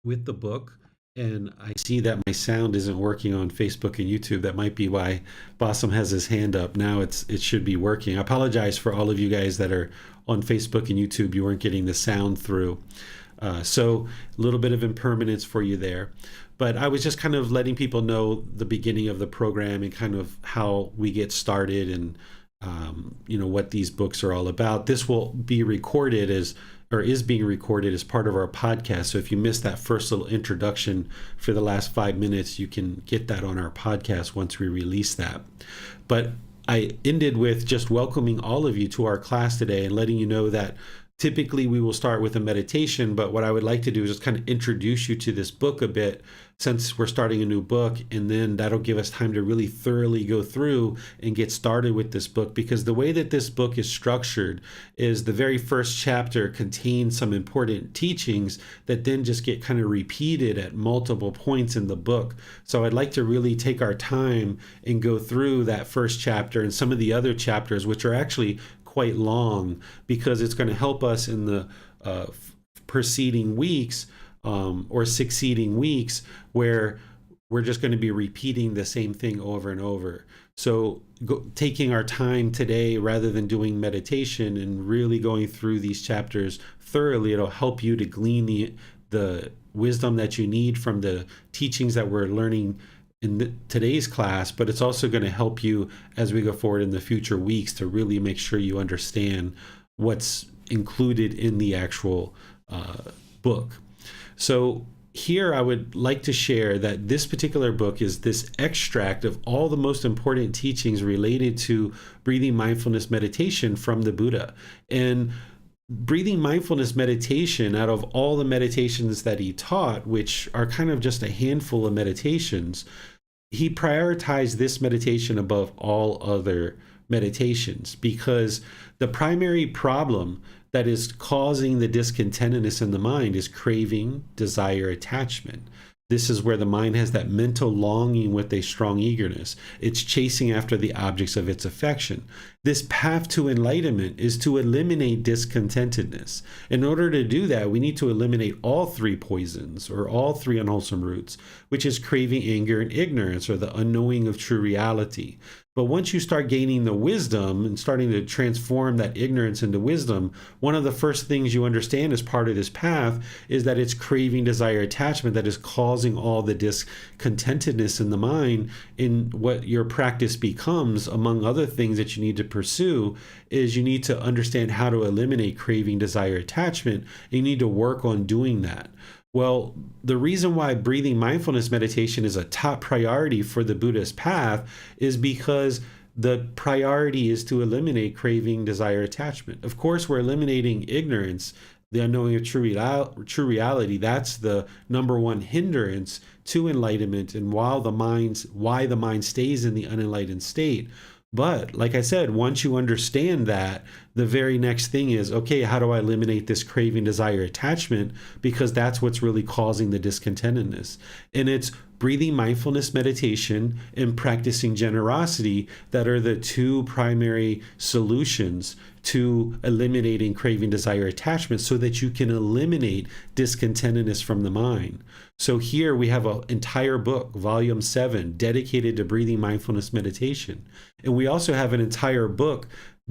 with the book. And I see that my sound isn't working on Facebook and YouTube. That might be why Bassam has his hand up. Now it should be working. I apologize for all of you guys that are on Facebook and YouTube. You weren't getting the sound through. So a little bit of impermanence for you there. But I was just kind of letting people know the beginning of the program and kind of how we get started and what these books are all about. This will be recorded is being recorded as part of our podcast. So if you missed that first little introduction for the last 5 minutes, you can get that on our podcast once we release that. But I ended with just welcoming all of you to our class today and letting you know that typically we will start with a meditation, but what I would like to do is just kind of introduce you to this book a bit, since we're starting a new book, and then that'll give us time to really thoroughly go through and get started with this book. Because the way that this book is structured is the very first chapter contains some important teachings that then just get kind of repeated at multiple points in the book. So I'd like to really take our time and go through that first chapter and some of the other chapters, which are actually quite long, because it's going to help us in the preceding weeks or succeeding weeks, where we're just going to be repeating the same thing over and over. So taking our time today rather than doing meditation and really going through these chapters thoroughly, it'll help you to glean the wisdom that you need from the teachings that we're learning in today's class, but it's also going to help you as we go forward in the future weeks to really make sure you understand what's included in the actual book. So here I would like to share that this particular book is this extract of all the most important teachings related to breathing mindfulness meditation from the Buddha. And breathing mindfulness meditation, out of all the meditations that he taught, which are kind of just a handful of meditations, he prioritized this meditation above all other meditations, because the primary problem that is causing the discontentedness in the mind is craving, desire, attachment. This is where the mind has that mental longing with a strong eagerness. It's chasing after the objects of its affection. This path to enlightenment is to eliminate discontentedness. In order to do that, we need to eliminate all three poisons, or all three unwholesome roots, which is craving, anger, and ignorance, or the unknowing of true reality. But once you start gaining the wisdom and starting to transform that ignorance into wisdom, one of the first things you understand as part of this path is that it's craving, desire, attachment that is causing all the discontentedness in the mind. In what your practice becomes, among other things that you need to pursue, is you need to understand how to eliminate craving, desire, attachment, and you need to work on doing that. Well, the reason why breathing mindfulness meditation is a top priority for the Buddhist path is because the priority is to eliminate craving, desire, attachment. Of course, we're eliminating ignorance, the unknowing of true reality. That's the number one hindrance to enlightenment, and why the mind stays in the unenlightened state. But like I said, once you understand that, the very next thing is, okay, how do I eliminate this craving, desire, attachment? Because that's what's really causing the discontentedness. And it's breathing mindfulness meditation and practicing generosity that are the two primary solutions to eliminating craving, desire, attachment, so that you can eliminate discontentedness from the mind. So here we have an entire book, volume 7, dedicated to breathing mindfulness meditation. And we also have an entire book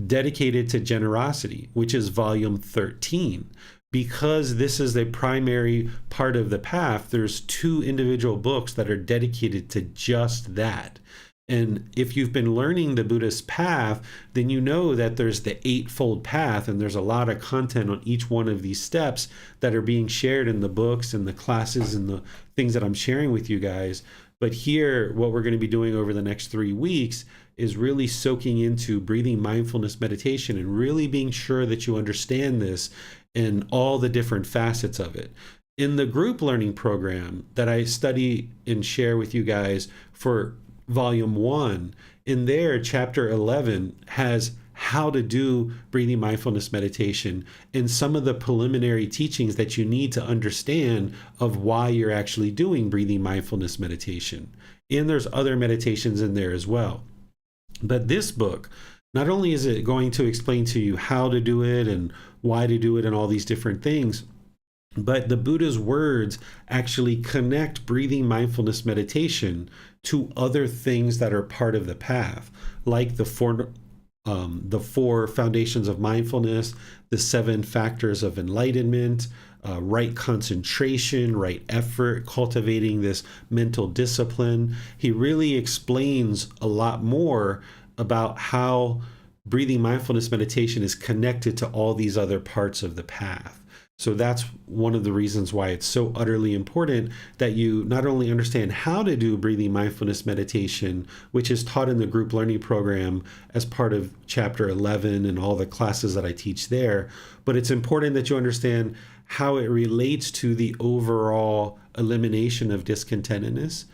dedicated to generosity, which is volume 13. Because this is the primary part of the path, there's 2 individual books that are dedicated to just that. And if you've been learning the Buddhist path, then you know that there's the Eightfold Path, and there's a lot of content on each one of these steps that are being shared in the books and the classes and the things that I'm sharing with you guys. But here, what we're going to be doing over the next 3 weeks is really soaking into breathing mindfulness meditation and really being sure that you understand this and all the different facets of it. In the group learning program that I study and share with you guys for volume 1, in there, chapter 11 has how to do breathing mindfulness meditation and some of the preliminary teachings that you need to understand of why you're actually doing breathing mindfulness meditation. And there's other meditations in there as well. But this book, not only is it going to explain to you how to do it and why to do it and all these different things, But the Buddha's words actually connect breathing mindfulness meditation to other things that are part of the path, like the four foundations of mindfulness, the seven factors of enlightenment, right concentration, right effort, cultivating this mental discipline. He really explains a lot more about how breathing mindfulness meditation is connected to all these other parts of the path. So that's one of the reasons why it's so utterly important that you not only understand how to do breathing mindfulness meditation, which is taught in the group learning program as part of chapter 11 and all the classes that I teach there, but it's important that you understand how it relates to the overall elimination of discontentedness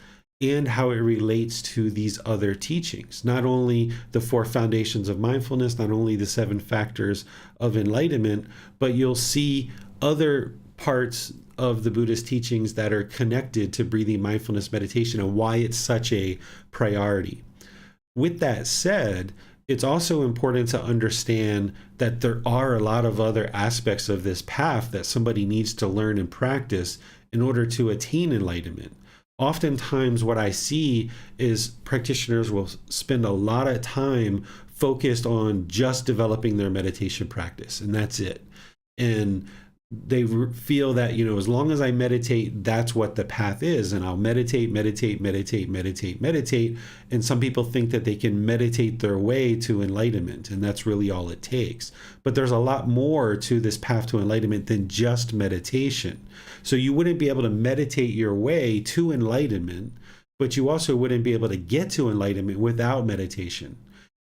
and how it relates to these other teachings. Not only the four foundations of mindfulness, not only the seven factors of enlightenment, but you'll see other parts of the Buddhist teachings that are connected to breathing mindfulness meditation and why it's such a priority. With that said, it's also important to understand that there are a lot of other aspects of this path that somebody needs to learn and practice in order to attain enlightenment. Oftentimes what I see is practitioners will spend a lot of time focused on just developing their meditation practice, and that's it. And they feel that, as long as I meditate, that's what the path is. And I'll meditate. And some people think that they can meditate their way to enlightenment, and that's really all it takes. But there's a lot more to this path to enlightenment than just meditation. So you wouldn't be able to meditate your way to enlightenment, but you also wouldn't be able to get to enlightenment without meditation.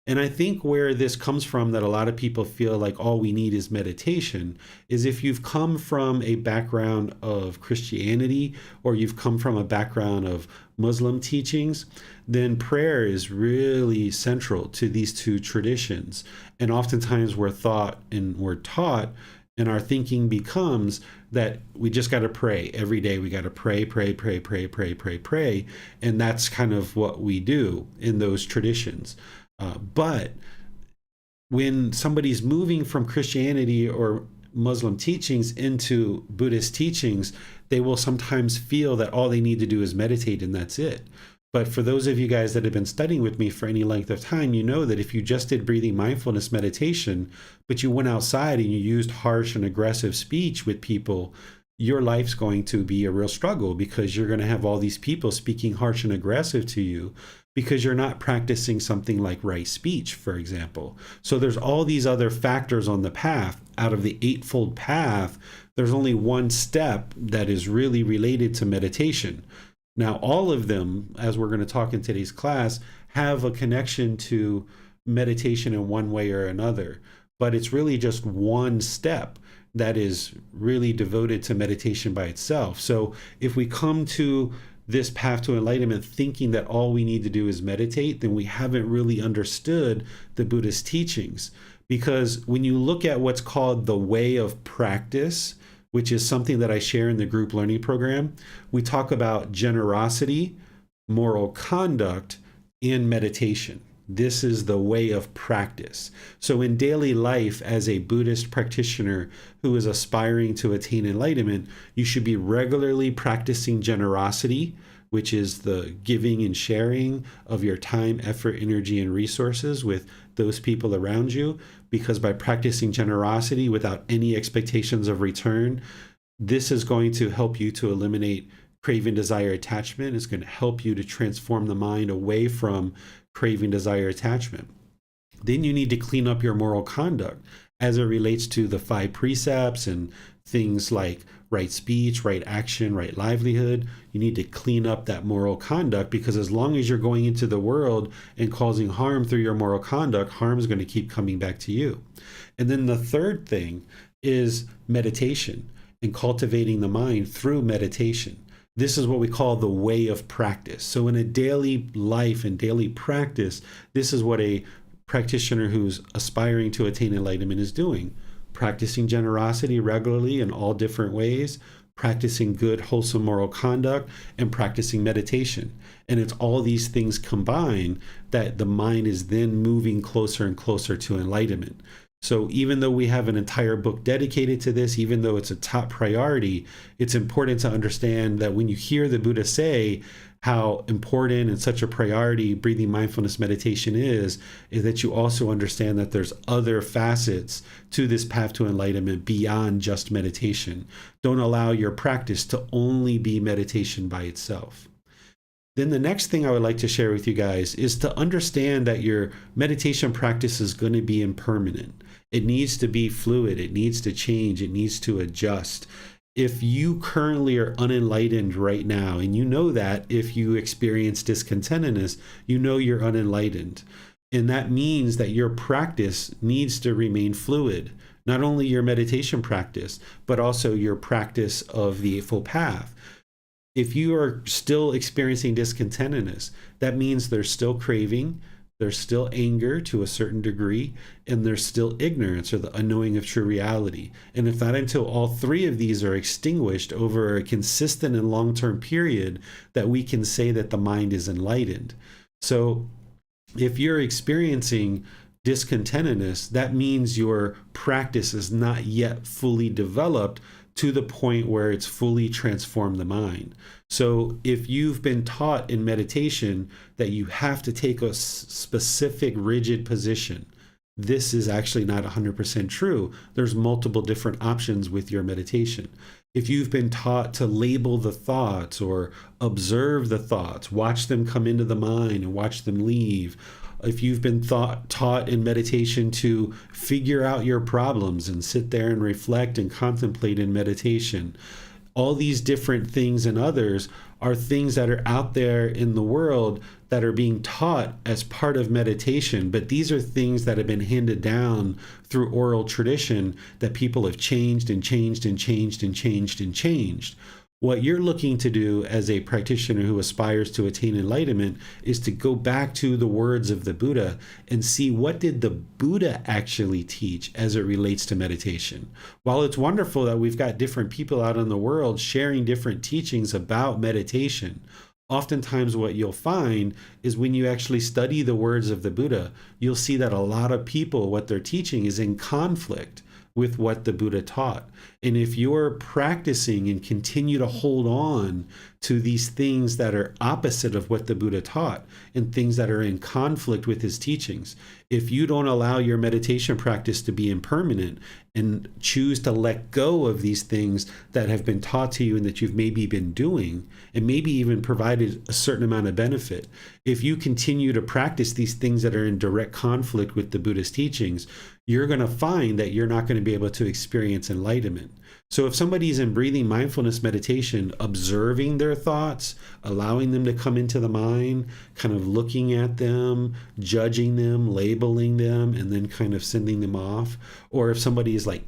And I think where this comes from, that a lot of people feel like all we need is meditation, is if you've come from a background of Christianity or you've come from a background of Muslim teachings, then prayer is really central to these two traditions. And oftentimes we're taught and our thinking becomes that we just got to pray every day. We got to pray. And that's kind of what we do in those traditions. But when somebody's moving from Christianity or Muslim teachings into Buddhist teachings, they will sometimes feel that all they need to do is meditate and that's it. But for those of you guys that have been studying with me for any length of time, you know that if you just did breathing mindfulness meditation, but you went outside and you used harsh and aggressive speech with people, your life's going to be a real struggle, because you're going to have all these people speaking harsh and aggressive to you because you're not practicing something like right speech, for example. So there's all these other factors on the path. Out of the eightfold path, there's only one step that is really related to meditation. Now, all of them, as we're going to talk in today's class, have a connection to meditation in one way or another, but it's really just one step that is really devoted to meditation by itself. So if we come to this path to enlightenment thinking that all we need to do is meditate, then we haven't really understood the Buddhist teachings. Because when you look at what's called the way of practice, which is something that I share in the group learning program, we talk about generosity, moral conduct, and meditation. This is the way of practice. So in daily life, as a Buddhist practitioner who is aspiring to attain enlightenment, you should be regularly practicing generosity, which is the giving and sharing of your time, effort, energy, and resources with those people around you. Because by practicing generosity without any expectations of return, this is going to help you to eliminate craving, desire, attachment. It's going to help you to transform the mind away from craving, desire, attachment. Then you need to clean up your moral conduct as it relates to the 5 precepts and things like right speech, right action, right livelihood. You need to clean up that moral conduct, because as long as you're going into the world and causing harm through your moral conduct, harm is going to keep coming back to you. And then the third thing is meditation and cultivating the mind through meditation. This is what we call the way of practice. So in a daily life and daily practice, this is what a practitioner who's aspiring to attain enlightenment is doing. Practicing generosity regularly in all different ways, practicing good, wholesome moral conduct, and practicing meditation. And it's all these things combined that the mind is then moving closer and closer to enlightenment. So even though we have an entire book dedicated to this, even though it's a top priority, it's important to understand that when you hear the Buddha say how important and such a priority breathing mindfulness meditation is that you also understand that there's other facets to this path to enlightenment beyond just meditation. Don't allow your practice to only be meditation by itself. Then the next thing I would like to share with you guys is to understand that your meditation practice is going to be impermanent. It needs to be fluid. It needs to change. It needs to adjust. If you currently are unenlightened right now, and you know that if you experience discontentedness, you know you're unenlightened. And that means that your practice needs to remain fluid. Not only your meditation practice, but also your practice of the Eightfold Path. If you are still experiencing discontentedness, that means there's still craving, there's still anger to a certain degree, and there's still ignorance or the unknowing of true reality. And if not until all three of these are extinguished over a consistent and long-term period, that we can say that the mind is enlightened. So if you're experiencing discontentedness, that means your practice is not yet fully developed to the point where it's fully transformed the mind. So if you've been taught in meditation that you have to take a specific rigid position, this is actually not 100% true. There's multiple different options with your meditation. If you've been taught to label the thoughts or observe the thoughts, watch them come into the mind and watch them leave, if you've been taught in meditation to figure out your problems and sit there and reflect and contemplate in meditation, all these different things and others are things that are out there in the world that are being taught as part of meditation. But these are things that have been handed down through oral tradition that people have changed and changed and changed and changed and changed. What you're looking to do as a practitioner who aspires to attain enlightenment is to go back to the words of the Buddha and see what did the Buddha actually teach as it relates to meditation. While it's wonderful that we've got different people out in the world sharing different teachings about meditation, oftentimes what you'll find is when you actually study the words of the Buddha, you'll see that a lot of people, what they're teaching is in conflict with what the Buddha taught. And if you're practicing and continue to hold on to these things that are opposite of what the Buddha taught and things that are in conflict with his teachings, if you don't allow your meditation practice to be impermanent and choose to let go of these things that have been taught to you and that you've maybe been doing and maybe even provided a certain amount of benefit, if you continue to practice these things that are in direct conflict with the Buddha's teachings, you're going to find that you're not going to be able to experience enlightenment. So if somebody's in breathing mindfulness meditation, observing their thoughts, allowing them to come into the mind, kind of looking at them, judging them, labeling them, and then kind of sending them off. Or if somebody is like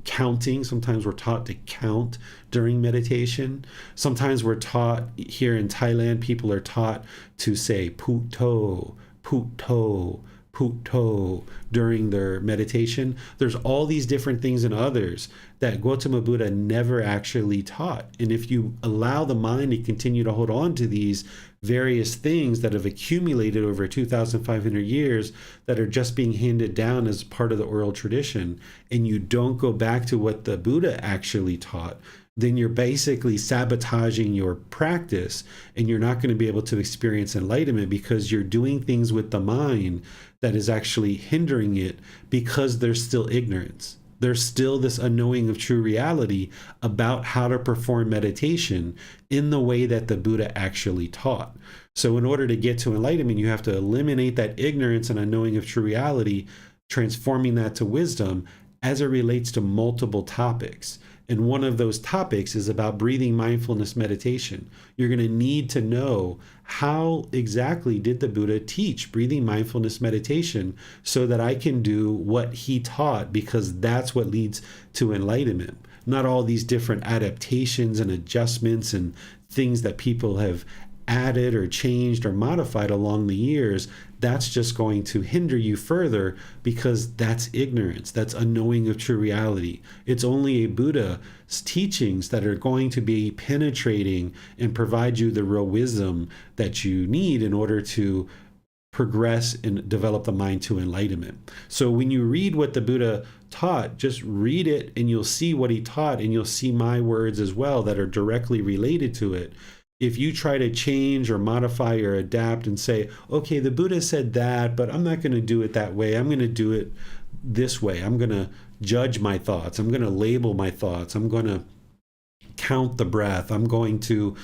counting, sometimes we're taught to count during meditation. Sometimes we're taught here in Thailand, people are taught to say Puto, Puto, Puto during their meditation. There's all these different things and others that Gautama Buddha never actually taught. And if you allow the mind to continue to hold on to these various things that have accumulated over 2,500 years that are just being handed down as part of the oral tradition, and you don't go back to what the Buddha actually taught, then you're basically sabotaging your practice and you're not going to be able to experience enlightenment because you're doing things with the mind that is actually hindering it because there's still ignorance. There's still this unknowing of true reality about how to perform meditation in the way that the Buddha actually taught. So in order to get to enlightenment, you have to eliminate that ignorance and unknowing of true reality, transforming that to wisdom as it relates to multiple topics. And one of those topics is about breathing mindfulness meditation. You're going to need to know how exactly did the Buddha teach breathing mindfulness meditation so that I can do what he taught, because that's what leads to enlightenment. Not all these different adaptations and adjustments and things that people have added or changed or modified along the years. That's just going to hinder you further because that's ignorance. That's unknowing of true reality. It's only a Buddha's teachings that are going to be penetrating and provide you the real wisdom that you need in order to progress and develop the mind to enlightenment. So when you read what the Buddha taught, just read it and you'll see what he taught, and you'll see my words as well that are directly related to it. If you try to change or modify or adapt and say, okay, the Buddha said that, but I'm not going to do it that way. I'm going to do it this way. I'm going to judge my thoughts. I'm going to label my thoughts. I'm going to count the breath. I'm going to,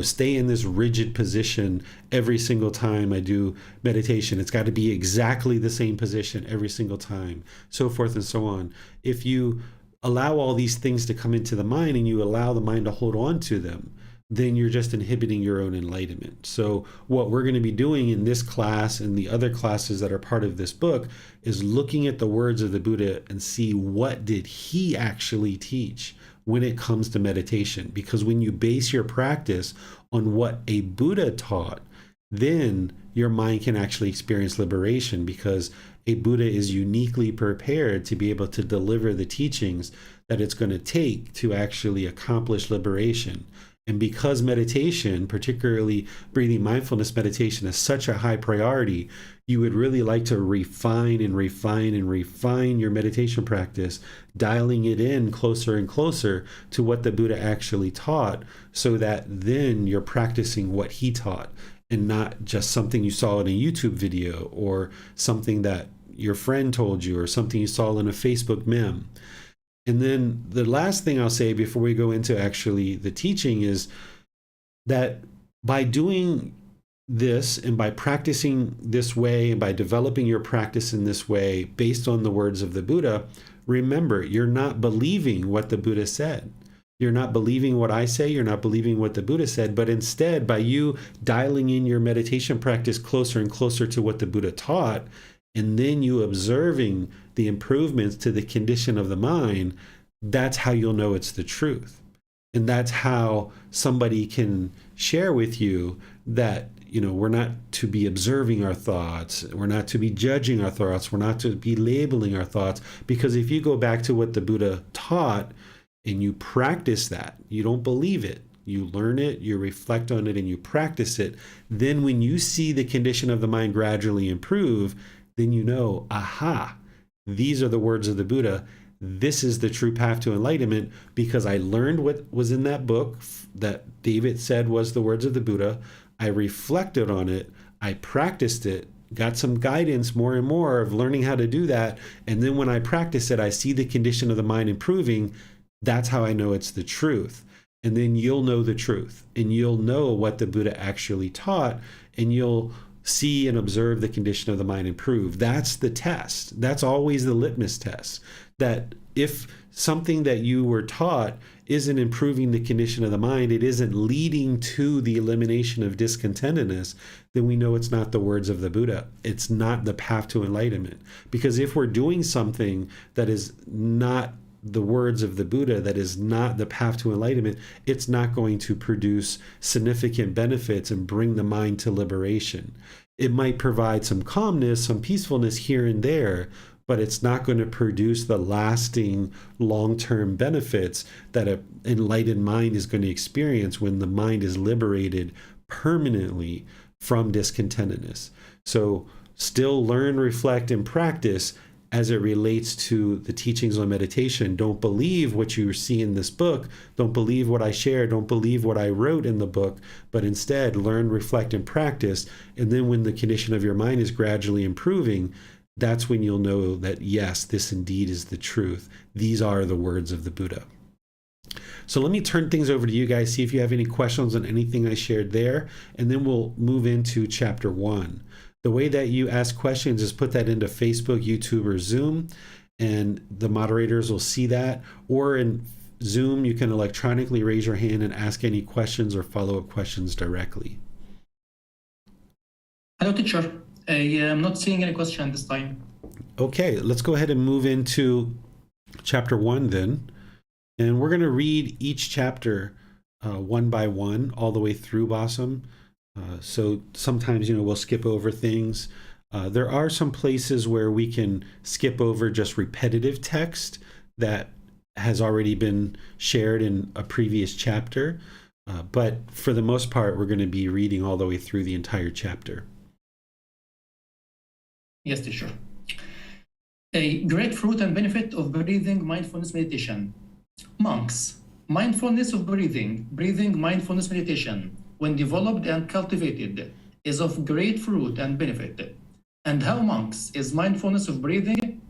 stay in this rigid position every single time I do meditation. It's got to be exactly the same position every single time, so forth and so on. If you allow all these things to come into the mind and you allow the mind to hold on to them, then you're just inhibiting your own enlightenment. So what we're going to be doing in this class and the other classes that are part of this book is looking at the words of the Buddha and see what did he actually teach when it comes to meditation. Because when you base your practice on what a Buddha taught, then your mind can actually experience liberation, because a Buddha is uniquely prepared to be able to deliver the teachings that it's going to take to actually accomplish liberation. And because meditation, particularly breathing mindfulness meditation, is such a high priority, you would really like to refine and refine and refine your meditation practice, dialing it in closer and closer to what the Buddha actually taught, so that then you're practicing what he taught and not just something you saw in a YouTube video or something that your friend told you or something you saw in a Facebook meme. And then the last thing I'll say before we go into actually the teaching is that by doing this and by practicing this way and by developing your practice in this way based on the words of the Buddha, remember, you're not believing what the Buddha said. You're not believing what I say. You're not believing what the Buddha said. But instead, by you dialing in your meditation practice closer and closer to what the Buddha taught, and then you observing the improvements to the condition of the mind, that's how you'll know it's the truth. And that's how somebody can share with you that, we're not to be observing our thoughts. We're not to be judging our thoughts. We're not to be labeling our thoughts. Because if you go back to what the Buddha taught and you practice that, you don't believe it, you learn it, you reflect on it, and you practice it, then when you see the condition of the mind gradually improve, then you know, aha, these are the words of the Buddha. This is the true path to enlightenment, because I learned what was in that book that David said was the words of the Buddha. I reflected on it. I practiced it, got some guidance more and more of learning how to do that. And then when I practice it, I see the condition of the mind improving. That's how I know it's the truth. And then you'll know the truth, and you'll know what the Buddha actually taught, and you'll see and observe the condition of the mind improve. That's the test. That's always the litmus test. That if something that you were taught isn't improving the condition of the mind, it isn't leading to the elimination of discontentedness, then we know it's not the words of the Buddha. It's not the path to enlightenment. Because if we're doing something that is not the words of the Buddha, that is not the path to enlightenment, it's not going to produce significant benefits and bring the mind to liberation. It might provide some calmness, some peacefulness here and there, but it's not going to produce the lasting long-term benefits that an enlightened mind is going to experience when the mind is liberated permanently from discontentedness. So still learn, reflect, and practice as it relates to the teachings on meditation. Don't believe what you see in this book. Don't believe what I share. Don't believe what I wrote in the book, but instead learn, reflect, and practice. And then when the condition of your mind is gradually improving, that's when you'll know that, yes, this indeed is the truth. These are the words of the Buddha. So let me turn things over to you guys, see if you have any questions on anything I shared there, and then we'll move into chapter 1. The way that you ask questions is put that into Facebook, YouTube, or Zoom, and the moderators will see that. Or in Zoom, you can electronically raise your hand and ask any questions or follow-up questions directly. Hello, teacher. I am not seeing any question this time. Okay, let's go ahead and move into chapter 1 then. And we're going to read each chapter one by one all the way through, Bassam. So sometimes, we'll skip over things. There are some places where we can skip over just repetitive text that has already been shared in a previous chapter. But for the most part, we're going to be reading all the way through the entire chapter. Yes, teacher. A great fruit and benefit of breathing mindfulness meditation. Monks, mindfulness of breathing mindfulness meditation, when developed and cultivated, is of great fruit and benefit. And how monks is mindfulness of breathing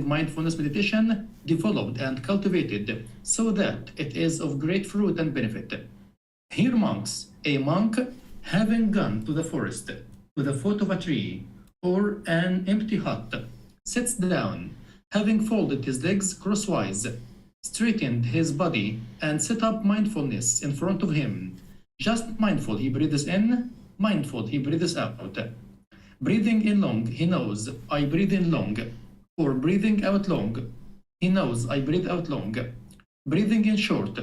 mindfulness meditation developed and cultivated so that it is of great fruit and benefit. Here monks, a monk having gone to the forest, to the foot of a tree, or an empty hut, sits down, having folded his legs crosswise, straightened his body, and set up mindfulness in front of him. Just mindful he breathes in, mindful he breathes out. Breathing in long, he knows, I breathe in long. Or breathing out long, he knows, I breathe out long. Breathing in short,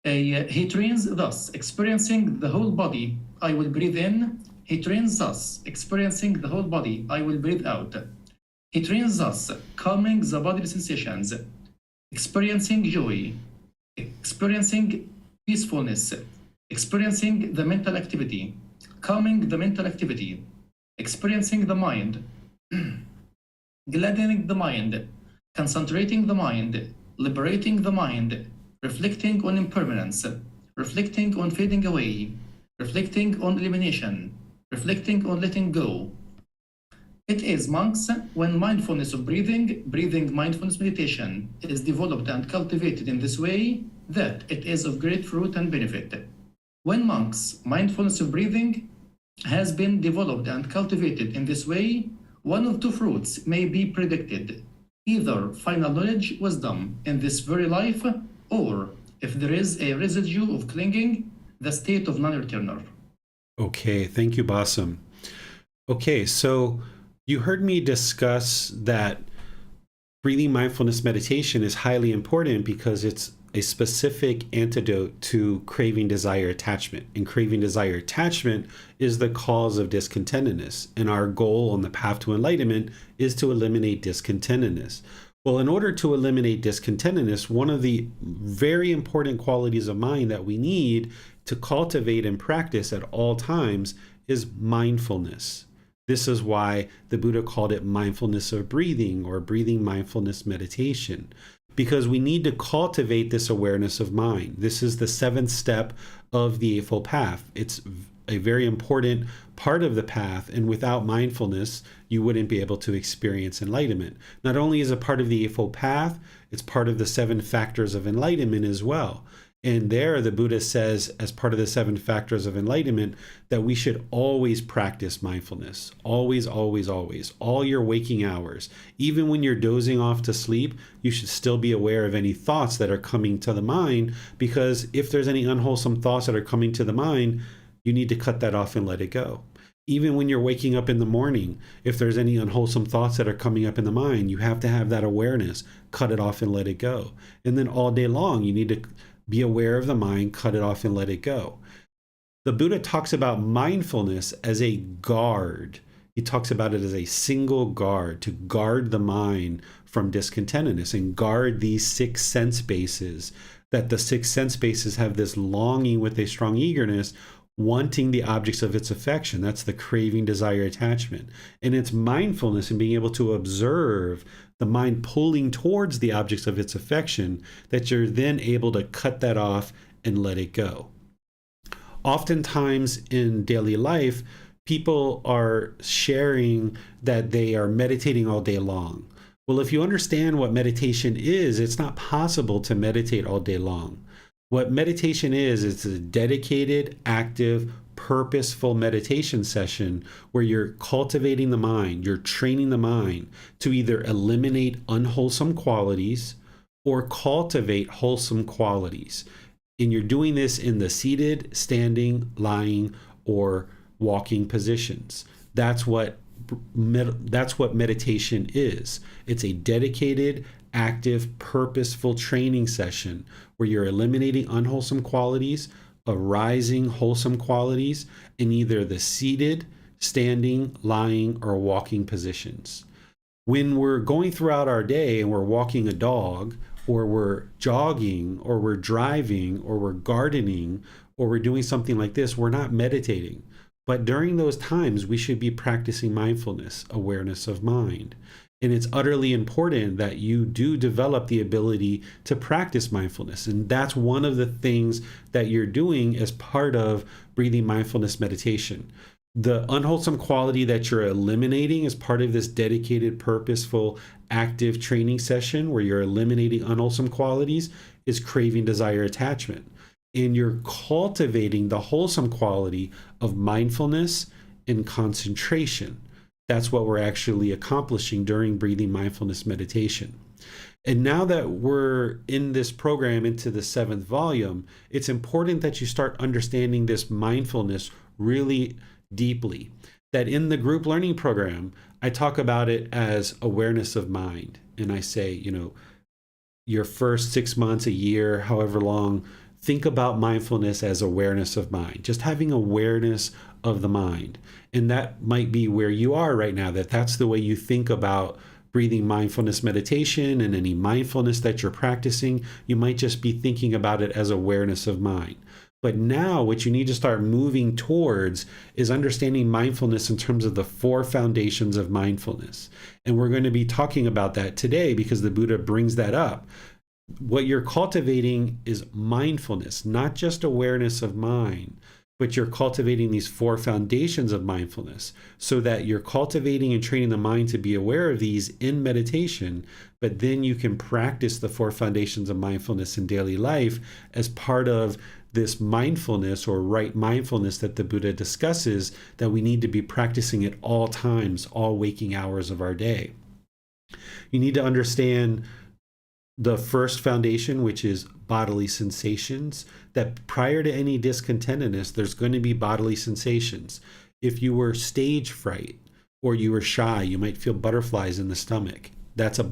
he trains thus, experiencing the whole body, I will breathe in. He trains thus, experiencing the whole body, I will breathe out. He trains thus, calming the bodily sensations, experiencing joy, experiencing peacefulness, experiencing the mental activity, calming the mental activity, experiencing the mind, gladdening the mind, concentrating the mind, liberating the mind, reflecting on impermanence, reflecting on fading away, reflecting on elimination, reflecting on letting go. It is, monks, when mindfulness of breathing mindfulness meditation is developed and cultivated in this way, that it is of great fruit and benefit. When monks, mindfulness of breathing has been developed and cultivated in this way, one of two fruits may be predicted, either final knowledge, wisdom in this very life, or, if there is a residue of clinging, the state of non-returner. Okay, thank you, Bassam. Okay, so you heard me discuss that breathing mindfulness meditation is highly important because it's a specific antidote to craving, desire, attachment. And craving, desire, attachment is the cause of discontentedness. And our goal on the path to enlightenment is to eliminate discontentedness. Well, in order to eliminate discontentedness, one of the very important qualities of mind that we need to cultivate and practice at all times is mindfulness. This is why the Buddha called it mindfulness of breathing or breathing mindfulness meditation, because we need to cultivate this awareness of mind. This is the seventh step of the Eightfold Path. It's a very important part of the path, and without mindfulness, you wouldn't be able to experience enlightenment. Not only is it part of the Eightfold Path, it's part of the seven factors of enlightenment as well. And there, the Buddha says, as part of the seven factors of enlightenment, that we should always practice mindfulness. Always, always, always. All your waking hours. Even when you're dozing off to sleep, you should still be aware of any thoughts that are coming to the mind, because if there's any unwholesome thoughts that are coming to the mind, you need to cut that off and let it go. Even when you're waking up in the morning, if there's any unwholesome thoughts that are coming up in the mind, you have to have that awareness, cut it off and let it go. And then all day long, you need to be aware of the mind, cut it off and let it go. The Buddha talks about mindfulness as a guard. He talks about it as a single guard, to guard the mind from discontentedness and guard these six sense bases, that the six sense bases have this longing with a strong eagerness, wanting the objects of its affection. That's the craving, desire, attachment. And it's mindfulness and being able to observe the mind pulling towards the objects of its affection, that you're then able to cut that off and let it go. Oftentimes in daily life, people are sharing that they are meditating all day long. Well, if you understand what meditation is, it's not possible to meditate all day long. What meditation is, it's a dedicated, active, purposeful meditation session where you're cultivating the mind, you're training the mind to either eliminate unwholesome qualities or cultivate wholesome qualities. And you're doing this in the seated, standing, lying, or walking positions. That's what meditation is. It's a dedicated, active, purposeful training session where you're eliminating unwholesome qualities, arising wholesome qualities in either the seated, standing, lying, or walking positions. When we're going throughout our day and we're walking a dog, or we're jogging, or we're driving, or we're gardening, or we're doing something like this, we're not meditating. But during those times, we should be practicing mindfulness, awareness of mind. And it's utterly important that you do develop the ability to practice mindfulness. And that's one of the things that you're doing as part of breathing mindfulness meditation. The unwholesome quality that you're eliminating as part of this dedicated, purposeful, active training session where you're eliminating unwholesome qualities is craving, desire, attachment. And you're cultivating the wholesome quality of mindfulness and concentration. That's what we're actually accomplishing during breathing mindfulness meditation. And now that we're in this program into the 7th volume, it's important that you start understanding this mindfulness really deeply. That in the group learning program, I talk about it as awareness of mind. And I say, your first 6 months, a year, however long, think about mindfulness as awareness of mind, just having awareness of the mind. And that might be where you are right now, that's the way you think about breathing mindfulness meditation and any mindfulness that you're practicing. You might just be thinking about it as awareness of mind. But now what you need to start moving towards is understanding mindfulness in terms of the 4 foundations of mindfulness. And we're going to be talking about that today because the Buddha brings that up. What you're cultivating is mindfulness, not just awareness of mind, but you're cultivating these 4 foundations of mindfulness so that you're cultivating and training the mind to be aware of these in meditation, but then you can practice the 4 foundations of mindfulness in daily life as part of this mindfulness or right mindfulness that the Buddha discusses that we need to be practicing at all times, all waking hours of our day. You need to understand the first foundation, which is bodily sensations, that prior to any discontentedness, there's going to be bodily sensations. If you were stage fright or you were shy, you might feel butterflies in the stomach. That's a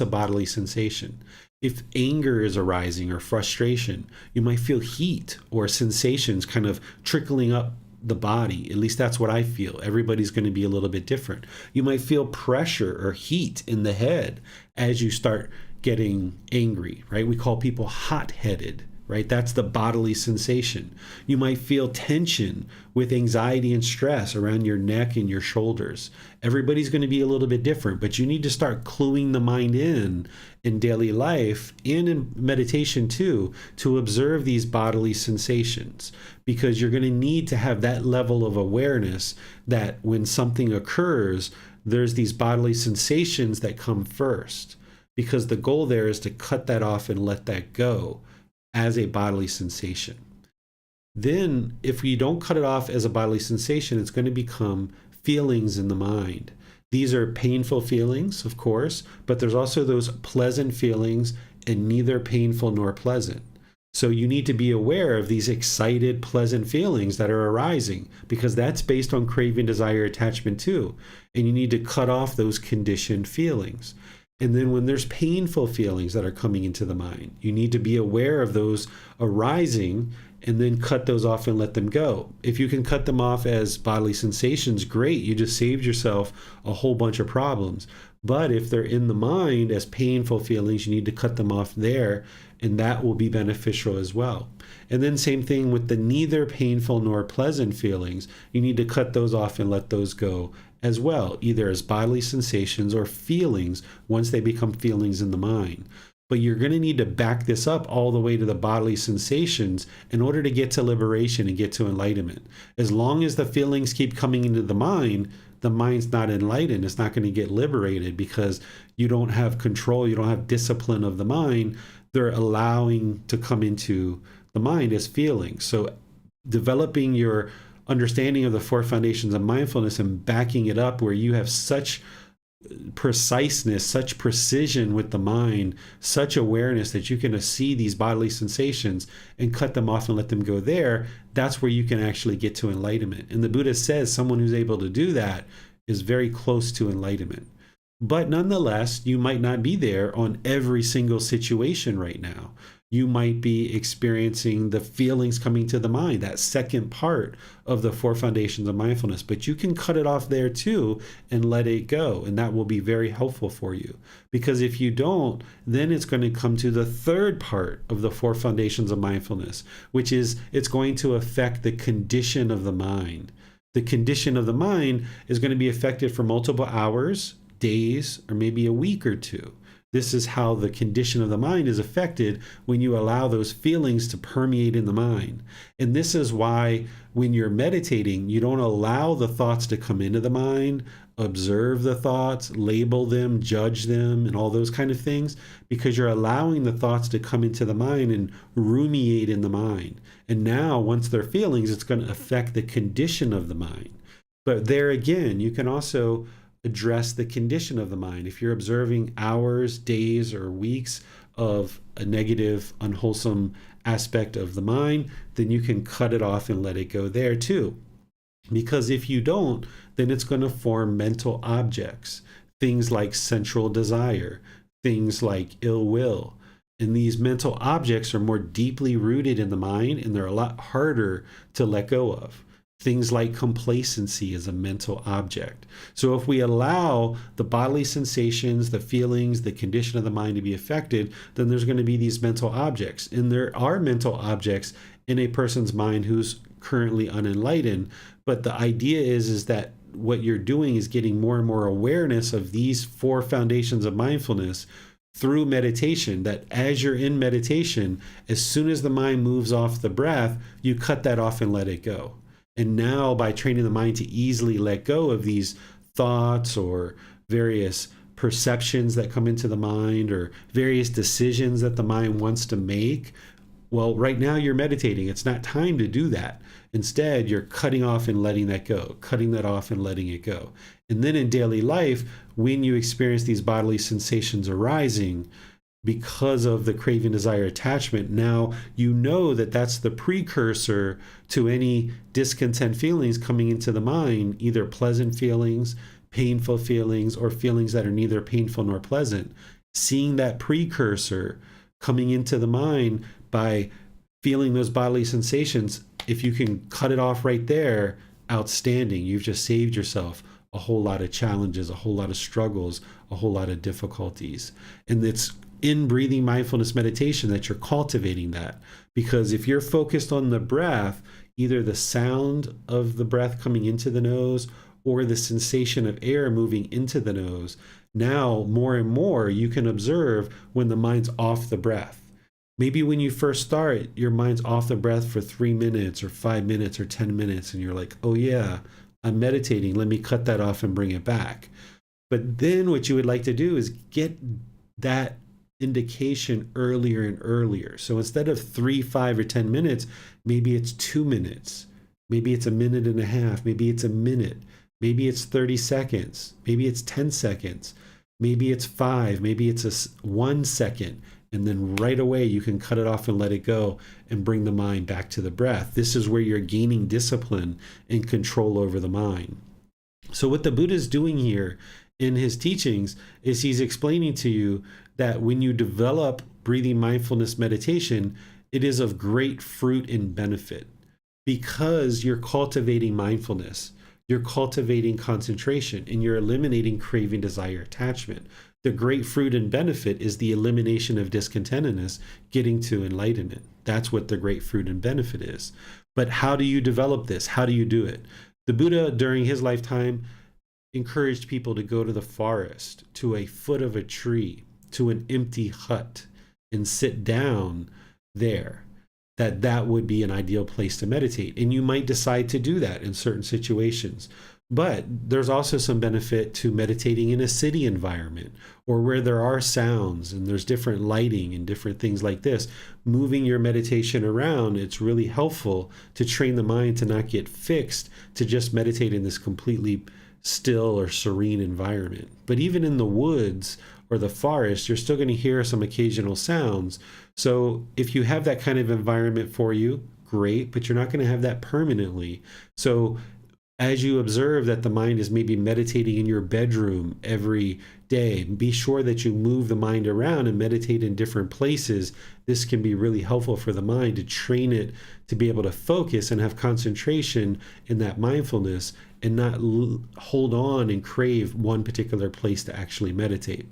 bodily sensation. If anger is arising or frustration, you might feel heat or sensations kind of trickling up the body. At least that's what I feel. Everybody's going to be a little bit different. You might feel pressure or heat in the head as you start getting angry, right? We call people hot-headed, right? That's the bodily sensation. You might feel tension with anxiety and stress around your neck and your shoulders. Everybody's going to be a little bit different, but you need to start cluing the mind in daily life and in meditation too, to observe these bodily sensations, because you're going to need to have that level of awareness that when something occurs, there's these bodily sensations that come first. Because the goal there is to cut that off and let that go as a bodily sensation. Then, if we don't cut it off as a bodily sensation, it's going to become feelings in the mind. These are painful feelings, of course, but there's also those pleasant feelings and neither painful nor pleasant. So you need to be aware of these excited, pleasant feelings that are arising, because that's based on craving, desire, attachment too. And you need to cut off those conditioned feelings. And then when there's painful feelings that are coming into the mind, you need to be aware of those arising and then cut those off and let them go. If you can cut them off as bodily sensations, great. You just saved yourself a whole bunch of problems. But if they're in the mind as painful feelings, you need to cut them off there, and that will be beneficial as well. And then same thing with the neither painful nor pleasant feelings. You need to cut those off and let those go as well, either as bodily sensations or feelings once they become feelings in the mind. But you're going to need to back this up all the way to the bodily sensations in order to get to liberation and get to enlightenment. As long as the feelings keep coming into the mind's not enlightened. It's not going to get liberated because you don't have control, you don't have discipline of the mind. They're allowing to come into the mind as feelings. So developing your understanding of the 4 foundations of mindfulness and backing it up where you have such preciseness, such precision with the mind, such awareness that you can see these bodily sensations and cut them off and let them go there, that's where you can actually get to enlightenment. And the Buddha says someone who's able to do that is very close to enlightenment. But nonetheless, you might not be there on every single situation right now. You might be experiencing the feelings coming to the mind, that second part of the 4 foundations of mindfulness. But you can cut it off there too and let it go. And that will be very helpful for you. Because if you don't, then it's going to come to the third part of the 4 foundations of mindfulness, which is it's going to affect the condition of the mind. The condition of the mind is going to be affected for multiple hours, days, or maybe a week or two. This is how the condition of the mind is affected when you allow those feelings to permeate in the mind. And this is why when you're meditating, you don't allow the thoughts to come into the mind, observe the thoughts, label them, judge them, and all those kind of things, because you're allowing the thoughts to come into the mind and ruminate in the mind. And now, once they're feelings, it's going to affect the condition of the mind. But there again, you can also address the condition of the mind. If you're observing hours, days, or weeks of a negative, unwholesome aspect of the mind, then you can cut it off and let it go there too. Because if you don't, then it's going to form mental objects, things like sensual desire, things like ill will. And these mental objects are more deeply rooted in the mind, and they're a lot harder to let go of. Things like complacency is a mental object. So if we allow the bodily sensations, the feelings, the condition of the mind to be affected, then there's going to be these mental objects. And there are mental objects in a person's mind who's currently unenlightened. But the idea is that what you're doing is getting more and more awareness of these 4 foundations of mindfulness through meditation, that as you're in meditation, as soon as the mind moves off the breath, you cut that off and let it go. And now by training the mind to easily let go of these thoughts or various perceptions that come into the mind or various decisions that the mind wants to make, well, right now you're meditating. It's not time to do that. Instead, you're cutting off and letting that go, cutting that off and letting it go. And then in daily life, when you experience these bodily sensations arising, because of the craving, desire, attachment, now you know that that's the precursor to any discontent feelings coming into the mind, either pleasant feelings, painful feelings, or feelings that are neither painful nor pleasant. Seeing that precursor coming into the mind by feeling those bodily sensations, if you can cut it off right there, outstanding. You've just saved yourself a whole lot of challenges, a whole lot of struggles, a whole lot of difficulties. And it's in breathing mindfulness meditation that you're cultivating that. Because if you're focused on the breath, either the sound of the breath coming into the nose or the sensation of air moving into the nose, now more and more you can observe when the mind's off the breath. Maybe when you first start, your mind's off the breath for 3 minutes or 5 minutes or 10 minutes, and you're like, oh yeah, I'm meditating, let me cut that off and bring it back. But then what you would like to do is get that indication earlier and earlier. So instead of 3, 5, or 10 minutes, maybe it's 2 minutes. Maybe it's a minute and a half. Maybe it's a minute. Maybe it's 30 seconds. Maybe it's 10 seconds. Maybe it's 5. Maybe it's 1 second. And then right away you can cut it off and let it go and bring the mind back to the breath. This is where you're gaining discipline and control over the mind. So what the Buddha is doing here in his teachings is he's explaining to you that when you develop breathing mindfulness meditation, it is of great fruit and benefit because you're cultivating mindfulness, you're cultivating concentration, and you're eliminating craving, desire, attachment. The great fruit and benefit is the elimination of discontentedness, getting to enlightenment. That's what the great fruit and benefit is. But how do you develop this? How do you do it? The Buddha, during his lifetime, encouraged people to go to the forest, to a foot of a tree, to an empty hut, and sit down there. That would be an ideal place to meditate. And you might decide to do that in certain situations. But there's also some benefit to meditating in a city environment or where there are sounds and there's different lighting and different things like this. Moving your meditation around, it's really helpful to train the mind to not get fixed, to just meditate in this completely still or serene environment. But even in the woods or the forest, you're still going to hear some occasional sounds. So if you have that kind of environment for you, great, but you're not going to have that permanently. So as you observe that the mind is maybe meditating in your bedroom every day, be sure that you move the mind around and meditate in different places. This can be really helpful for the mind to train it to be able to focus and have concentration in that mindfulness and not hold on and crave one particular place to actually meditate.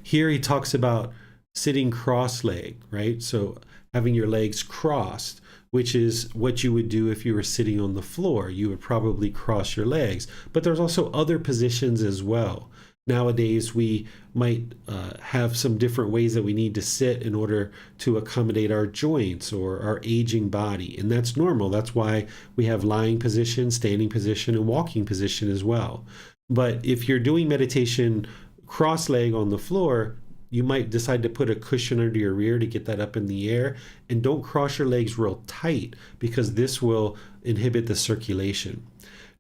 Here he talks about sitting cross-legged, right? So having your legs crossed, which is what you would do if you were sitting on the floor. You would probably cross your legs. But there's also other positions as well. Nowadays, we might have some different ways that we need to sit in order to accommodate our joints or our aging body. And that's normal. That's why we have lying position, standing position, and walking position as well. But if you're doing meditation cross-leg on the floor, you might decide to put a cushion under your rear to get that up in the air. And don't cross your legs real tight, because this will inhibit the circulation.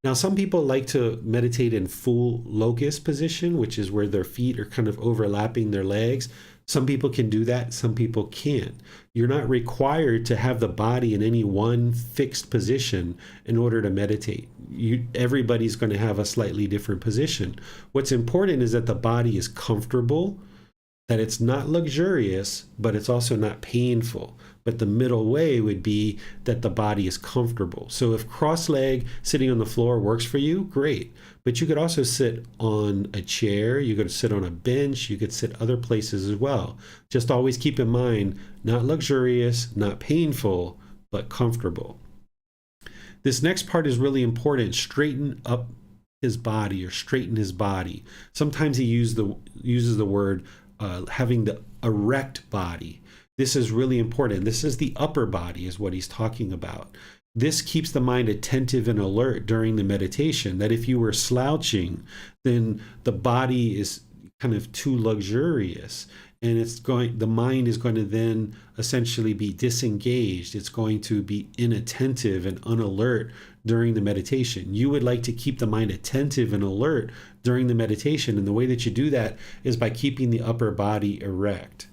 Now, some people like to meditate in full locust position, which is where their feet are kind of overlapping their legs. Some people can do that, some people can't. You're not required to have the body in any one fixed position in order to meditate. Everybody's going to have a slightly different position. What's important is that the body is comfortable, that it's not luxurious, but it's also not painful. But the middle way would be that the body is comfortable. So if cross-leg sitting on the floor works for you, great. But you could also sit on a chair, you could sit on a bench, you could sit other places as well. Just always keep in mind, not luxurious, not painful, but comfortable. This next part is really important. Straighten up his body, or straighten his body. Sometimes he uses the word having the erect body. This is really important. This is the upper body, is what he's talking about. This keeps the mind attentive and alert during the meditation, that if you were slouching, then the body is kind of too luxurious, and the mind is going to then essentially be disengaged. It's going to be inattentive and unalert during the meditation. You would like to keep the mind attentive and alert during the meditation, and the way that you do that is by keeping the upper body erect.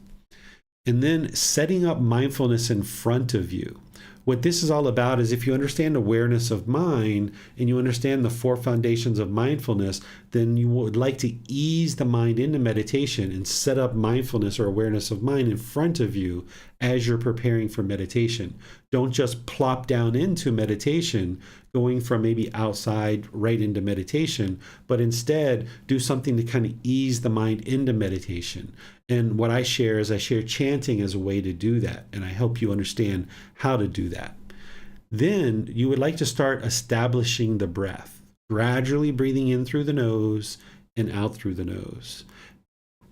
And then setting up mindfulness in front of you. What this is all about is, if you understand awareness of mind and you understand the 4 foundations of mindfulness, then you would like to ease the mind into meditation and set up mindfulness or awareness of mind in front of you as you're preparing for meditation. Don't just plop down into meditation, going from maybe outside right into meditation, but instead do something to kind of ease the mind into meditation. And what I share chanting as a way to do that, and I help you understand how to do that. Then you would like to start establishing the breath, gradually breathing in through the nose and out through the nose,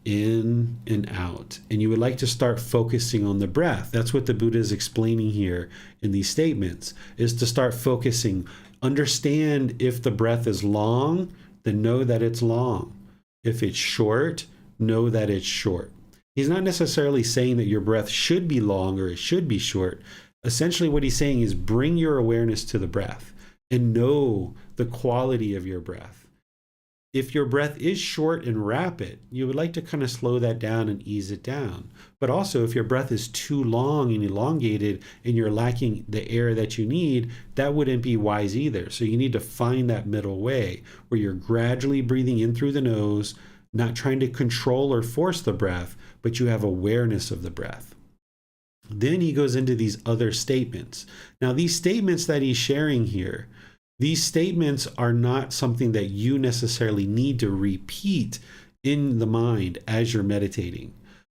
in and out. And you would like to start focusing on the breath. That's what the Buddha is explaining here in these statements, is to start focusing. Understand, if the breath is long, then know that it's long. If it's short, know that it's short. He's not necessarily saying that your breath should be long or it should be short. Essentially what he's saying is, bring your awareness to the breath and know the quality of your breath. If your breath is short and rapid, you would like to kind of slow that down and ease it down. But also, if your breath is too long and elongated and you're lacking the air that you need, that wouldn't be wise either. So you need to find that middle way where you're gradually breathing in through the nose, not trying to control or force the breath, but you have awareness of the breath. Then he goes into these other statements. Now, these statements that he's sharing here, these statements are not something that you necessarily need to repeat in the mind as you're meditating,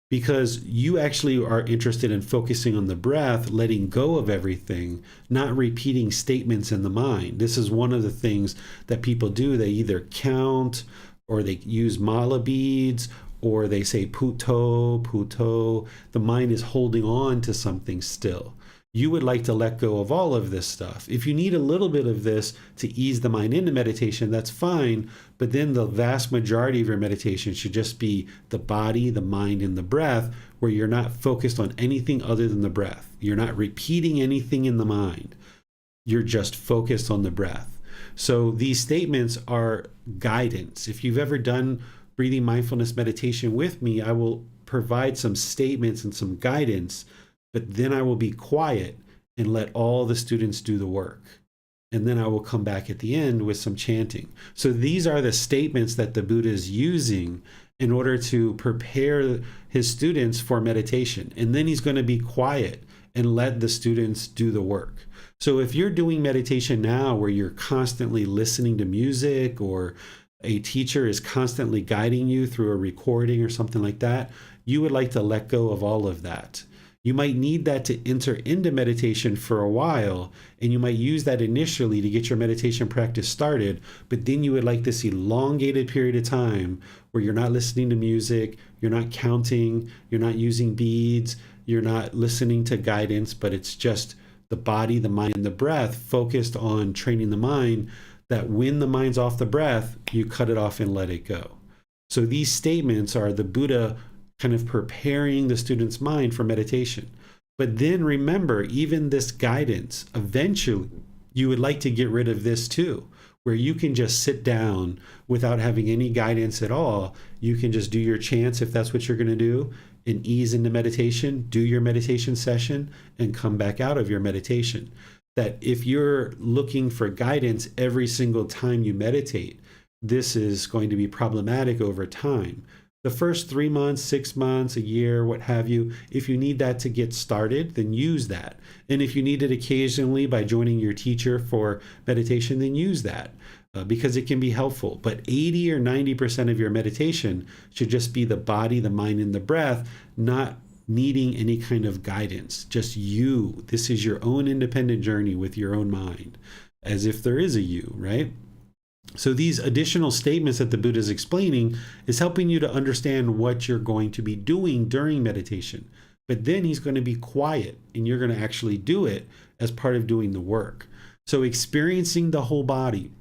because you actually are interested in focusing on the breath, letting go of everything, not repeating statements in the mind. This is one of the things that people do. They either count, or they use mala beads, or they say puto, puto. The mind is holding on to something still. You would like to let go of all of this stuff. If you need a little bit of this to ease the mind into meditation, that's fine. But then the vast majority of your meditation should just be the body, the mind, and the breath, where you're not focused on anything other than the breath. You're not repeating anything in the mind. You're just focused on the breath. So these statements are guidance. If you've ever done breathing mindfulness meditation with me, I will provide some statements and some guidance, but then I will be quiet and let all the students do the work. And then I will come back at the end with some chanting. So these are the statements that the Buddha is using in order to prepare his students for meditation. And then he's going to be quiet and let the students do the work. So if you're doing meditation now where you're constantly listening to music, or a teacher is constantly guiding you through a recording or something like that, you would like to let go of all of that. You might need that to enter into meditation for a while, and you might use that initially to get your meditation practice started, but then you would like this elongated period of time where you're not listening to music, you're not counting, you're not using beads, you're not listening to guidance, but it's just the body, the mind, and the breath focused on training the mind, that when the mind's off the breath, you cut it off and let it go. So these statements are the Buddha kind of preparing the student's mind for meditation. But then remember, even this guidance, eventually you would like to get rid of this too, where you can just sit down without having any guidance at all. You can just do your chants if that's what you're going to do, and ease into meditation, do your meditation session, and come back out of your meditation. That if you're looking for guidance every single time you meditate, this is going to be problematic over time. The first 3 months, 6 months, a year, what have you, if you need that to get started, then use that. And if you need it occasionally by joining your teacher for meditation, then use that because it can be helpful. But 80 or 90% of your meditation should just be the body, the mind, and the breath, not needing any kind of guidance. Just you. This is your own independent journey with your own mind, as if there is a you, right? So these additional statements that the Buddha is explaining is helping you to understand what you're going to be doing during meditation. But then he's going to be quiet and you're going to actually do it as part of doing the work. So experiencing the whole body.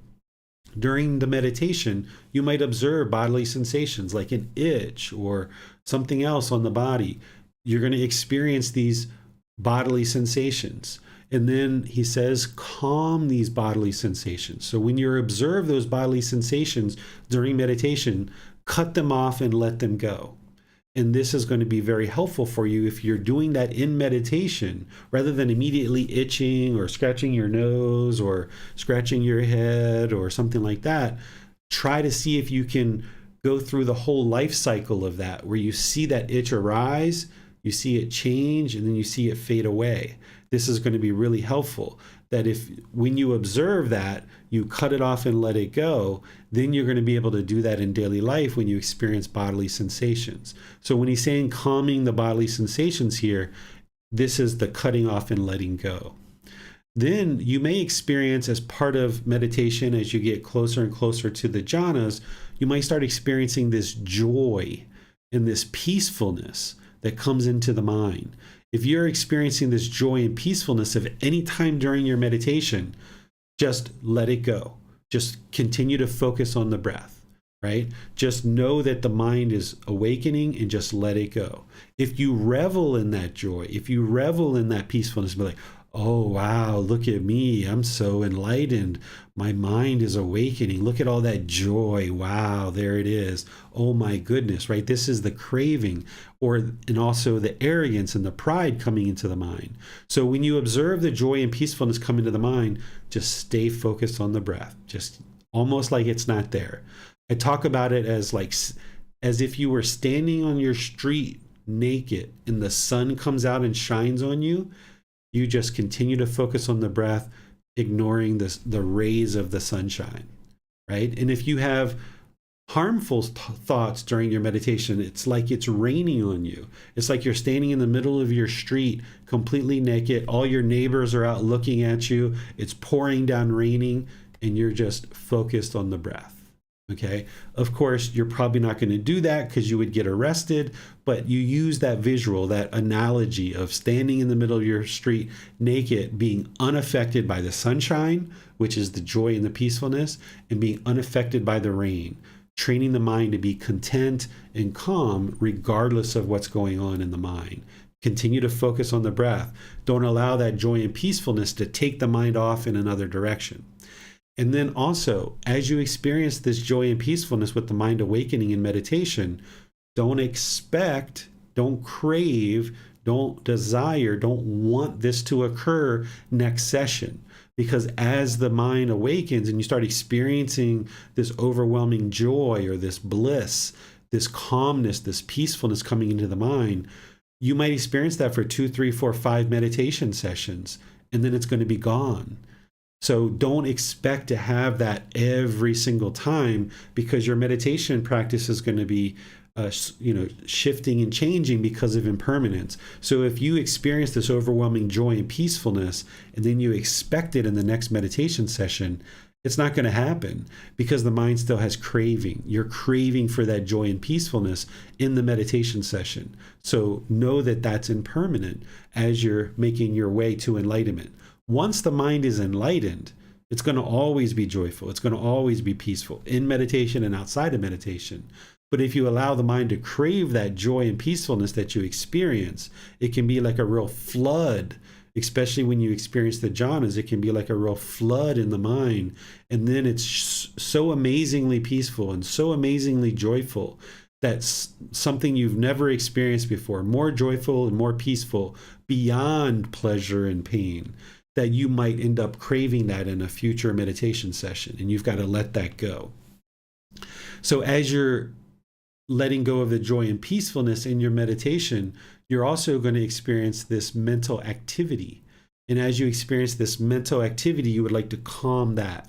During the meditation, you might observe bodily sensations like an itch or something else on the body. You're going to experience these bodily sensations. And then he says, calm these bodily sensations. So when you observe those bodily sensations during meditation, cut them off and let them go. And this is going to be very helpful for you if you're doing that in meditation, rather than immediately itching or scratching your nose or scratching your head or something like that. Try to see if you can go through the whole life cycle of that, where you see that itch arise, you see it change, and then you see it fade away. This is going to be really helpful, that if when you observe that, you cut it off and let it go, then you're going to be able to do that in daily life when you experience bodily sensations. So when he's saying calming the bodily sensations here, this is the cutting off and letting go. Then you may experience, as part of meditation, as you get closer and closer to the jhanas, you might start experiencing this joy and this peacefulness that comes into the mind. If you're experiencing this joy and peacefulness of any time during your meditation, just let it go. Just continue to focus on the breath, right? Just know that the mind is awakening and just let it go. If you revel in that joy, if you revel in that peacefulness, be like, oh, wow, look at me. I'm so enlightened. My mind is awakening. Look at all that joy. Wow, there it is. Oh my goodness, right? This is the craving, and also the arrogance and the pride coming into the mind. So when you observe the joy and peacefulness come into the mind, just stay focused on the breath, just almost like it's not there. I talk about it as if you were standing on your street naked and the sun comes out and shines on you. You just continue to focus on the breath, ignoring the rays of the sunshine, right? And if you have harmful thoughts during your meditation, it's like it's raining on you. It's like you're standing in the middle of your street, completely naked. All your neighbors are out looking at you. It's pouring down raining, and you're just focused on the breath. Okay, of course, you're probably not going to do that because you would get arrested, but you use that visual, that analogy of standing in the middle of your street naked, being unaffected by the sunshine, which is the joy and the peacefulness, and being unaffected by the rain, training the mind to be content and calm regardless of what's going on in the mind. Continue to focus on the breath. Don't allow that joy and peacefulness to take the mind off in another direction. And then also, as you experience this joy and peacefulness with the mind awakening in meditation, don't expect, don't crave, don't desire, don't want this to occur next session. Because as the mind awakens and you start experiencing this overwhelming joy or this bliss, this calmness, this peacefulness coming into the mind, you might experience that for 2, 3, 4, 5 meditation sessions, and then it's going to be gone. So don't expect to have that every single time, because your meditation practice is going to be shifting and changing because of impermanence. So if you experience this overwhelming joy and peacefulness, and then you expect it in the next meditation session, it's not going to happen because the mind still has craving. You're craving for that joy and peacefulness in the meditation session. So know that that's impermanent as you're making your way to enlightenment. Once the mind is enlightened, it's going to always be joyful. It's going to always be peaceful in meditation and outside of meditation. But if you allow the mind to crave that joy and peacefulness that you experience, it can be like a real flood, especially when you experience the jhanas. It can be like a real flood in the mind. And then it's so amazingly peaceful and so amazingly joyful. That's something you've never experienced before, more joyful and more peaceful beyond pleasure and pain, that you might end up craving that in a future meditation session. And you've got to let that go. So as you're letting go of the joy and peacefulness in your meditation, you're also going to experience this mental activity. And as you experience this mental activity, you would like to calm that.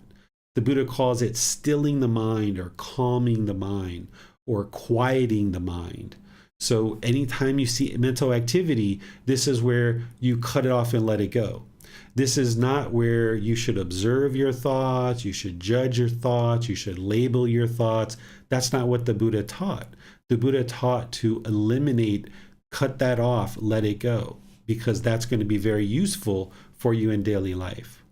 The Buddha calls it stilling the mind or calming the mind or quieting the mind. So anytime you see mental activity, this is where you cut it off and let it go. This is not where you should observe your thoughts, you should judge your thoughts, you should label your thoughts. That's not what the Buddha taught. The Buddha taught to eliminate, cut that off, let it go, because that's going to be very useful for you in daily life.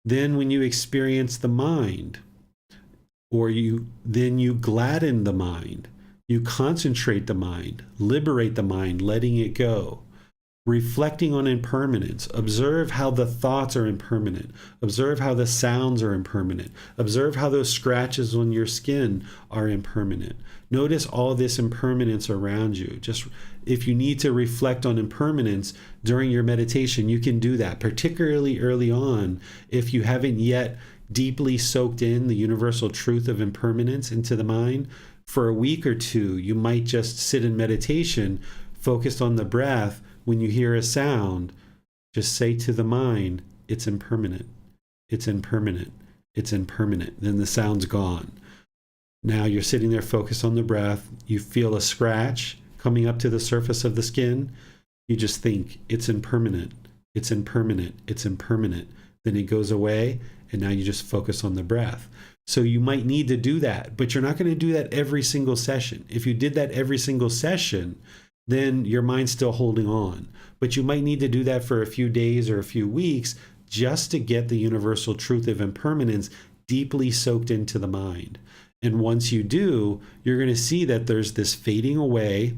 Then when you experience the mind, then you gladden the mind, you concentrate the mind, liberate the mind, letting it go. Reflecting on impermanence. Observe how the thoughts are impermanent. Observe how the sounds are impermanent. Observe how those scratches on your skin are impermanent. Notice all this impermanence around you. Just if you need to reflect on impermanence during your meditation, you can do that, particularly early on. If you haven't yet deeply soaked in the universal truth of impermanence into the mind, for a week or two, you might just sit in meditation, focused on the breath. When you hear a sound, just say to the mind, it's impermanent, it's impermanent, it's impermanent. Then the sound's gone. Now you're sitting there focused on the breath. You feel a scratch coming up to the surface of the skin. You just think, it's impermanent, it's impermanent, it's impermanent. Then it goes away, and now you just focus on the breath. So you might need to do that, but you're not going to do that every single session. If you did that every single session, then your mind's still holding on. But you might need to do that for a few days or a few weeks just to get the universal truth of impermanence deeply soaked into the mind. And once you do, you're going to see that there's this fading away,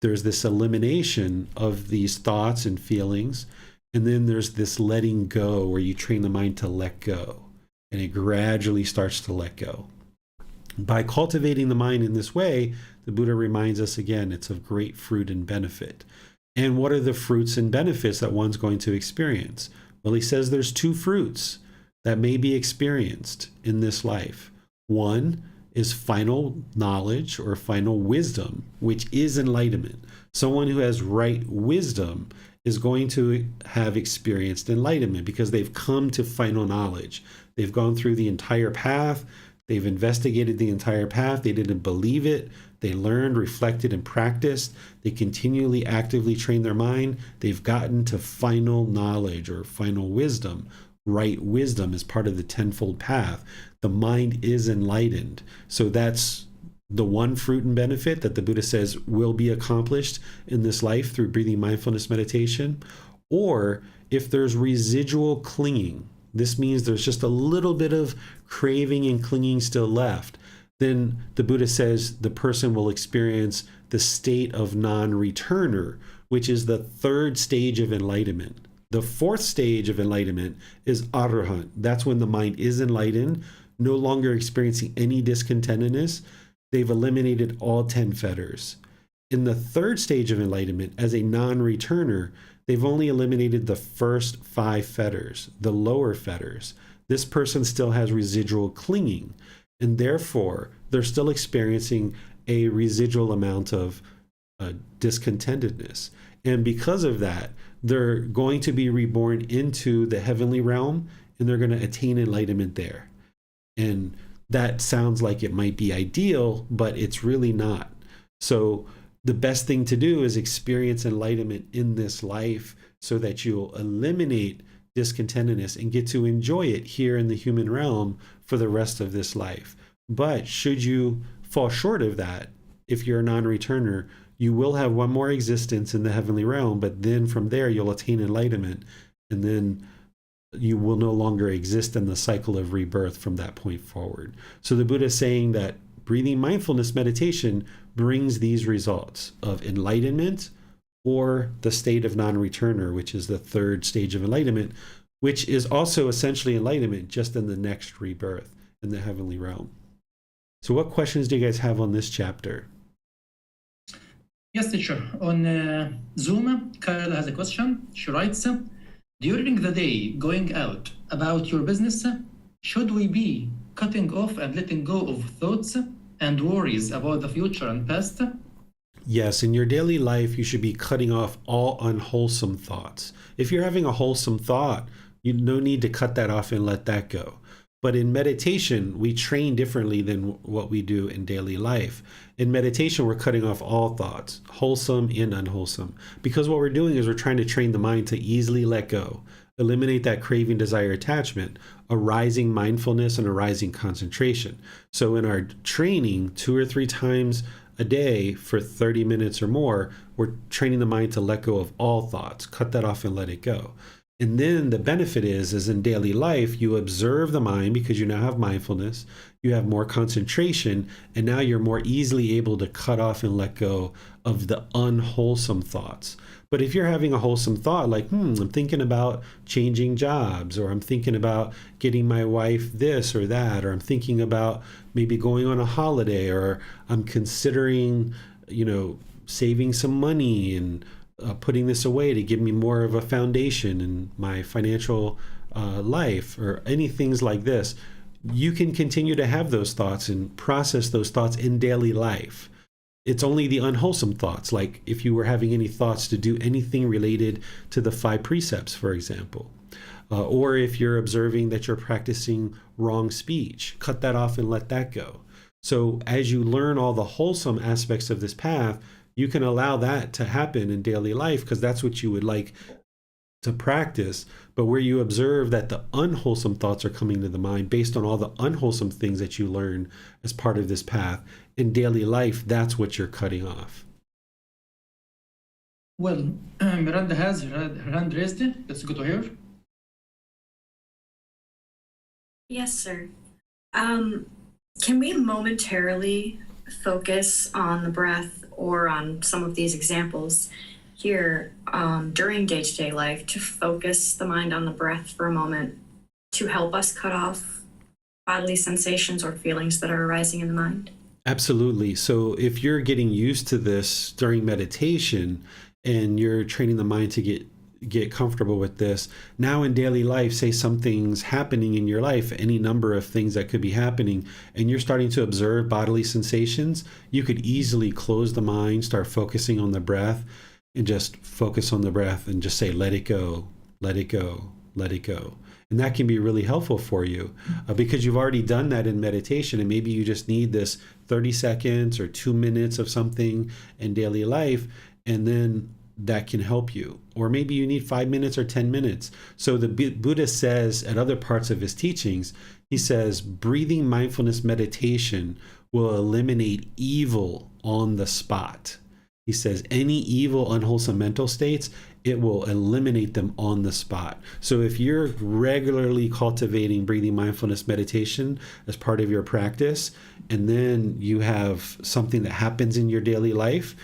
there's this elimination of these thoughts and feelings, and then there's this letting go where you train the mind to let go, and it gradually starts to let go. By cultivating the mind in this way, the Buddha reminds us again, it's of great fruit and benefit. And what are the fruits and benefits that one's going to experience? Well, he says there's two fruits that may be experienced in this life. One is final knowledge or final wisdom, which is enlightenment. Someone who has right wisdom is going to have experienced enlightenment because they've come to final knowledge. They've gone through the entire path. They've investigated the entire path. They didn't believe it. They learned, reflected, and practiced. They continually actively train their mind. They've gotten to final knowledge or final wisdom. Right wisdom is part of the tenfold path. The mind is enlightened. So that's the one fruit and benefit that the Buddha says will be accomplished in this life through breathing mindfulness meditation. Or if there's residual clinging, this means there's just a little bit of craving and clinging still left, then the Buddha says the person will experience the state of non-returner, which is the third stage of enlightenment. The fourth stage of enlightenment is arahant. That's when the mind is enlightened, no longer experiencing any discontentedness. They've eliminated all 10 fetters. In the third stage of enlightenment, as a non-returner, they've only eliminated the first 5 fetters, the lower fetters. This person still has residual clinging, and therefore they're still experiencing a residual amount of discontentedness. And because of that, they're going to be reborn into the heavenly realm, and they're going to attain enlightenment there. And that sounds like it might be ideal, but it's really not. So the best thing to do is experience enlightenment in this life so that you'll eliminate discontentedness and get to enjoy it here in the human realm for the rest of this life. But should you fall short of that, if you're a non-returner, you will have one more existence in the heavenly realm, but then from there you'll attain enlightenment, and then you will no longer exist in the cycle of rebirth from that point forward. So the Buddha is saying that breathing mindfulness meditation brings these results of enlightenment or the state of non-returner, which is the third stage of enlightenment, which is also essentially enlightenment just in the next rebirth in the heavenly realm. So what questions do you guys have on this chapter? Yes, teacher. On Zoom, Kyle has a question. She writes, during the day going out about your business, should we be cutting off and letting go of thoughts and worries about the future and past? Yes, in your daily life, you should be cutting off all unwholesome thoughts. If you're having a wholesome thought, you no need to cut that off and let that go. But in meditation, we train differently than what we do in daily life. In meditation, we're cutting off all thoughts, wholesome and unwholesome, because what we're doing is we're trying to train the mind to easily let go, eliminate that craving, desire, attachment, arising mindfulness, and arising concentration. So in our training, 2 or 3 times a day for 30 minutes or more, we're training the mind to let go of all thoughts, cut that off and let it go. And then the benefit is in daily life, you observe the mind because you now have mindfulness, you have more concentration, and now you're more easily able to cut off and let go of the unwholesome thoughts. But if you're having a wholesome thought like, I'm thinking about changing jobs, or I'm thinking about getting my wife this or that, or I'm thinking about maybe going on a holiday, or I'm considering, saving some money and putting this away to give me more of a foundation in my financial life, or any things like this, you can continue to have those thoughts and process those thoughts in daily life. It's only the unwholesome thoughts, like if you were having any thoughts to do anything related to the 5 precepts, for example, or if you're observing that you're practicing wrong speech, cut that off and let that go. So as you learn all the wholesome aspects of this path, you can allow that to happen in daily life because that's what you would like to practice. But where you observe that the unwholesome thoughts are coming to the mind based on all the unwholesome things that you learn as part of this path in daily life, that's what you're cutting off. Well, Miranda has her hand raised. Let's go to her. Yes, sir. Can we momentarily focus on the breath or on some of these examples here during day-to-day life to focus the mind on the breath for a moment to help us cut off bodily sensations or feelings that are arising in the mind? Absolutely. So if you're getting used to this during meditation and you're training the mind to get comfortable with this, now in daily life, say something's happening in your life, any number of things that could be happening, and you're starting to observe bodily sensations, you could easily close the mind, start focusing on the breath, and just focus on the breath and just say, let it go, let it go, let it go. And that can be really helpful for you because you've already done that in meditation, and maybe you just need this 30 seconds or 2 minutes of something in daily life, and then that can help you. Or maybe you need 5 minutes or 10 minutes. So the Buddha says at other parts of his teachings, he says, breathing mindfulness meditation will eliminate evil on the spot. He says any evil, unwholesome mental states, it will eliminate them on the spot. So if you're regularly cultivating breathing mindfulness meditation as part of your practice, and then you have something that happens in your daily life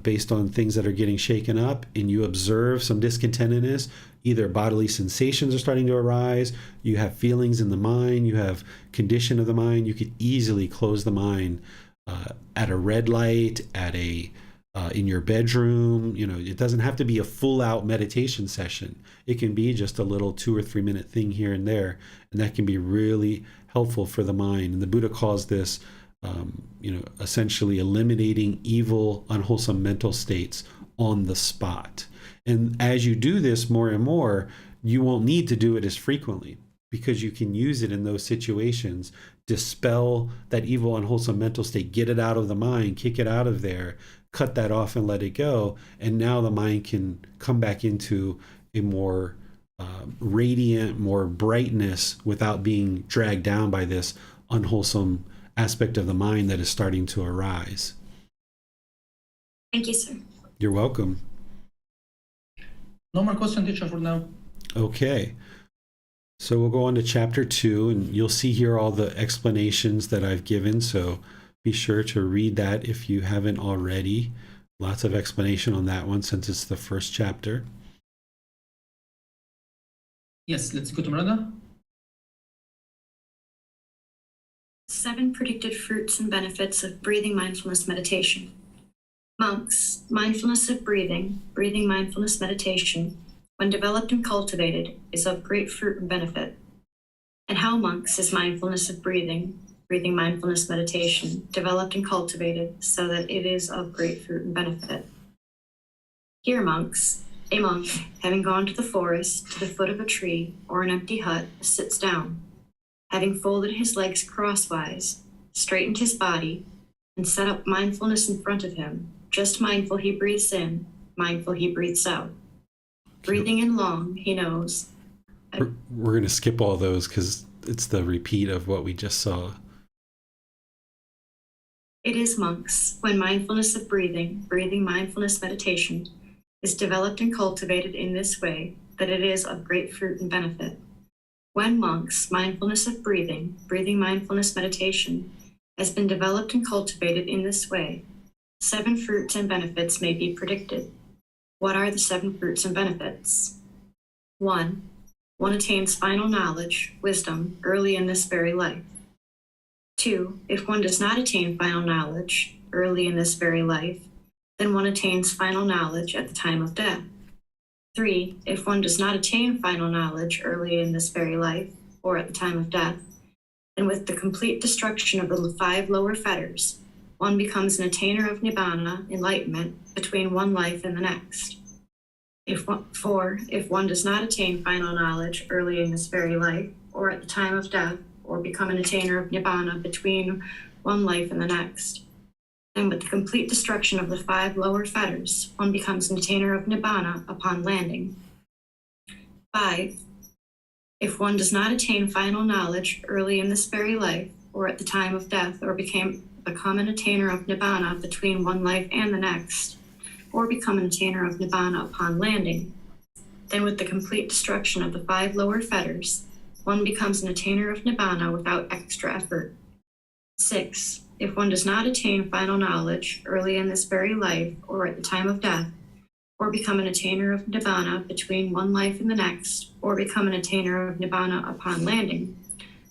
based on things that are getting shaken up, and you observe some discontentedness, either bodily sensations are starting to arise, you have feelings in the mind, you have condition of the mind, you could easily close the mind at a red light, in your bedroom. It doesn't have to be a full out meditation session. It can be just a little 2 or 3 minute thing here and there, and that can be really helpful for the mind. And the Buddha calls this essentially eliminating evil, unwholesome mental states on the spot. And as you do this more and more, you won't need to do it as frequently. because you can use it in those situations, dispel that evil, unwholesome mental state, get it out of the mind, kick it out of there, cut that off and let it go. And now the mind can come back into a more radiant, more brightness without being dragged down by this unwholesome aspect of the mind that is starting to arise. Thank you, sir. You're welcome. No more question, teacher, for now. Okay. So we'll go on to chapter 2, and you'll see here all the explanations that I've given. So be sure to read that if you haven't already. Lots of explanation on that one since it's the first chapter. Yes, let's go to Miranda. 7 predicted fruits and benefits of breathing mindfulness meditation. Monks, mindfulness of breathing, breathing mindfulness meditation, when developed and cultivated, is of great fruit and benefit. And how, monks, is mindfulness of breathing, breathing mindfulness meditation, developed and cultivated so that it is of great fruit and benefit? Here, monks, a monk, having gone to the forest, to the foot of a tree or an empty hut, sits down, having folded his legs crosswise, straightened his body, and set up mindfulness in front of him, just mindful he breathes in, mindful he breathes out. Breathing in long, he knows. We're going to skip all those because it's the repeat of what we just saw. It is, monks, when mindfulness of breathing, breathing mindfulness meditation, is developed and cultivated in this way, that it is of great fruit and benefit. When, monks, mindfulness of breathing, breathing mindfulness meditation, has been developed and cultivated in this way, 7 fruits and benefits may be predicted. What are the 7 fruits and benefits? 1. One attains final knowledge, wisdom, early in this very life. 2. If one does not attain final knowledge early in this very life, then one attains final knowledge at the time of death. 3. If one does not attain final knowledge early in this very life, or at the time of death, then with the complete destruction of the 5 lower fetters, one becomes an attainer of Nibbana, enlightenment, between one life and the next. 4. If one does not attain final knowledge early in this very life, or at the time of death, or become an attainer of Nibbana between one life and the next, then with the complete destruction of the 5 lower fetters, one becomes an attainer of Nibbana upon landing. 5. If one does not attain final knowledge early in this very life, or at the time of death, or become an attainer of Nibbana between one life and the next, or become an attainer of Nibbana upon landing, then with the complete destruction of the 5 lower fetters, one becomes an attainer of Nibbana without extra effort. 6. If one does not attain final knowledge early in this very life, or at the time of death, or become an attainer of Nibbana between one life and the next, or become an attainer of Nibbana upon landing,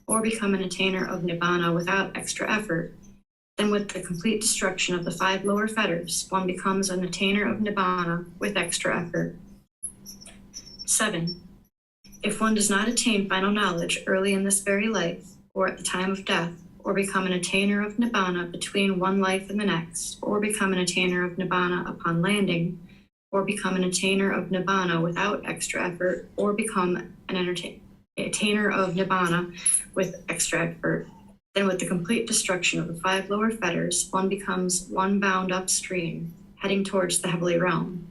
or become an attainer of Nibbana without extra effort, then with the complete destruction of the 5 lower fetters, one becomes an attainer of Nibbana with extra effort. 7. If one does not attain final knowledge early in this very life, or at the time of death, or become an attainer of Nibbana between one life and the next, or become an attainer of Nibbana upon landing, or become an attainer of Nibbana without extra effort, or become an attainer of Nibbana with extra effort, then with the complete destruction of the 5 lower fetters, one becomes one bound upstream, heading towards the heavenly realm.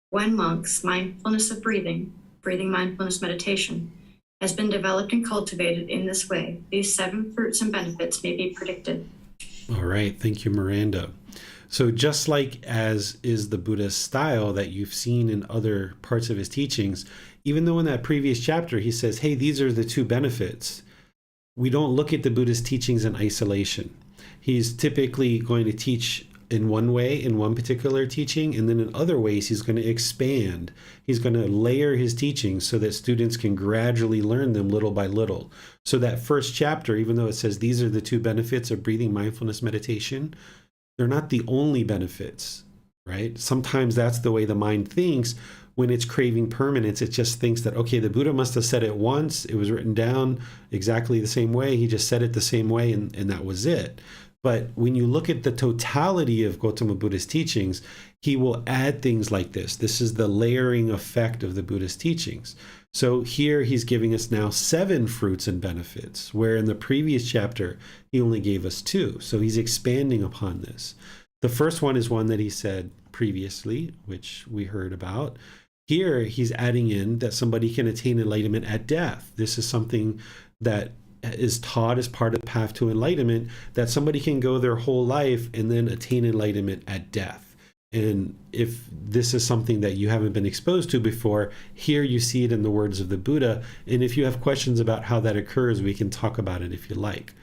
When, monks, mindfulness of breathing, breathing mindfulness meditation, has been developed and cultivated in this way, these 7 fruits and benefits may be predicted. All right. Thank you, Miranda. So just like as is the Buddha's style that you've seen in other parts of his teachings, even though in that previous chapter he says, hey, these are the 2 benefits, we don't look at the Buddha's teachings in isolation. He's typically going to teach in one way, in one particular teaching, and then in other ways he's going to expand. He's going to layer his teachings so that students can gradually learn them little by little. So that first chapter, even though it says these are the 2 benefits of breathing mindfulness meditation, they're not the only benefits, right? Sometimes that's the way the mind thinks. When it's craving permanence, it just thinks that, okay, the Buddha must have said it once, it was written down exactly the same way, he just said it the same way, and that was it. But when you look at the totality of Gautama Buddha's teachings, he will add things like this. This is the layering effect of the Buddha's teachings. So here he's giving us now 7 fruits and benefits, where in the previous chapter he only gave us 2. So he's expanding upon this. The first one is one that he said previously, which we heard about. Here he's adding in that somebody can attain enlightenment at death. This is something that is taught as part of the path to enlightenment, that somebody can go their whole life and then attain enlightenment at death. And if this is something that you haven't been exposed to before, here you see it in the words of the Buddha. And if you have questions about how that occurs, we can talk about it if you like.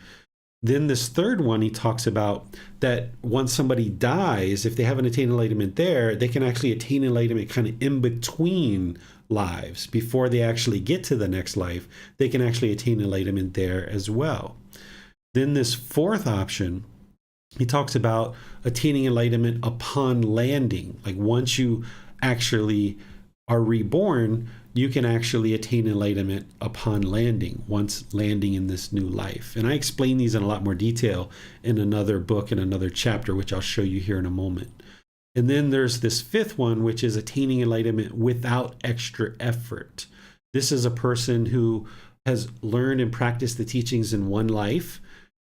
Then this third one, he talks about that once somebody dies, if they haven't attained enlightenment there, they can actually attain enlightenment kind of in between lives. Before they actually get to the next life, they can actually attain enlightenment there as well. Then this fourth option, he talks about attaining enlightenment upon landing. Like once you actually are reborn, you can actually attain enlightenment upon landing, once landing in this new life. And I explain these in a lot more detail in another book, in another chapter, which I'll show you here in a moment. And then there's this fifth one, which is attaining enlightenment without extra effort. This is a person who has learned and practiced the teachings in one life.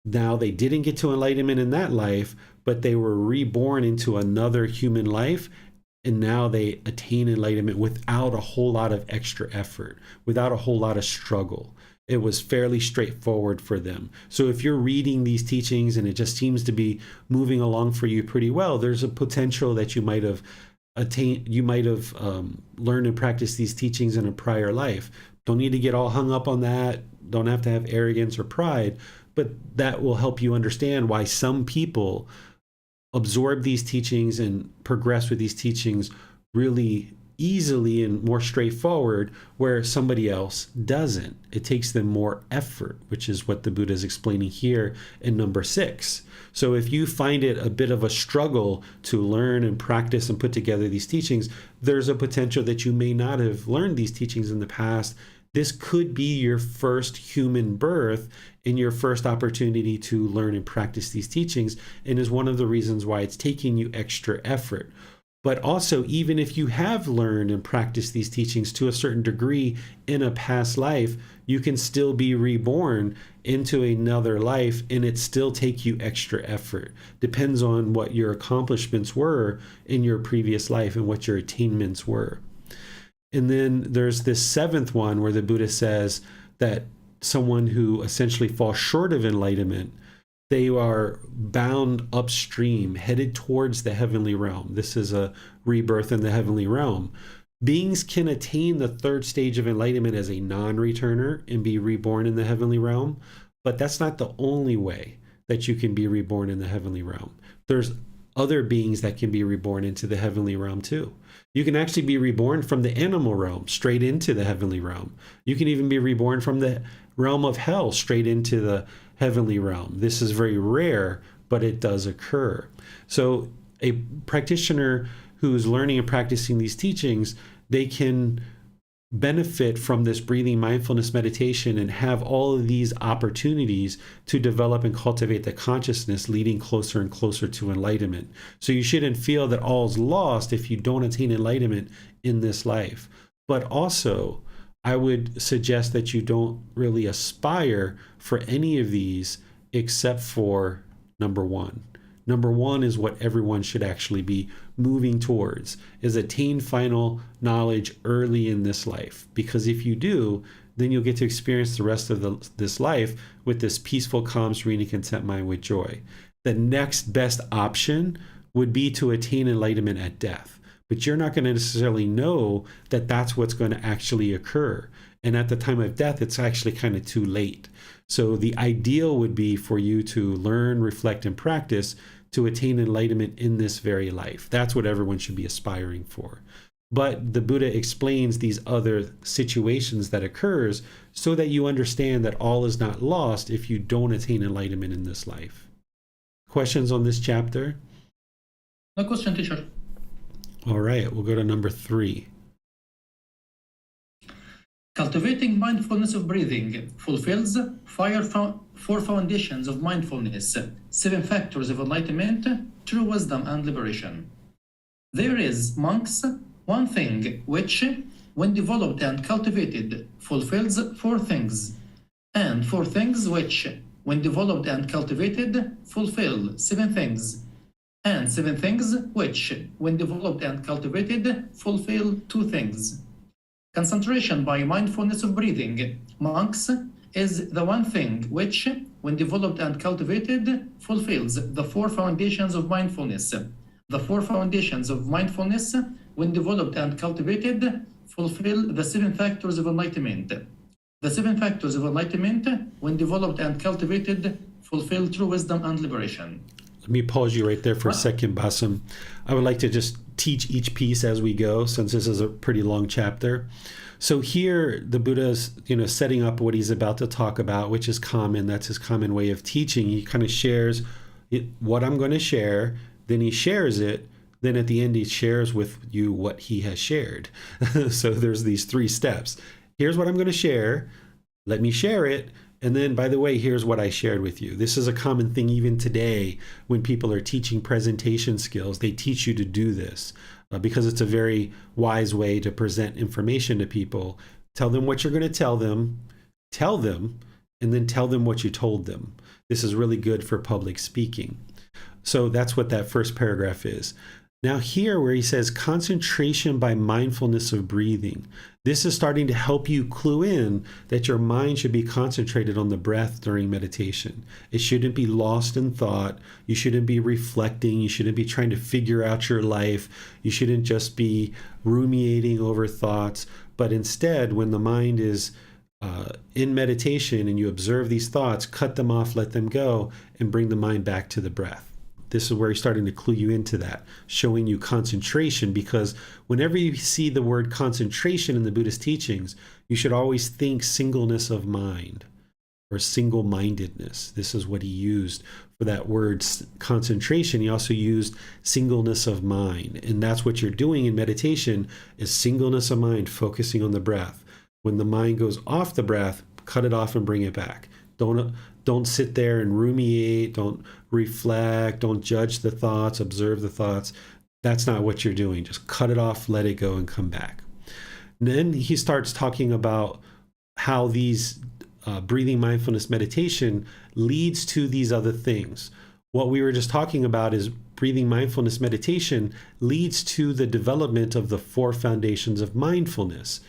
Now they didn't get to enlightenment in that life, but they were reborn into another human life. And now they attain enlightenment without a whole lot of extra effort, without a whole lot of struggle. It was fairly straightforward for them. So if you're reading these teachings and it just seems to be moving along for you pretty well, there's a potential that you might have learned and practiced these teachings in a prior life. Don't need to get all hung up on that. Don't have to have arrogance or pride, but that will help you understand why some people absorb these teachings and progress with these teachings really easily and more straightforward, where somebody else doesn't. It takes them more effort, which is what the Buddha is explaining here in number 6. So if you find it a bit of a struggle to learn and practice and put together these teachings, there's a potential that you may not have learned these teachings in the past. This could be your first human birth and your first opportunity to learn and practice these teachings, and is one of the reasons why it's taking you extra effort. But also, even if you have learned and practiced these teachings to a certain degree in a past life, you can still be reborn into another life and it still take you extra effort. Depends on what your accomplishments were in your previous life and what your attainments were. And then there's this 7th one where the Buddha says that someone who essentially falls short of enlightenment, they are bound upstream, headed towards the heavenly realm. This is a rebirth in the heavenly realm. Beings can attain the 3rd stage of enlightenment as a non-returner and be reborn in the heavenly realm, but that's not the only way that you can be reborn in the heavenly realm. There's other beings that can be reborn into the heavenly realm too. You can actually be reborn from the animal realm straight into the heavenly realm. You can even be reborn from the realm of hell straight into the heavenly realm. This is very rare, but it does occur. So a practitioner who's learning and practicing these teachings, they can benefit from this breathing mindfulness meditation and have all of these opportunities to develop and cultivate the consciousness leading closer and closer to enlightenment. So you shouldn't feel that all's lost if you don't attain enlightenment in this life. But also, I would suggest that you don't really aspire for any of these except for number 1. Number 1 is what everyone should actually be moving towards, is attain final knowledge early in this life. Because if you do, then you'll get to experience the rest of this life with this peaceful, calm, serene, and content mind with joy. The next best option would be to attain enlightenment at death. But you're not going to necessarily know that that's what's going to actually occur. And at the time of death, it's actually kind of too late. So the ideal would be for you to learn, reflect, and practice to attain enlightenment in this very life. That's what everyone should be aspiring for. But the Buddha explains these other situations that occurs so that you understand that all is not lost if you don't attain enlightenment in this life. Questions on this chapter? No question, teacher. All right, we'll go to number 3. Cultivating mindfulness of breathing fulfills 4 foundations of mindfulness, 7 factors of enlightenment, true wisdom, and liberation. There is, monks, one thing which, when developed and cultivated, fulfills four things, and four things which, when developed and cultivated, fulfill seven things, and seven things which, when developed and cultivated, fulfill two things. Concentration by mindfulness of breathing, monks, is the one thing which, when developed and cultivated, fulfills the four foundations of mindfulness. The four foundations of mindfulness, when developed and cultivated, fulfill the seven factors of enlightenment. The seven factors of enlightenment, when developed and cultivated, fulfill true wisdom and liberation. Let me pause you right there for a second, Bassam. I would like to just teach each piece as we go, since this is a pretty long chapter. So here, the Buddha's, setting up what he's about to talk about, which is common. That's his common way of teaching. He kind of shares what I'm going to share, then he shares it, then at the end he shares with you what he has shared. So there's these three steps. Here's what I'm going to share. Let me share it. And then, by the way, here's what I shared with you. This is a common thing even today when people are teaching presentation skills. They teach you to do this because it's a very wise way to present information to people. Tell them what you're going to tell them, and then tell them what you told them. This is really good for public speaking. So that's what that first paragraph is. Now here where he says concentration by mindfulness of breathing, this is starting to help you clue in that your mind should be concentrated on the breath during meditation. It shouldn't be lost in thought. You shouldn't be reflecting. You shouldn't be trying to figure out your life. You shouldn't just be ruminating over thoughts. But instead, when the mind is in meditation and you observe these thoughts, cut them off, let them go, and bring the mind back to the breath. This is where he's starting to clue you into that, showing you concentration, because whenever you see the word concentration in the Buddhist teachings, you should always think singleness of mind or single-mindedness. This is what he used for that word concentration. He also used singleness of mind. And that's what you're doing in meditation is singleness of mind, focusing on the breath. When the mind goes off the breath, cut it off and bring it back. Don't sit there and ruminate, don't reflect, don't judge the thoughts, observe the thoughts. That's not what you're doing. Just cut it off, let it go, and come back. And then he starts talking about how these breathing mindfulness meditation leads to these other things. What we were just talking about is breathing mindfulness meditation leads to the development of the four foundations of mindfulness.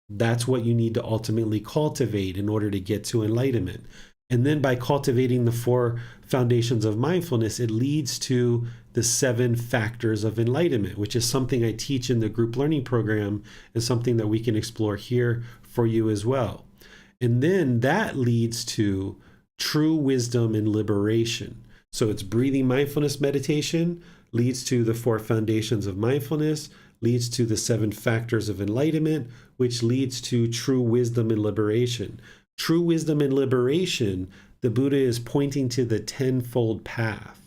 That's what you need to ultimately cultivate in order to get to enlightenment. And then by cultivating the four foundations of mindfulness, it leads to the seven factors of enlightenment, which is something I teach in the group learning program and something that we can explore here for you as well. And then that leads to true wisdom and liberation. So it's breathing mindfulness meditation, leads to the four foundations of mindfulness, leads to the seven factors of enlightenment, which leads to true wisdom and liberation. True wisdom and liberation, the Buddha is pointing to the tenfold path.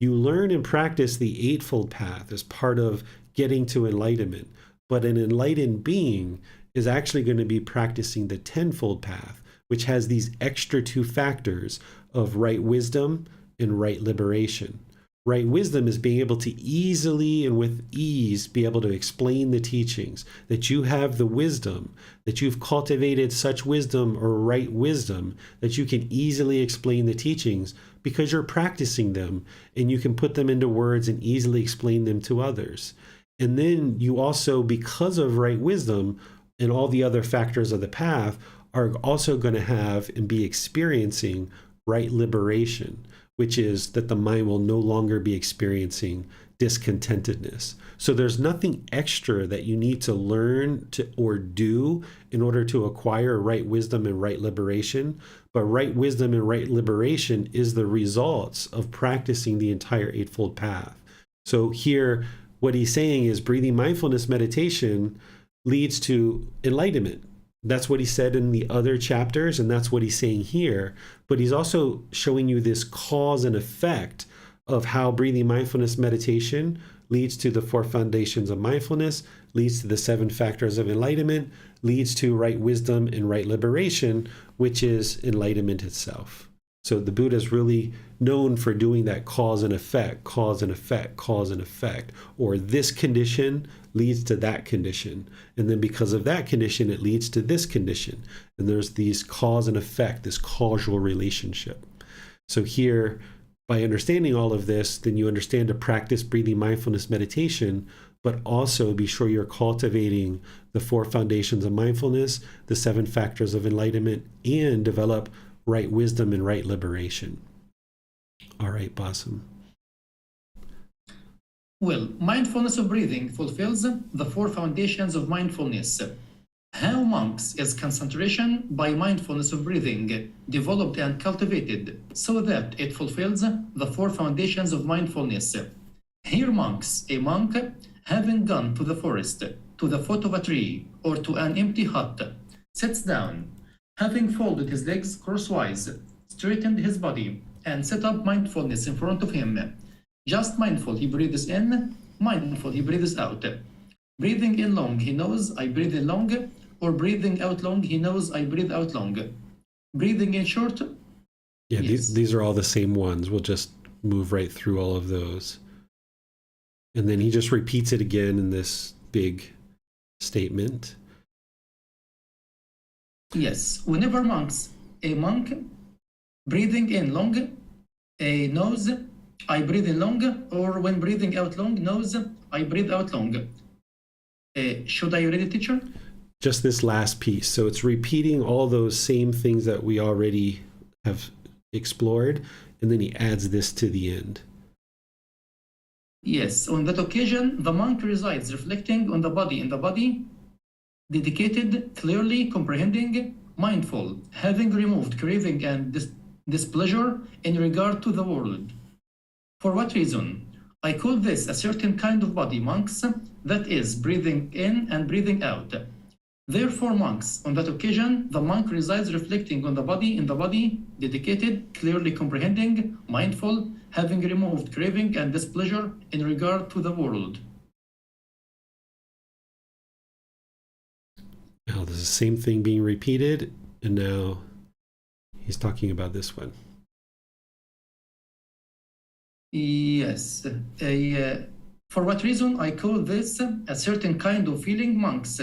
You learn and practice the eightfold path as part of getting to enlightenment, but an enlightened being is actually going to be practicing the tenfold path, which has these extra two factors of right wisdom and right liberation. Right wisdom is being able to easily and with ease be able to explain the teachings, that you have the wisdom, that you've cultivated such wisdom or right wisdom that you can easily explain the teachings because you're practicing them and you can put them into words and easily explain them to others. And then you also, because of right wisdom and all the other factors of the path, are also going to have and be experiencing right liberation, which is that the mind will no longer be experiencing discontentedness. So there's nothing extra that you need to learn to or do in order to acquire right wisdom and right liberation. But right wisdom and right liberation is the results of practicing the entire Eightfold Path. So here, what he's saying is breathing mindfulness meditation leads to enlightenment. That's what he said in the other chapters, and that's what he's saying here. But he's also showing you this cause and effect of how breathing mindfulness meditation leads to the four foundations of mindfulness, leads to the seven factors of enlightenment, leads to right wisdom and right liberation, which is enlightenment itself. So the Buddha is really known for doing that cause and effect, cause and effect, cause and effect, or this condition leads to that condition. And then because of that condition, it leads to this condition. And there's these cause and effect, this causal relationship. So here, by understanding all of this, then you understand to practice breathing mindfulness meditation, but also be sure you're cultivating the 4 foundations of mindfulness, the 7 factors of enlightenment, and develop right wisdom and right liberation. All right, Bassam. Well, mindfulness of breathing fulfills the 4 foundations of mindfulness. How monks is concentration by mindfulness of breathing developed and cultivated so that it fulfills the 4 foundations of mindfulness. Here monks, a monk having gone to the forest, to the foot of a tree, or to an empty hut, sits down, having folded his legs crosswise, straightened his body, and set up mindfulness in front of him. Just mindful, he breathes in, mindful, he breathes out. Breathing in long, he knows I breathe in long, or breathing out long, he knows I breathe out long. Breathing in short. Yeah, yes. these are all the same ones. We'll just move right through all of those. And then he just repeats it again in this big statement. Yes, whenever a monk breathing in long, knows I breathe in long, or when breathing out long, knows I breathe out long. Should I read it, teacher? Just this last piece. So it's repeating all those same things that we already have explored, and then he adds this to the end. Yes, on that occasion, the monk resides reflecting on the body in the body, dedicated, clearly comprehending, mindful, having removed craving and displeasure in regard to the world. For what reason? I call this a certain kind of body, monks, that is breathing in and breathing out. Therefore, monks, on that occasion, the monk resides reflecting on the body in the body, dedicated, clearly comprehending, mindful, having removed craving and displeasure in regard to the world. Now there's the same thing being repeated, and now he's talking about this one. Yes. For what reason I call this a certain kind of feeling, monks?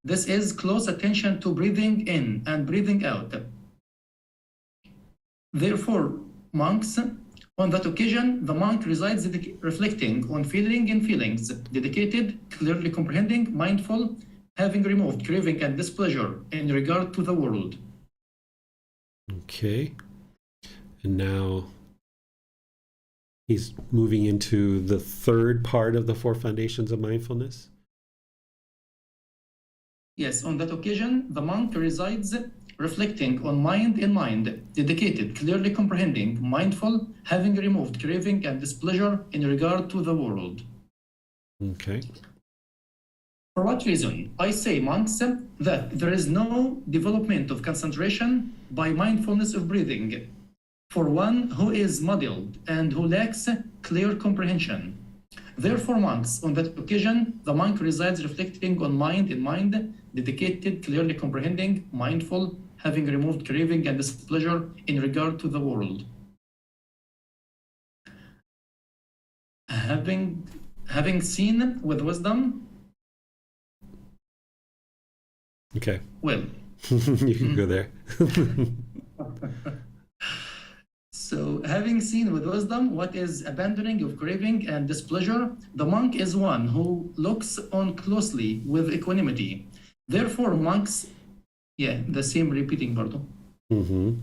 This is close attention to breathing in and breathing out. Therefore, monks, on that occasion, the monk resides reflecting on feeling and feelings, dedicated, clearly comprehending, mindful, having removed craving and displeasure in regard to the world. Okay. And now he's moving into the 3rd part of the 4 foundations of mindfulness. Yes, on that occasion, the monk resides reflecting on mind in mind, dedicated, clearly comprehending, mindful, having removed craving and displeasure in regard to the world. Okay. For what reason? I say, monks, that there is no development of concentration by mindfulness of breathing for one who is muddled and who lacks clear comprehension. Therefore, monks, on that occasion, the monk resides reflecting on mind in mind, dedicated, clearly comprehending, mindful, having removed craving and displeasure in regard to the world. Having seen with wisdom. Okay. Well. You can go there. So, having seen with wisdom what is abandoning of craving and displeasure, the monk is one who looks on closely with equanimity. Therefore, monks, the same repeating, pardon. Mm-hmm.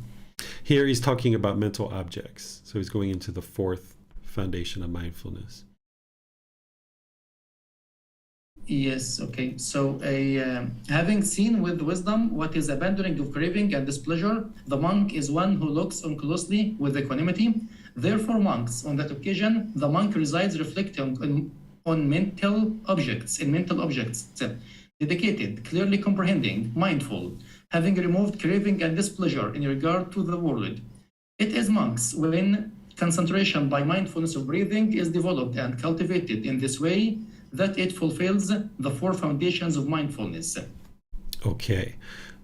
Here he's talking about mental objects. So he's going into the 4th foundation of mindfulness. Yes, okay. So, having seen with wisdom what is abandoning of craving and displeasure, the monk is one who looks on closely with equanimity. Therefore, monks, on that occasion, the monk resides reflecting on mental objects, dedicated, clearly comprehending, mindful, having removed craving and displeasure in regard to the world. It is monks when concentration by mindfulness of breathing is developed and cultivated in this way that it fulfills the 4 foundations of mindfulness. Okay.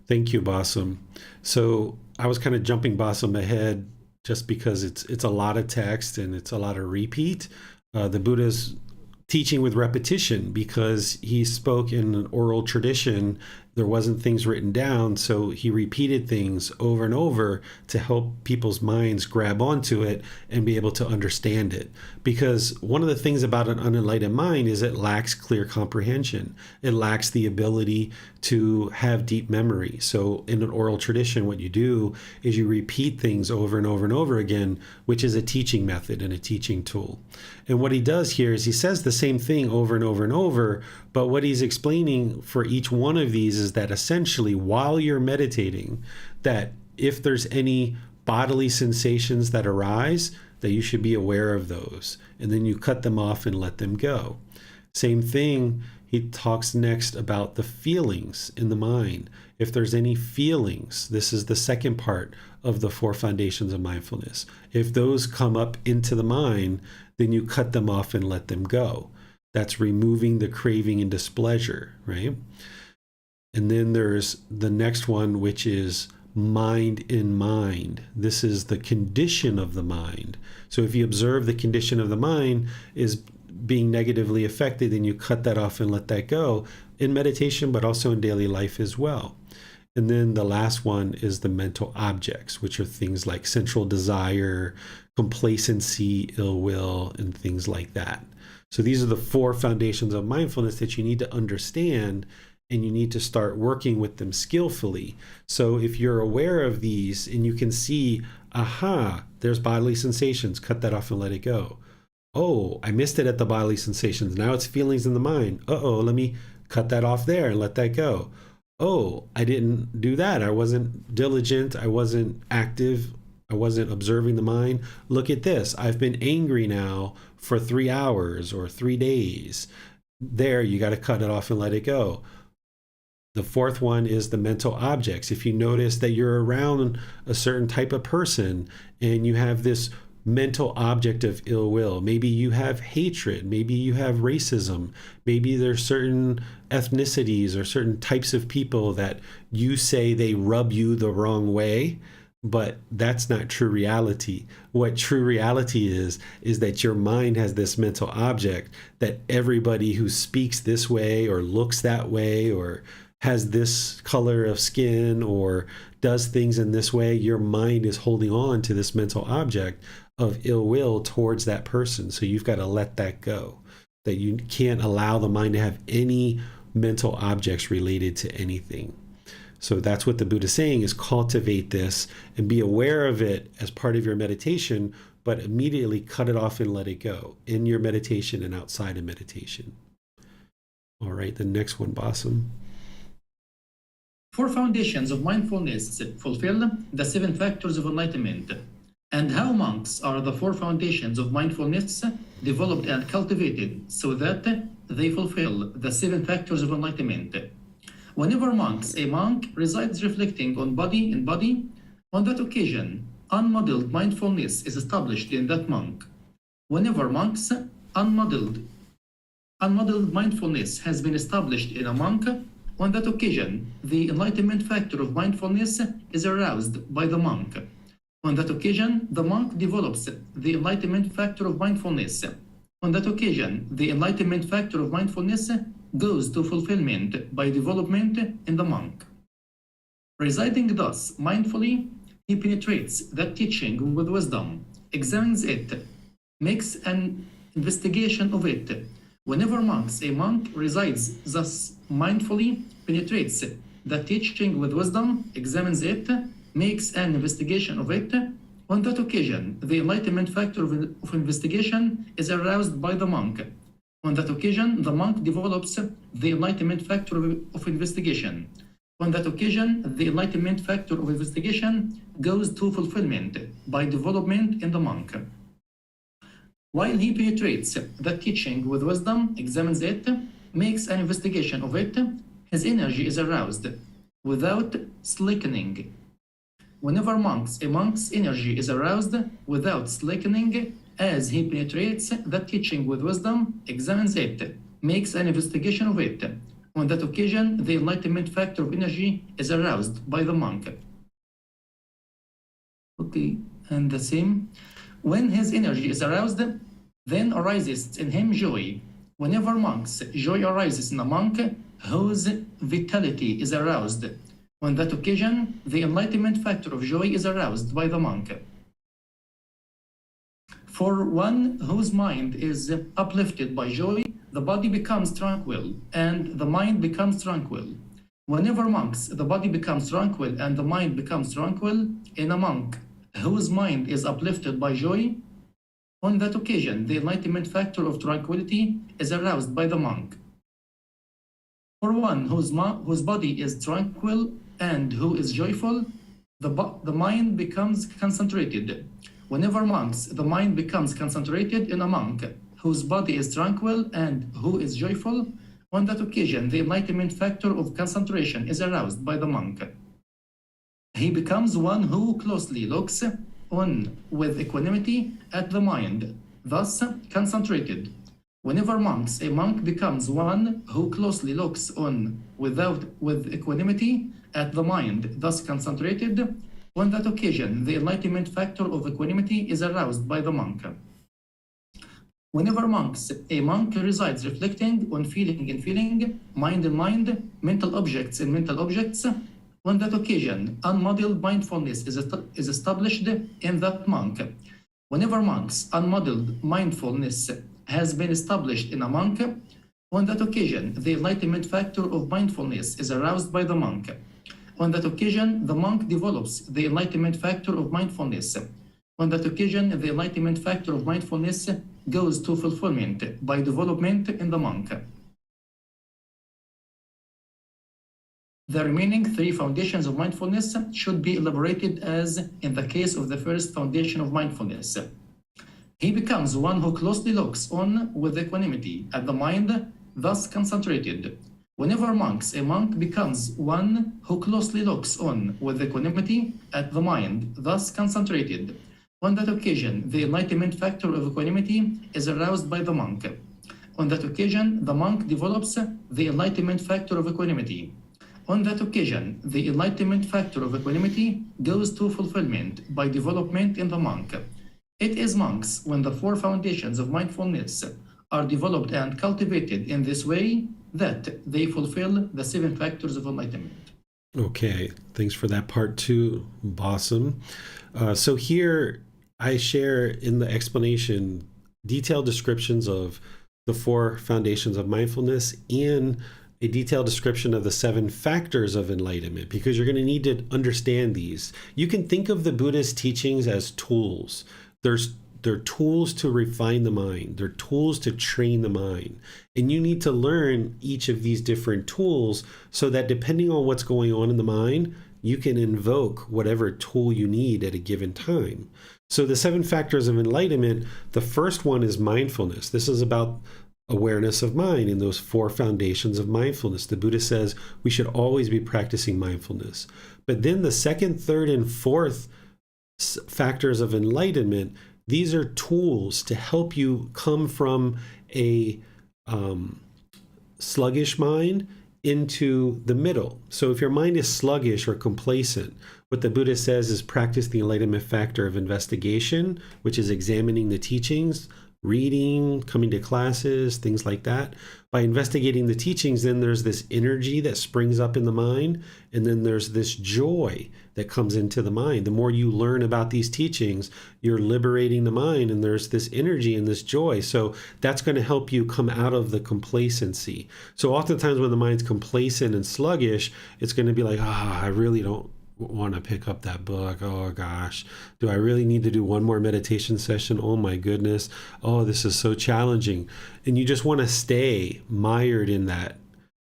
Thank you, Bassam. So I was kind of jumping Bassam ahead just because it's a lot of text and it's a lot of repeat. The Buddha's teaching with repetition because he spoke in an oral tradition. There wasn't things written down, so he repeated things over and over to help people's minds grab onto it and be able to understand it. Because one of the things about an unenlightened mind is it lacks clear comprehension. It lacks the ability to have deep memory. So in an oral tradition, what you do is you repeat things over and over and over again, which is a teaching method and a teaching tool. And what he does here is he says the same thing over and over and over, but what he's explaining for each one of these is that essentially while you're meditating, that if there's any bodily sensations that arise, that you should be aware of those. And then you cut them off and let them go. Same thing, he talks next about the feelings in the mind. If there's any feelings, this is the second part of the 4 foundations of mindfulness. If those come up into the mind, then you cut them off and let them go. That's removing the craving and displeasure, right? And then there's the next one, which is mind in mind. This is the condition of the mind. So if you observe the condition of the mind is being negatively affected, then you cut that off and let that go in meditation, but also in daily life as well. And then the last one is the mental objects, which are things like sensual desire, complacency, ill will, and things like that. So these are the 4 foundations of mindfulness that you need to understand, and you need to start working with them skillfully. So if you're aware of these and you can see, aha, there's bodily sensations, cut that off and let it go. Oh, I missed it at the bodily sensations. Now it's feelings in the mind. Uh-oh, let me cut that off there and let that go. Oh, I didn't do that. I wasn't diligent. I wasn't active. I wasn't observing the mind. Look at this. I've been angry now for 3 hours or 3 days. There, you got to cut it off and let it go. The 4th one is the mental objects. If you notice that you're around a certain type of person and you have this mental object of ill will, maybe you have hatred, maybe you have racism, maybe there's certain ethnicities or certain types of people that you say they rub you the wrong way, but that's not true reality. What true reality is that your mind has this mental object that everybody who speaks this way or looks that way or has this color of skin or does things in this way, your mind is holding on to this mental object of ill will towards that person. So you've got to let that go, that you can't allow the mind to have any mental objects related to anything. So that's what the Buddha is saying, is cultivate this and be aware of it as part of your meditation, but immediately cut it off and let it go in your meditation and outside of meditation. All right, the next one, Bassam. 4 foundations of mindfulness fulfill the 7 factors of enlightenment. And how monks are the 4 foundations of mindfulness developed and cultivated so that they fulfill the 7 factors of enlightenment. Whenever a monk resides reflecting on body in body, on that occasion, unmuddled mindfulness is established in that monk. Whenever monks, unmuddled mindfulness has been established in a monk, on that occasion, the enlightenment factor of mindfulness is aroused by the monk. On that occasion, the monk develops the enlightenment factor of mindfulness. On that occasion, the enlightenment factor of mindfulness goes to fulfillment by development in the monk. Residing thus mindfully, he penetrates that teaching with wisdom, examines it, makes an investigation of it. Whenever a monk resides thus mindfully, penetrates that teaching with wisdom, examines it, makes an investigation of it, on that occasion, the enlightenment factor of investigation is aroused by the monk. On that occasion, the monk develops the enlightenment factor of investigation. On that occasion, the enlightenment factor of investigation goes to fulfillment by development in the monk. While he penetrates that teaching with wisdom, examines it, makes an investigation of it, his energy is aroused without slackening. Whenever a monk's energy is aroused without slackening, as he penetrates that teaching with wisdom, examines it, makes an investigation of it. On that occasion, the enlightenment factor of energy is aroused by the monk. Okay, and the same. When his energy is aroused, then arises in him joy. Whenever monks, joy arises in a monk whose vitality is aroused. On that occasion, the enlightenment factor of joy is aroused by the monk. For one whose mind is uplifted by joy, the body becomes tranquil and the mind becomes tranquil. Whenever monks, the body becomes tranquil and the mind becomes tranquil in a monk whose mind is uplifted by joy, on that occasion, the enlightenment factor of tranquility is aroused by the monk. For one whose body is tranquil and who is joyful, the mind becomes concentrated. Whenever monks, the mind becomes concentrated in a monk whose body is tranquil and who is joyful, on that occasion, the enlightenment factor of concentration is aroused by the monk. He becomes one who closely looks on with equanimity at the mind, thus concentrated. Whenever a monk becomes one who closely looks on with equanimity at the mind, thus concentrated, on that occasion, the enlightenment factor of equanimity is aroused by the monk. Whenever a monk resides reflecting on feeling in feeling, mind in mind, mental objects in mental objects, on that occasion, unmuddled mindfulness is established in that monk. Whenever unmuddled mindfulness has been established in a monk, on that occasion, the enlightenment factor of mindfulness is aroused by the monk. On that occasion, the monk develops the enlightenment factor of mindfulness. On that occasion, the enlightenment factor of mindfulness goes to fulfillment by development in the monk. The remaining three foundations of mindfulness should be elaborated as in the case of the first foundation of mindfulness. He becomes one who closely looks on with equanimity at the mind, thus concentrated. Whenever a monk becomes one who closely looks on with equanimity at the mind, thus concentrated. On that occasion, the enlightenment factor of equanimity is aroused by the monk. On that occasion, the monk develops the enlightenment factor of equanimity. On that occasion, the enlightenment factor of equanimity goes to fulfillment by development in the monk. It is monks when the four foundations of mindfulness are developed and cultivated in this way that they fulfill the seven factors of enlightenment. Okay, thanks for that part too, Bassam. So here I share in the explanation detailed descriptions of the four foundations of mindfulness and a detailed description of the seven factors of enlightenment, because you're going to need to understand these. You can think of the Buddha's teachings as tools. They're tools to refine the mind. They're tools to train the mind. And you need to learn each of these different tools so that depending on what's going on in the mind, you can invoke whatever tool you need at a given time. So the seven factors of enlightenment, the first one is mindfulness. This is about awareness of mind in those four foundations of mindfulness. The Buddha says we should always be practicing mindfulness. But then the second, third, and fourth factors of enlightenment, these are tools to help you come from a sluggish mind into the middle. So if your mind is sluggish or complacent, what the Buddha says is practice the enlightenment factor of investigation, which is examining the teachings, reading, coming to classes, things like that. By investigating the teachings, then there's this energy that springs up in the mind, and then there's this joy that comes into the mind. The more you learn about these teachings, you're liberating the mind, and there's this energy and this joy. So that's going to help you come out of the complacency. So oftentimes when the mind's complacent and sluggish, it's going to be like, I really don't want to pick up that book. Oh gosh, do I really need to do one more meditation session? Oh my goodness. Oh, this is so challenging. And you just want to stay mired in that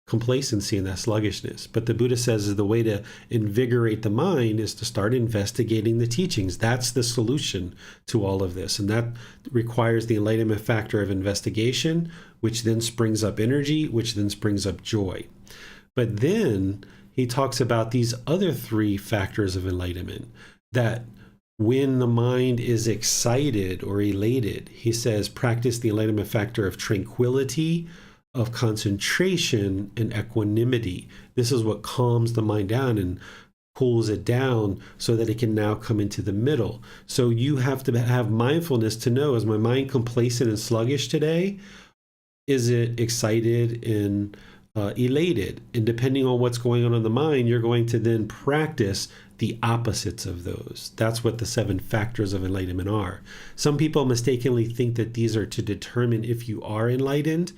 complacency and that sluggishness. But the Buddha says the way to invigorate the mind is to start investigating the teachings. That's the solution to all of this. And that requires the enlightenment factor of investigation, which then springs up energy, which then springs up joy. But then he talks about these other three factors of enlightenment, that when the mind is excited or elated, he says, practice the enlightenment factor of tranquility, of concentration, and equanimity. This is what calms the mind down and pulls it down so that it can now come into the middle. So you have to have mindfulness to know, is my mind complacent and sluggish today? Is it excited and elated? And depending on what's going on in the mind, you're going to then practice the opposites of those. That's what the 7 factors of enlightenment are. Some people mistakenly think that these are to determine if you are enlightened.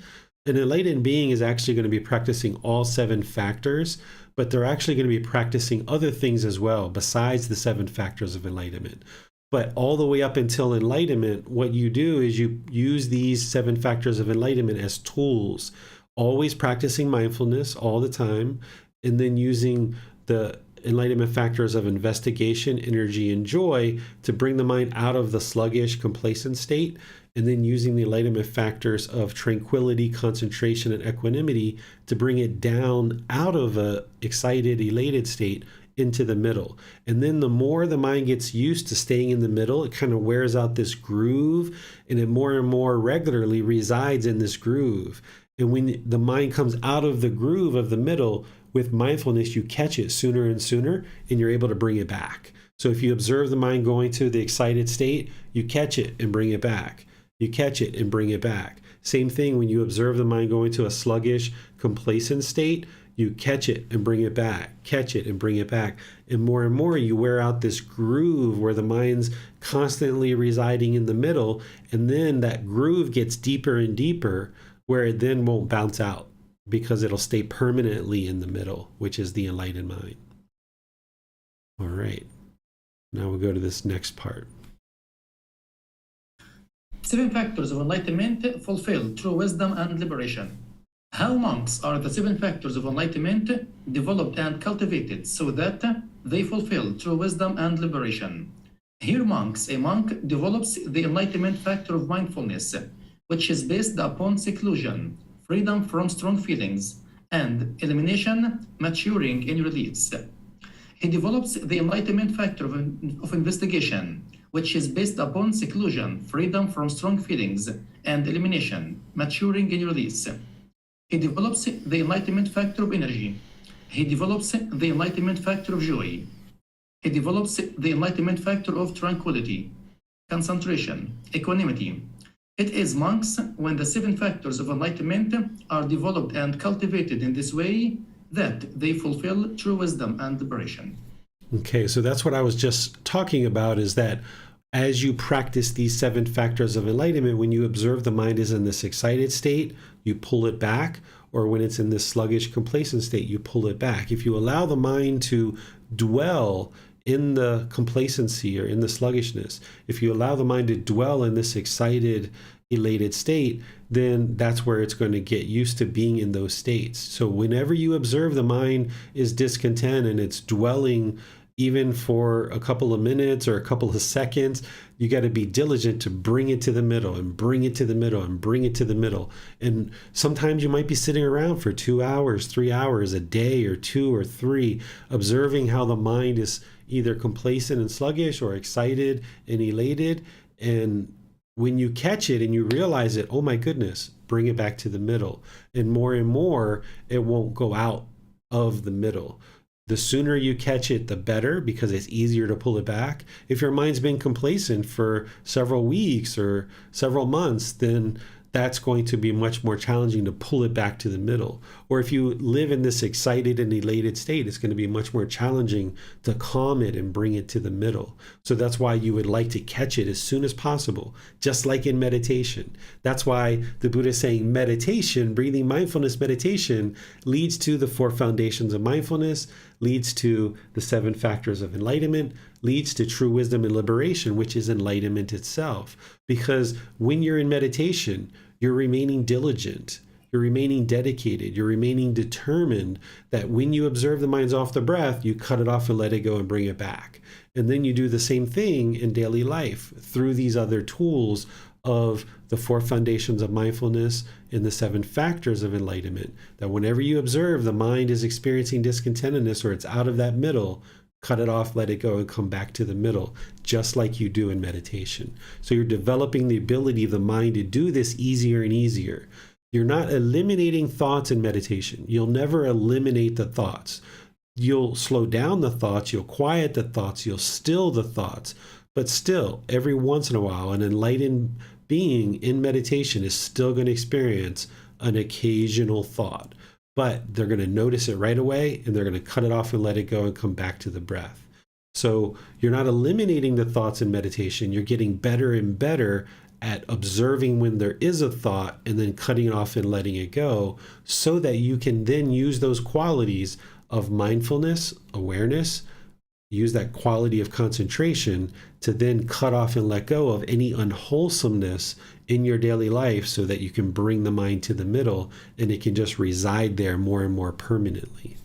An enlightened being is actually going to be practicing all 7 factors, but they're actually going to be practicing other things as well besides the 7 factors of enlightenment. But all the way up until enlightenment, what you do is you use these 7 factors of enlightenment as tools, always practicing mindfulness all the time, and then using the enlightenment factors of investigation, energy, and joy to bring the mind out of the sluggish, complacent state, and then using the enlightenment factors of tranquility, concentration, and equanimity to bring it down out of a excited, elated state into the middle. And then the more the mind gets used to staying in the middle, it kind of wears out this groove, and it more and more regularly resides in this groove. And when the mind comes out of the groove of the middle, with mindfulness, you catch it sooner and sooner, and you're able to bring it back. So if you observe the mind going to the excited state, you catch it and bring it back. You catch it and bring it back. Same thing when you observe the mind going to a sluggish, complacent state, you catch it and bring it back, catch it and bring it back. And more you wear out this groove where the mind's constantly residing in the middle, and then that groove gets deeper and deeper where it then won't bounce out, because it'll stay permanently in the middle, which is the enlightened mind. All right, now we'll go to this next part. 7 factors of enlightenment fulfill true wisdom and liberation. How monks are the 7 factors of enlightenment developed and cultivated so that they fulfill true wisdom and liberation? Here, a monk develops the enlightenment factor of mindfulness, which is based upon seclusion, freedom from strong feelings, and elimination, maturing in release. He develops the enlightenment factor of investigation, which is based upon seclusion, freedom from strong feelings, and elimination, maturing in release. He develops the enlightenment factor of energy. He develops the enlightenment factor of joy. He develops the enlightenment factor of tranquility, concentration, equanimity. It is, monks, when the 7 factors of enlightenment are developed and cultivated in this way, that they fulfill true wisdom and liberation. Okay, so that's what I was just talking about, is that as you practice these 7 factors of enlightenment, when you observe the mind is in this excited state, you pull it back, or when it's in this sluggish, complacent state, you pull it back. If you allow the mind to dwell in the complacency or in the sluggishness, if you allow the mind to dwell in this excited, elated state, then that's where it's going to get used to being in those states. So whenever you observe the mind is discontent and it's dwelling even for a couple of minutes or a couple of seconds, you got to be diligent to bring it to the middle and bring it to the middle and bring it to the middle. And sometimes you might be sitting around for 2 hours, 3 hours, a day or 2 or 3, observing how the mind is either complacent and sluggish or excited and elated. And when you catch it and you realize it, oh my goodness, bring it back to the middle. And more, it won't go out of the middle. The sooner you catch it, the better, because it's easier to pull it back. If your mind's been complacent for several weeks or several months, then that's going to be much more challenging to pull it back to the middle. Or if you live in this excited and elated state, it's going to be much more challenging to calm it and bring it to the middle. So that's why you would like to catch it as soon as possible, just like in meditation. That's why the Buddha is saying meditation, breathing mindfulness meditation, leads to the 4 foundations of mindfulness, leads to the 7 factors of enlightenment, leads to true wisdom and liberation, which is enlightenment itself. Because when you're in meditation, you're remaining diligent, you're remaining dedicated, you're remaining determined that when you observe the mind's off the breath, you cut it off and let it go and bring it back. And then you do the same thing in daily life through these other tools of the 4 foundations of mindfulness and the 7 factors of enlightenment, that whenever you observe the mind is experiencing discontentedness or it's out of that middle, cut it off, let it go, and come back to the middle, just like you do in meditation. So you're developing the ability of the mind to do this easier and easier. You're not eliminating thoughts in meditation. You'll never eliminate the thoughts. you'll slow down the thoughts, you'll quiet the thoughts, you'll still the thoughts. But still, every once in a while, an enlightened being in meditation is still going to experience an occasional thought. But they're going to notice it right away, and they're going to cut it off and let it go and come back to the breath. So you're not eliminating the thoughts in meditation. You're getting better and better at observing when there is a thought and then cutting it off and letting it go, so that you can then use those qualities of mindfulness, awareness, use that quality of concentration to then cut off and let go of any unwholesomeness in your daily life, so that you can bring the mind to the middle and it can just reside there more and more permanently.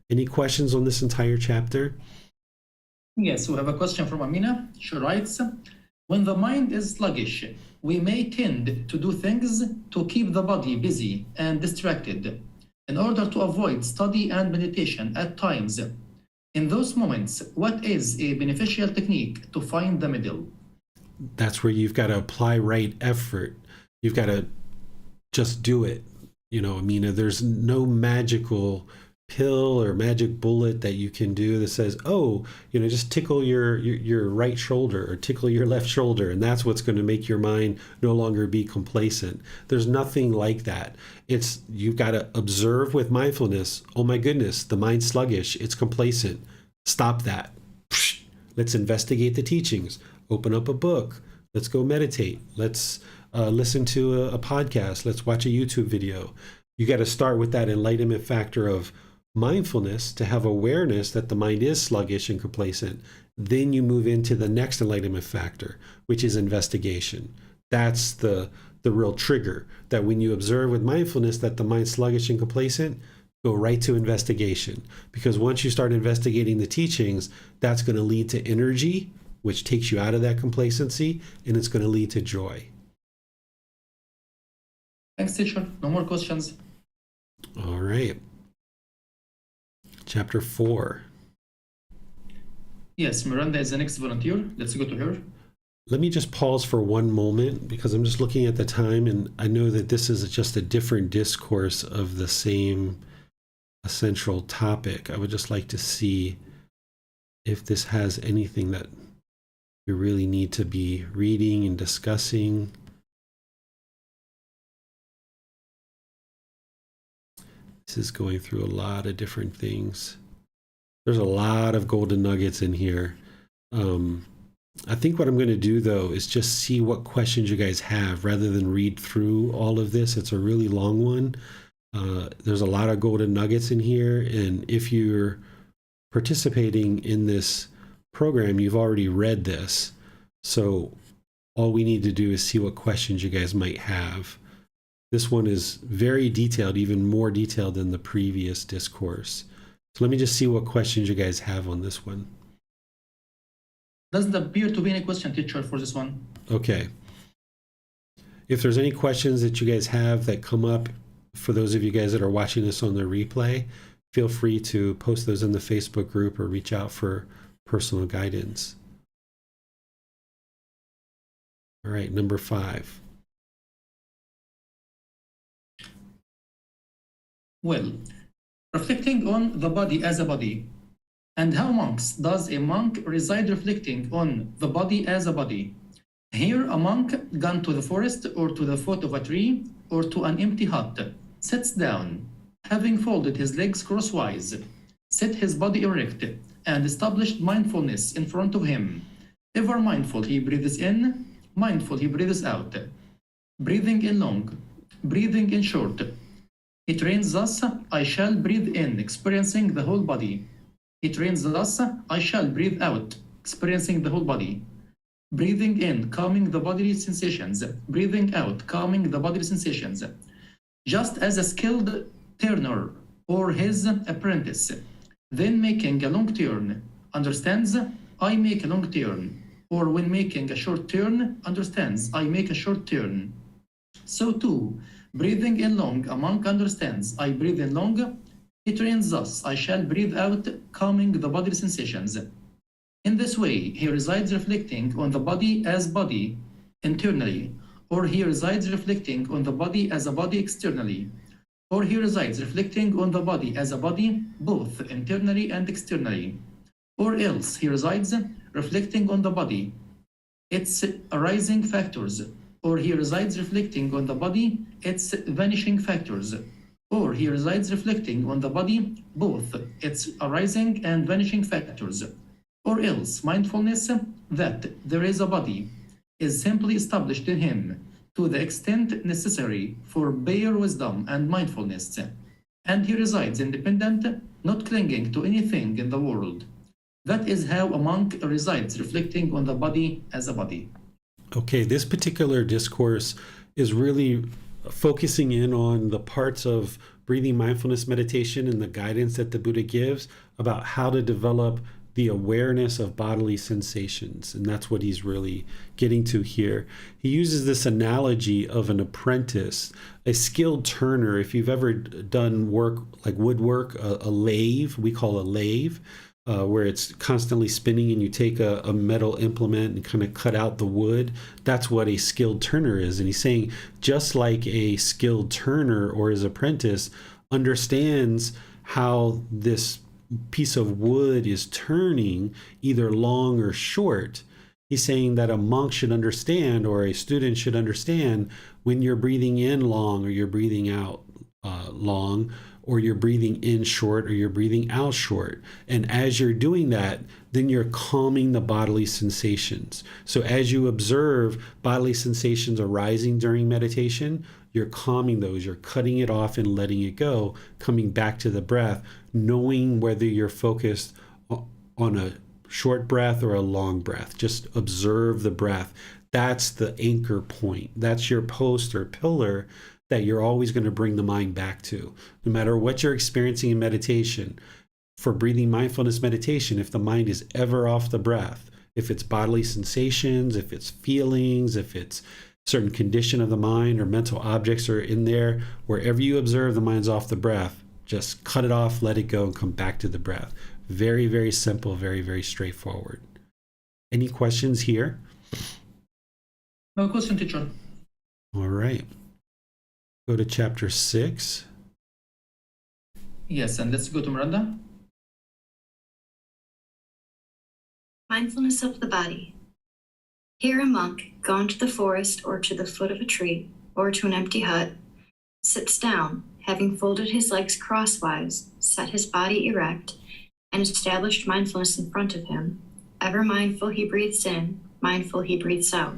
Any questions on this entire chapter? Yes, we have a question from Amina. She writes, when the mind is sluggish, we may tend to do things to keep the body busy and distracted in order to avoid study and meditation at times. In those moments, what is a beneficial technique to find the middle? That's where you've got to apply right effort. You've got to just do it. Amina, there's no magical pill or magic bullet that you can do that says, just tickle your right shoulder or tickle your left shoulder, and that's what's going to make your mind no longer be complacent. There's nothing like that. You've got to observe with mindfulness. Oh my goodness, the mind's sluggish, it's complacent. Stop that. Let's investigate the teachings. Open up a book. Let's go meditate. Let's listen to a podcast. Let's watch a YouTube video. You got to start with that enlightenment factor of mindfulness to have awareness that the mind is sluggish and complacent. Then you move into the next enlightenment factor, which is investigation. That's the real trigger, that when you observe with mindfulness that the mind's sluggish and complacent, go right to investigation. Because once you start investigating the teachings, that's going to lead to energy, which takes you out of that complacency, and it's going to lead to joy. Thanks, teacher. No more questions. All right. Chapter 4. Yes, Miranda is the next volunteer. Let's go to her. Let me just pause for one moment, because I'm just looking at the time, and I know that this is just a different discourse of the same essential topic. I would just like to see if this has anything that we really need to be reading and discussing. This is going through a lot of different things. There's a lot of golden nuggets in here. I think what I'm going to do, though, is just see what questions you guys have rather than read through all of this. It's a really long one. There's a lot of golden nuggets in here. And if you're participating in this program, you've already read this. So all we need to do is see what questions you guys might have. This one is very detailed, even more detailed than the previous discourse. So let me just see what questions you guys have on this one. Doesn't appear to be any question, teacher, for this one. Okay. If there's any questions that you guys have that come up, for those of you guys that are watching this on the replay, feel free to post those in the Facebook group or reach out for personal guidance. All right, number 5. Well, reflecting on the body as a body. And how, monks, does a monk reside reflecting on the body as a body? Here, a monk gone to the forest or to the foot of a tree or to an empty hut sits down, having folded his legs crosswise, set his body erect, and established mindfulness in front of him. Ever mindful, he breathes in, mindful, he breathes out. Breathing in long, breathing in short. He trains thus, I shall breathe in, experiencing the whole body. He trains thus, I shall breathe out, experiencing the whole body. Breathing in, calming the bodily sensations. Breathing out, calming the bodily sensations. Just as a skilled turner or his apprentice, then making a long turn, understands, I make a long turn. Or when making a short turn, understands, I make a short turn. So too, breathing in long, a monk understands, I breathe in long. He trains thus, I shall breathe out, calming the bodily sensations. In this way, he resides reflecting on the body as body internally, or he resides reflecting on the body as a body externally, or he resides reflecting on the body as a body, both internally and externally, or else he resides reflecting on the body, its arising factors, or he resides reflecting on the body, its vanishing factors, or he resides reflecting on the body, both its arising and vanishing factors, or else mindfulness that there is a body is simply established in him to the extent necessary for bare wisdom and mindfulness, and he resides independent, not clinging to anything in the world. That is how a monk resides, reflecting on the body as a body. Okay, this particular discourse is really focusing in on the parts of breathing mindfulness meditation and the guidance that the Buddha gives about how to develop the awareness of bodily sensations. And that's what he's really getting to here. He uses this analogy of an apprentice, a skilled turner. If you've ever done work like woodwork, a lathe, we call a lathe, where it's constantly spinning and you take a metal implement and kind of cut out the wood. That's what a skilled turner is. And he's saying just like a skilled turner or his apprentice understands how this piece of wood is turning either long or short, he's saying that a monk should understand, or a student should understand, when you're breathing in long or you're breathing out long, or you're breathing in short or you're breathing out short. And as you're doing that, then you're calming the bodily sensations. So as you observe bodily sensations arising during meditation, you're calming those, you're cutting it off and letting it go, coming back to the breath, knowing whether you're focused on a short breath or a long breath. Just observe the breath. That's the anchor point. That's your post or pillar that you're always going to bring the mind back to. No matter what you're experiencing in meditation, for breathing mindfulness meditation, if the mind is ever off the breath, if it's bodily sensations, if it's feelings, if it's certain condition of the mind or mental objects are in there, wherever you observe the mind's off the breath, just cut it off, let it go, and come back to the breath. Very, very simple, very, very straightforward. Any questions here? No question, teacher. All right. Go to chapter 6. Yes, and let's go to Miranda. Mindfulness of the body. Here a monk, gone to the forest or to the foot of a tree or to an empty hut, sits down, having folded his legs crosswise, set his body erect, and established mindfulness in front of him. Ever mindful he breathes in, mindful he breathes out.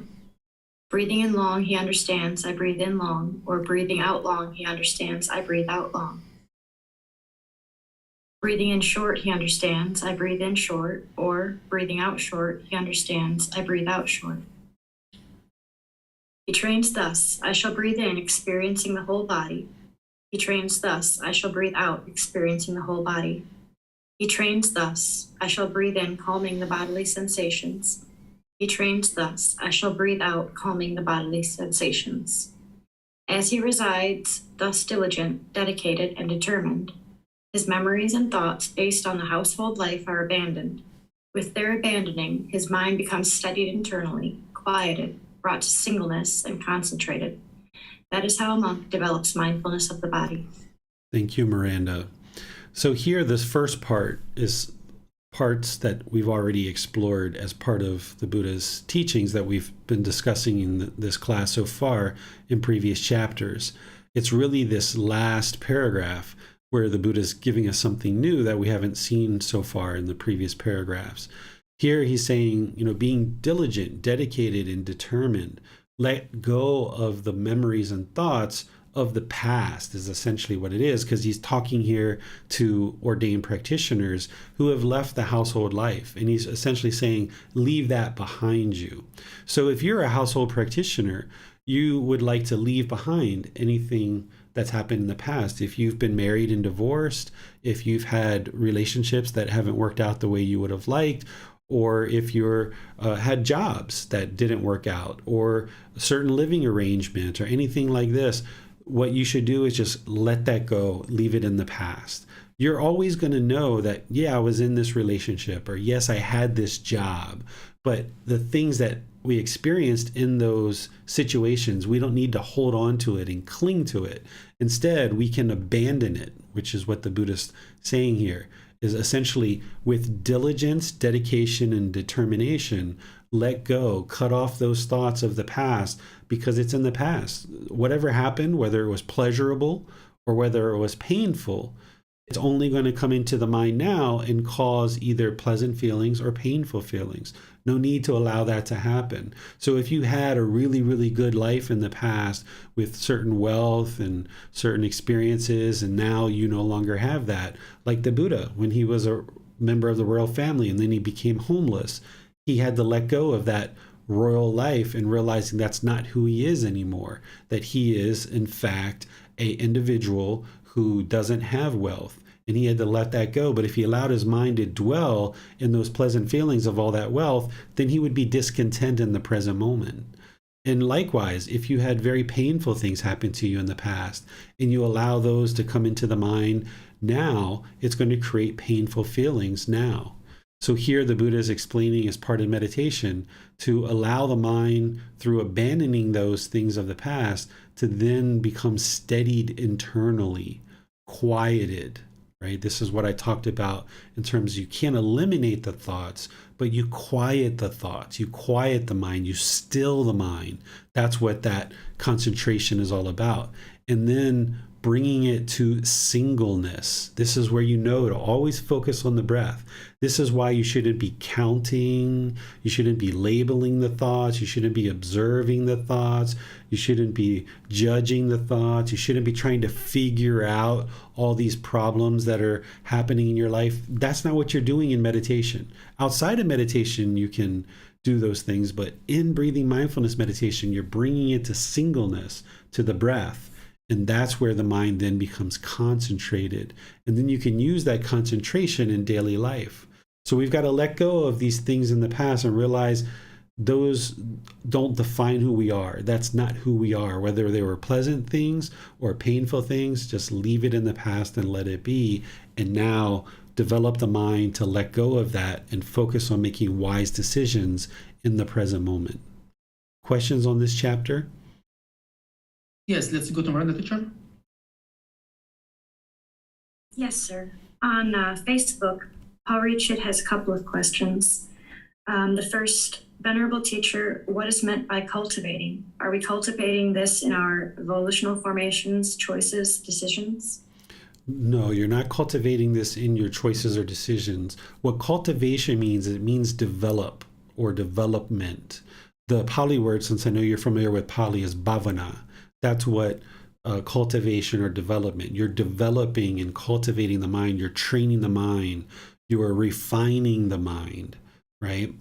Breathing in long, he understands, I breathe in long, or breathing out long, he understands, I breathe out long. Breathing in short, he understands, I breathe in short, or breathing out short, he understands, I breathe out short. He trains thus, I shall breathe in, experiencing the whole body. He trains thus, I shall breathe out, experiencing the whole body. He trains thus, I shall breathe in, calming the bodily sensations. He trains thus, I shall breathe out, calming the bodily sensations. As he resides, thus diligent, dedicated, and determined, his memories and thoughts based on the household life are abandoned. With their abandoning, his mind becomes steadied internally, quieted, brought to singleness, and concentrated. That is how a monk develops mindfulness of the body. Thank you, Miranda. So here, this first part is parts that we've already explored as part of the Buddha's teachings that we've been discussing in this class so far in previous chapters. It's really this last paragraph where the Buddha's giving us something new that we haven't seen so far in the previous paragraphs. Here he's saying, being diligent, dedicated, and determined, let go of the memories and thoughts of the past is essentially what it is, because he's talking here to ordained practitioners who have left the household life. And he's essentially saying, leave that behind you. So if you're a household practitioner, you would like to leave behind anything that's happened in the past. If you've been married and divorced, if you've had relationships that haven't worked out the way you would have liked, or if you're had jobs that didn't work out, or a certain living arrangement, or anything like this, what you should do is just let that go, leave it in the past. You're always going to know that, yeah, I was in this relationship, or yes, I had this job, But the things that we experienced in those situations, we don't need to hold on to it and cling to it. Instead, we can abandon it, which is what the Buddha's saying here, is essentially with diligence, dedication, and determination, let go, cut off those thoughts of the past because it's in the past. Whatever happened, whether it was pleasurable or whether it was painful, it's only going to come into the mind now and cause either pleasant feelings or painful feelings. No need to allow that to happen. So if you had a really, really good life in the past with certain wealth and certain experiences, and now you no longer have that, like the Buddha, when he was a member of the royal family and then he became homeless, he had to let go of that royal life and realizing that's not who he is anymore, that he is, in fact, an individual who doesn't have wealth, and he had to let that go. But if he allowed his mind to dwell in those pleasant feelings of all that wealth, then he would be discontent in the present moment. And likewise, if you had very painful things happen to you in the past and you allow those to come into the mind now, it's going to create painful feelings now. So here the Buddha is explaining as part of meditation to allow the mind, through abandoning those things of the past, to then become steadied internally, quieted, right? This is what I talked about in terms of you can't eliminate the thoughts, but you quiet the thoughts, you quiet the mind, you still the mind. That's what that concentration is all about. And then bringing it to singleness. This is where you know to always focus on the breath. This is why you shouldn't be counting. You shouldn't be labeling the thoughts. You shouldn't be observing the thoughts. You shouldn't be judging the thoughts. You shouldn't be trying to figure out all these problems that are happening in your life. That's not what you're doing in meditation. Outside of meditation, you can do those things, but in breathing mindfulness meditation, you're bringing it to singleness, to the breath. And that's where the mind then becomes concentrated. And then you can use that concentration in daily life. So we've got to let go of these things in the past and realize those don't define who we are. That's not who we are. Whether they were pleasant things or painful things, just leave it in the past and let it be. And now develop the mind to let go of that and focus on making wise decisions in the present moment. Questions on this chapter? Yes, let's go to Miranda, teacher. Yes, sir. On Facebook, Paul Richard has a couple of questions. The first, Venerable Teacher, what is meant by cultivating? Are we cultivating this in our volitional formations, choices, decisions? No, you're not cultivating this in your choices or decisions. What cultivation means, it means develop or development. The Pali word, since I know you're familiar with Pali, is bhavana. That's what cultivation or development. You're developing and cultivating the mind. You're training the mind. You are refining the mind, right?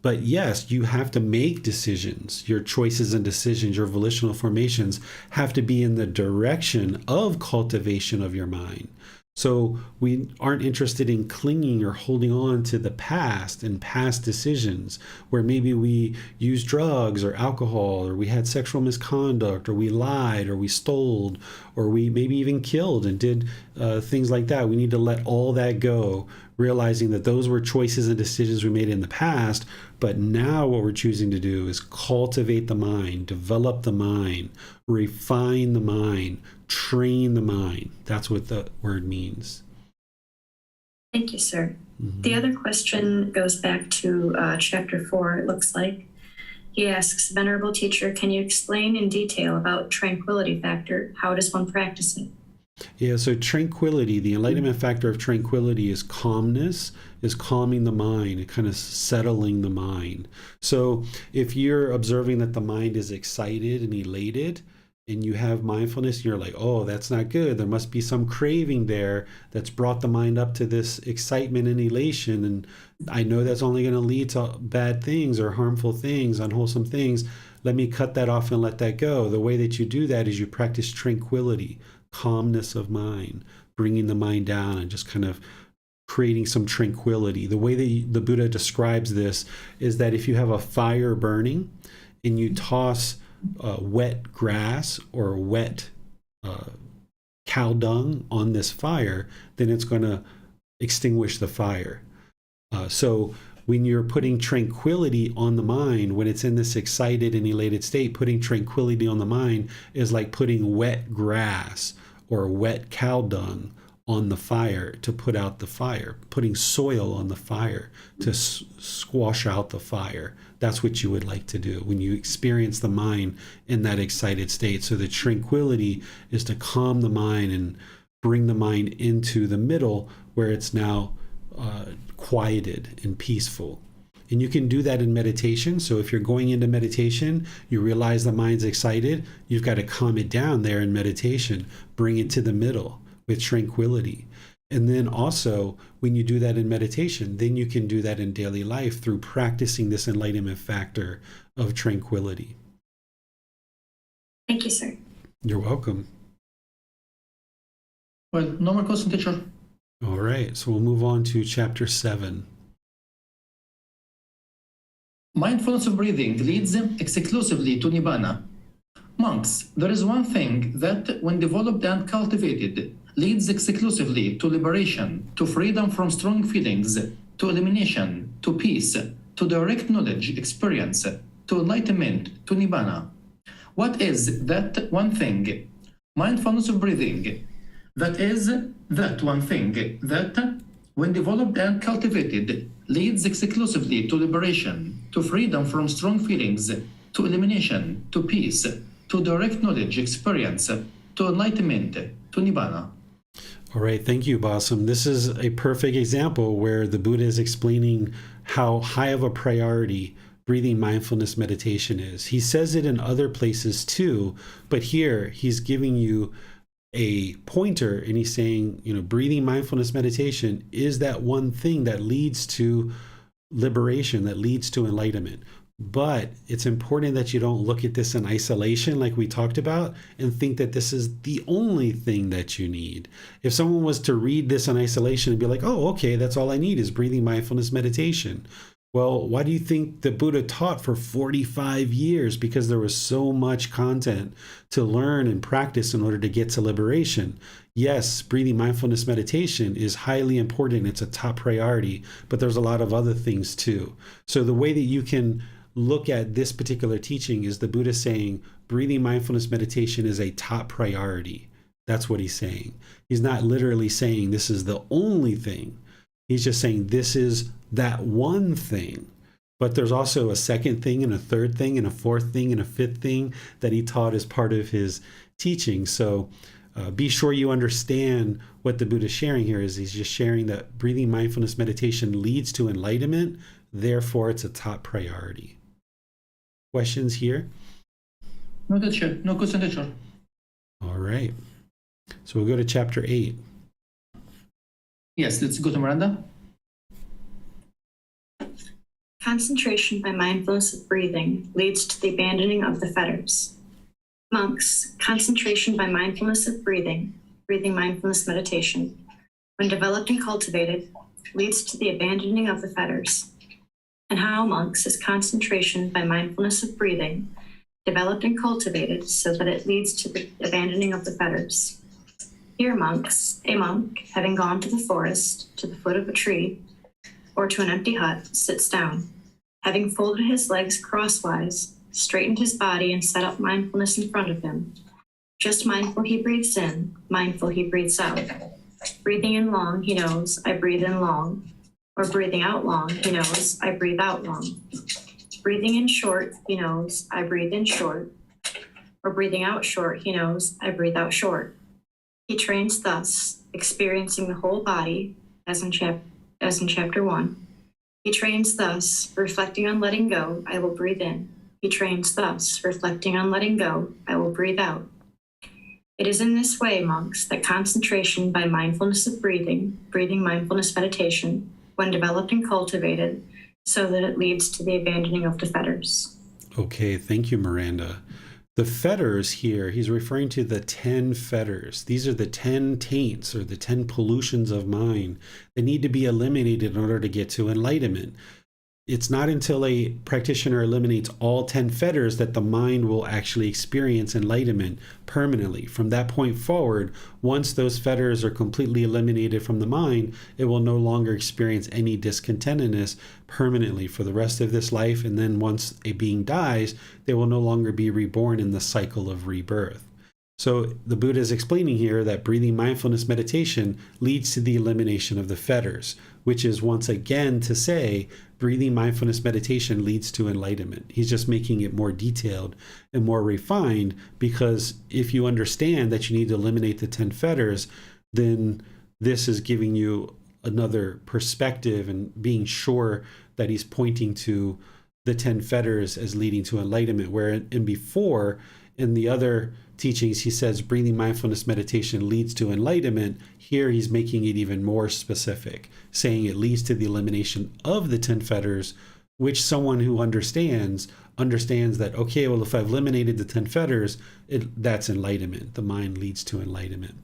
But yes, you have to make decisions. Your choices and decisions, your volitional formations have to be in the direction of cultivation of your mind. So we aren't interested in clinging or holding on to the past and past decisions where maybe we used drugs or alcohol, or we had sexual misconduct, or we lied, or we stole, or we maybe even killed and did things like that. We need to let all that go, realizing that those were choices and decisions we made in the past. But now what we're choosing to do is cultivate the mind, develop the mind, refine the mind, train the mind. That's what the word means. Thank you, sir. Mm-hmm. The other question goes back to chapter 4, it looks like. He asks, Venerable Teacher, can you explain in detail about tranquility factor? How does one practice it? Yeah, so tranquility, the enlightenment factor of tranquility is calmness, is calming the mind, and kind of settling the mind. So if you're observing that the mind is excited and elated, and you have mindfulness, and you're like, oh, that's not good. There must be some craving there that's brought the mind up to this excitement and elation. And I know that's only going to lead to bad things or harmful things, unwholesome things. Let me cut that off and let that go. The way that you do that is you practice tranquility, calmness of mind, bringing the mind down and just kind of creating some tranquility. The way that the Buddha describes this is that if you have a fire burning and you toss wet grass or wet cow dung on this fire, then it's going to extinguish the fire. So When you're putting tranquility on the mind, when it's in this excited and elated state, putting tranquility on the mind is like putting wet grass or wet cow dung on the fire to put out the fire, putting soil on the fire to squash out the fire. That's what you would like to do when you experience the mind in that excited state. So the tranquility is to calm the mind and bring the mind into the middle where it's now quieted and peaceful. And you can do that in meditation. So if you're going into meditation, you realize the mind's excited, you've got to calm it down there in meditation, bring it to the middle with tranquility. And then also, when you do that in meditation, then you can do that in daily life through practicing this enlightenment factor of tranquility. Thank you, sir. You're welcome. Well, no more question, teacher. All right, so we'll move on to chapter 7. Mindfulness of breathing leads exclusively to Nibbana. Monks, there is one thing that, when developed and cultivated, leads exclusively to liberation, to freedom from strong feelings, to elimination, to peace, to direct knowledge, experience, to enlightenment, to Nibbana. What is that one thing? Mindfulness of breathing. That is that one thing that, when developed and cultivated, leads exclusively to liberation, to freedom from strong feelings, to elimination, to peace, to direct knowledge, experience, to enlightenment, to Nibbana. All right, thank you, Basam. This is a perfect example where the Buddha is explaining how high of a priority breathing mindfulness meditation is. He says it in other places too, but here he's giving you a pointer and he's saying, breathing mindfulness meditation is that one thing that leads to liberation, that leads to enlightenment. But it's important that you don't look at this in isolation, like we talked about, and think that this is the only thing that you need. If someone was to read this in isolation and be like, oh, okay, that's all I need is breathing mindfulness meditation. Well, why do you think the Buddha taught for 45 years? Because there was so much content to learn and practice in order to get to liberation. Yes, breathing mindfulness meditation is highly important. It's a top priority, but there's a lot of other things too. So the way that you can look at this particular teaching is the Buddha saying breathing mindfulness meditation is a top priority. That's what he's saying. He's not literally saying this is the only thing. He's just saying this is that one thing. But there's also a second thing and a third thing and a fourth thing and a fifth thing that he taught as part of his teaching. So be sure you understand what the Buddha is sharing here is he's just sharing that breathing mindfulness meditation leads to enlightenment. Therefore, it's a top priority. Questions here? No, teacher. No question, teacher. All right. So we'll go to chapter 8. Yes, let's go to Miranda. Concentration by mindfulness of breathing leads to the abandoning of the fetters. Monks, concentration by mindfulness of breathing mindfulness meditation, when developed and cultivated, leads to the abandoning of the fetters. And how, monks, is concentration by mindfulness of breathing developed and cultivated so that it leads to the abandoning of the fetters? Here, monks, a monk, having gone to the forest, to the foot of a tree, or to an empty hut, sits down, having folded his legs crosswise, straightened his body, and set up mindfulness in front of him. Just mindful he breathes in, mindful he breathes out. Breathing in long, he knows, I breathe in long. Or breathing out long, he knows, I breathe out long. Breathing in short, he knows, I breathe in short. Or breathing out short, he knows, I breathe out short. He trains thus, experiencing the whole body, as in chapter 1. He trains thus, reflecting on letting go, I will breathe in. He trains thus, reflecting on letting go, I will breathe out. It is in this way, monks, that concentration by mindfulness of breathing mindfulness meditation, when developed and cultivated, so that it leads to the abandoning of the fetters. Okay, thank you, Miranda. The fetters here, he's referring to the 10 fetters. These are the 10 taints or the 10 pollutions of mind that need to be eliminated in order to get to enlightenment. it's not until a practitioner eliminates all 10 fetters that the mind will actually experience enlightenment permanently. From that point forward, once those fetters are completely eliminated from the mind, it will no longer experience any discontentedness permanently for the rest of this life. And then once a being dies, they will no longer be reborn in the cycle of rebirth. So the Buddha is explaining here that breathing mindfulness meditation leads to the elimination of the fetters, which is once again to say breathing mindfulness meditation leads to enlightenment. He's just making it more detailed and more refined, because if you understand that you need to eliminate the 10 fetters, then this is giving you another perspective and being sure that he's pointing to the 10 fetters as leading to enlightenment, where in the other teachings, he says breathing mindfulness meditation leads to enlightenment. Here he's making it even more specific, saying it leads to the elimination of the 10 fetters, which someone who understands that, okay, well, if I've eliminated the 10 fetters, that's enlightenment. The mind leads to enlightenment.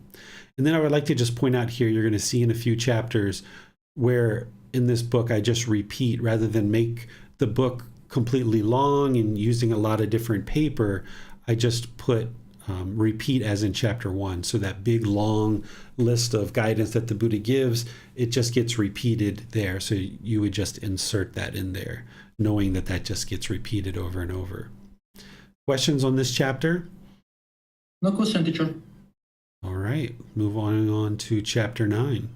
And then I would like to just point out here, you're going to see in a few chapters where in this book I just repeat rather than make the book completely long and using a lot of different paper. I just put repeat as in chapter 1. So that big long list of guidance that the Buddha gives, it just gets repeated there. So you would just insert that in there, knowing that that just gets repeated over and over. Questions on this chapter? No question, teacher. All right, move on to chapter 9.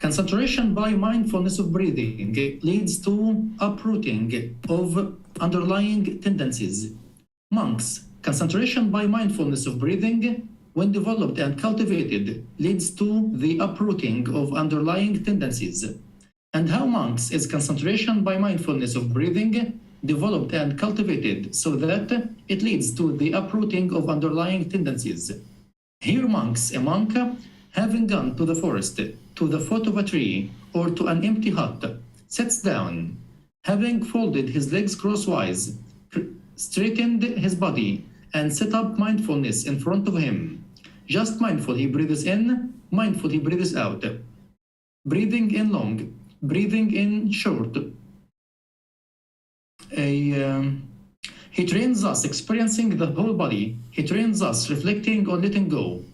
Concentration by mindfulness of breathing leads to uprooting of underlying tendencies. Monks, concentration by mindfulness of breathing, when developed and cultivated, leads to the uprooting of underlying tendencies. And how, monks, is concentration by mindfulness of breathing developed and cultivated so that it leads to the uprooting of underlying tendencies? Here, monks, a monk, having gone to the forest, to the foot of a tree, or to an empty hut, sits down, having folded his legs crosswise, straightened his body, and set up mindfulness in front of him. Just mindful he breathes in, mindful he breathes out. Breathing in long, breathing in short. He trains us experiencing the whole body. He trains us reflecting on letting go.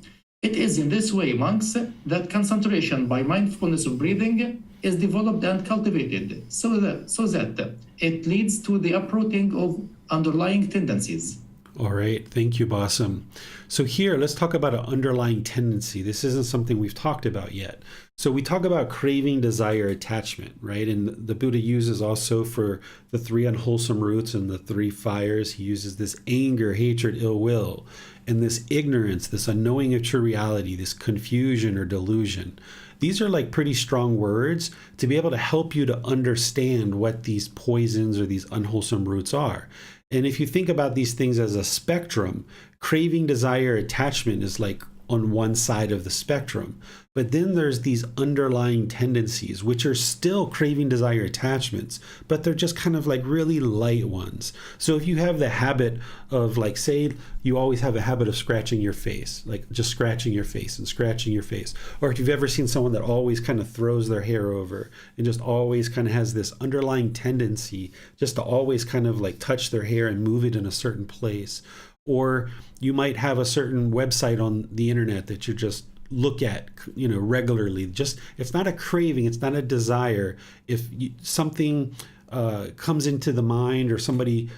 It is in this way, monks, that concentration by mindfulness of breathing is developed and cultivated so that it leads to the uprooting of underlying tendencies. All right. Thank you, Bassam. So here, let's talk about an underlying tendency. This isn't something we've talked about yet. So we talk about craving, desire, attachment, right? And the Buddha uses also for the 3 unwholesome roots and the 3 fires, he uses this anger, hatred, ill will, and this ignorance, this unknowing of true reality, this confusion or delusion. These are like pretty strong words to be able to help you to understand what these poisons or these unwholesome roots are. And if you think about these things as a spectrum, craving, desire, attachment is like on one side of the spectrum. But then there's these underlying tendencies, which are still craving, desire, attachments, but they're just kind of like really light ones. So if you have the habit of, like, say you always have a habit of scratching your face, like just scratching your face and scratching your face. Or if you've ever seen someone that always kind of throws their hair over and just always kind of has this underlying tendency just to always kind of like touch their hair and move it in a certain place. Or you might have a certain website on the internet that you just look at, regularly. Just, it's not a craving, it's not a desire. If something comes into the mind or somebody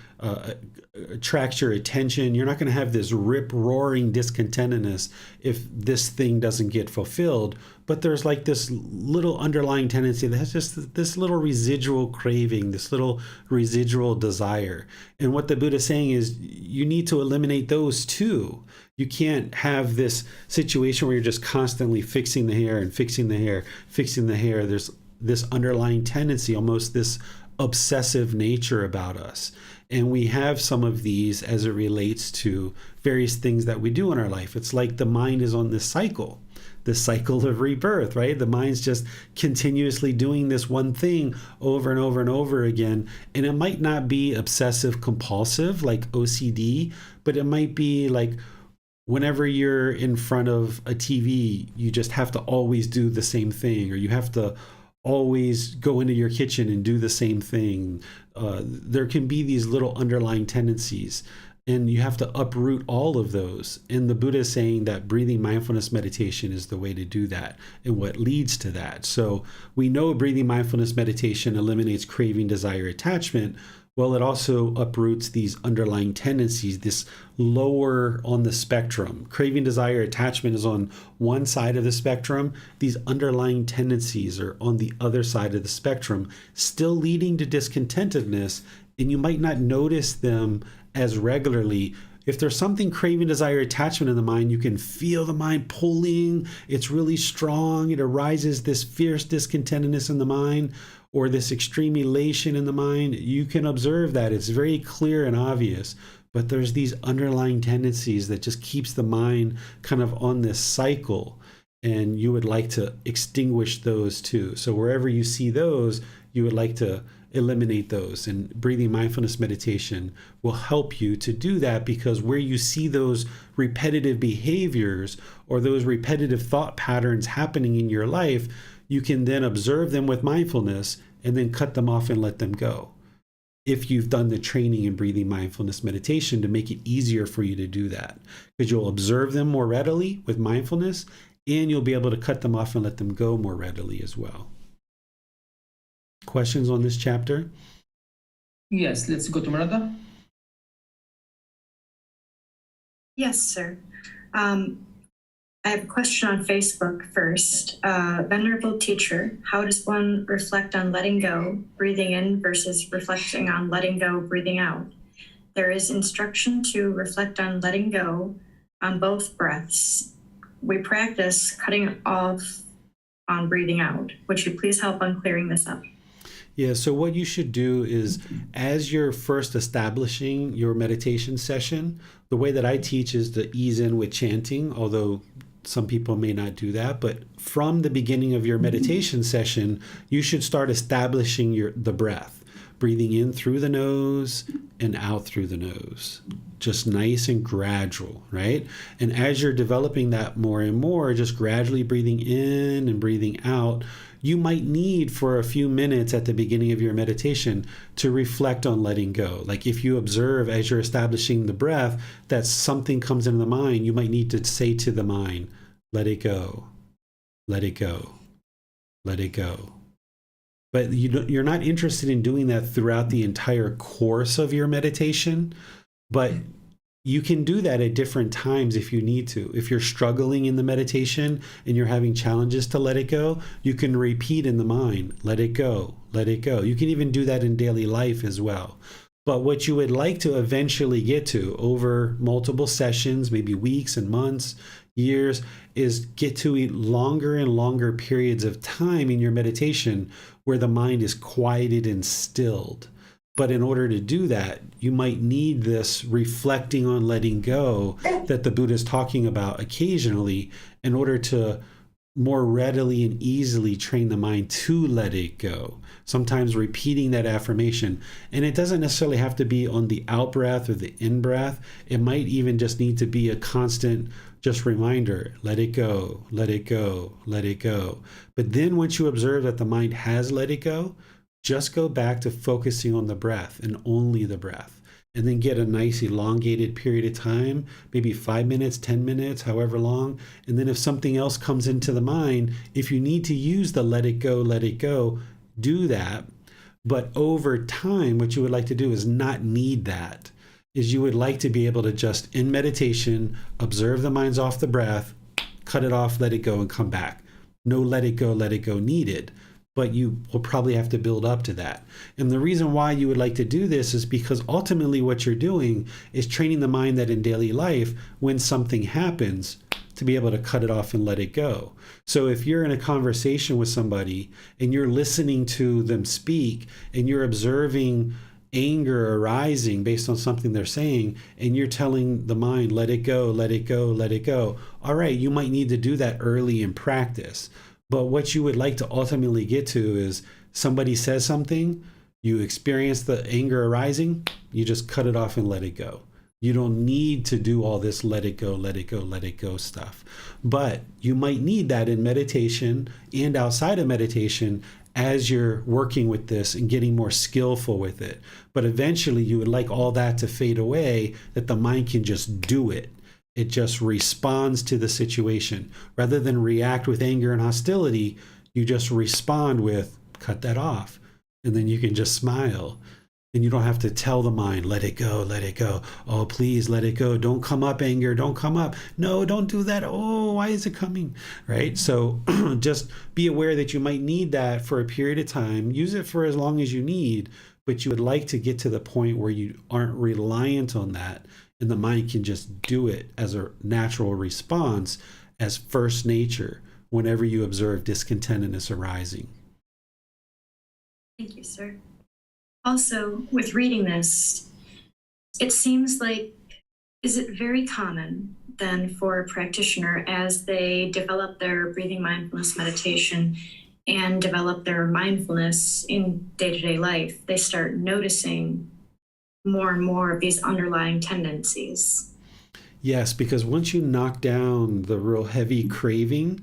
attracts your attention, you're not going to have this rip-roaring discontentedness if this thing doesn't get fulfilled. But there's like this little underlying tendency that has just this little residual craving, this little residual desire. And what the Buddha is saying is you need to eliminate those too. You can't have this situation where you're just constantly fixing the hair and fixing the hair, fixing the hair. There's this underlying tendency, almost this obsessive nature about us. And we have some of these as it relates to various things that we do in our life. It's like the mind is on this cycle of rebirth, right? The mind's just continuously doing this one thing over and over and over again. And it might not be obsessive compulsive like OCD, but it might be like whenever you're in front of a TV, you just have to always do the same thing, or you have to always go into your kitchen and do the same thing. There can be these little underlying tendencies, and you have to uproot all of those. And the Buddha is saying that breathing mindfulness meditation is the way to do that and what leads to that. So we know breathing mindfulness meditation eliminates craving, desire, attachment. Well, it also uproots these underlying tendencies, this lower on the spectrum. Craving, desire, attachment is on one side of the spectrum. These underlying tendencies are on the other side of the spectrum, still leading to discontentedness, and you might not notice them as regularly. If there's something craving, desire, attachment in the mind, you can feel the mind pulling. It's really strong. It arises this fierce discontentedness in the mind, or this extreme elation in the mind. You can observe that. It's very clear and obvious. But there's these underlying tendencies that just keeps the mind kind of on this cycle. And you would like to extinguish those too. So wherever you see those, you would like to eliminate those. And breathing mindfulness meditation will help you to do that, because where you see those repetitive behaviors or those repetitive thought patterns happening in your life, you can then observe them with mindfulness and then cut them off and let them go. If you've done the training in breathing mindfulness meditation to make it easier for you to do that, because you'll observe them more readily with mindfulness, and you'll be able to cut them off and let them go more readily as well. Questions on this chapter? Yes, let's go to Miranda. Yes, sir. I have a question on Facebook first. Venerable teacher, how does one reflect on letting go, breathing in versus reflecting on letting go, breathing out? There is instruction to reflect on letting go on both breaths. We practice cutting off on breathing out. Would you please help on clearing this up? Yeah, so what you should do is, as you're first establishing your meditation session, the way that I teach is to ease in with chanting, although some people may not do that. But from the beginning of your meditation session, you should start establishing the breath, breathing in through the nose and out through the nose, just nice and gradual, right? And as you're developing that more and more, just gradually breathing in and breathing out, you might need for a few minutes at the beginning of your meditation to reflect on letting go. Like if you observe as you're establishing the breath that something comes into the mind, you might need to say to the mind, let it go, let it go, let it go. But you're not interested in doing that throughout the entire course of your meditation, but you can do that at different times if you need to. If you're struggling in the meditation and you're having challenges to let it go, you can repeat in the mind, let it go, let it go. You can even do that in daily life as well. But what you would like to eventually get to over multiple sessions, maybe weeks and months, years, is get to longer and longer periods of time in your meditation where the mind is quieted and stilled. But in order to do that, you might need this reflecting on letting go that the Buddha is talking about occasionally in order to more readily and easily train the mind to let it go. Sometimes repeating that affirmation. And it doesn't necessarily have to be on the out breath or the in breath. It might even just need to be a constant just reminder, let it go, let it go, let it go. But then once you observe that the mind has let it go, just go back to focusing on the breath and only the breath, and then get a nice elongated period of time, maybe 5 minutes, 10 minutes, however long. And then if something else comes into the mind, if you need to use the let it go, do that. But over time, what you would like to do is not need that. Is you would like to be able to just, in meditation, observe the mind's off the breath, cut it off, let it go, and come back. No let it go needed. But you will probably have to build up to that. And the reason why you would like to do this is because ultimately what you're doing is training the mind that in daily life, when something happens, to be able to cut it off and let it go. So if you're in a conversation with somebody and you're listening to them speak and you're observing anger arising based on something they're saying, and you're telling the mind, let it go, let it go, let it go. All right, you might need to do that early in practice. But what you would like to ultimately get to is somebody says something, you experience the anger arising, you just cut it off and let it go. You don't need to do all this let it go, let it go, let it go stuff. But you might need that in meditation and outside of meditation as you're working with this and getting more skillful with it. But eventually you would like all that to fade away, that the mind can just do it. It just responds to the situation. Rather than react with anger and hostility, you just respond with, cut that off. And then you can just smile. And you don't have to tell the mind, let it go, let it go. Oh, please let it go. Don't come up, anger. Don't come up. No, don't do that. Oh, why is it coming? Right? So just be aware that you might need that for a period of time. Use it for as long as you need, but you would like to get to the point where you aren't reliant on that, and the mind can just do it as a natural response, as first nature, whenever you observe discontentedness arising. Thank you, sir. Also, with reading this, it seems like, is it very common then for a practitioner, as they develop their breathing mindfulness meditation and develop their mindfulness in day-to-day life, they start noticing more and more of these underlying tendencies? Yes, because once you knock down the real heavy craving,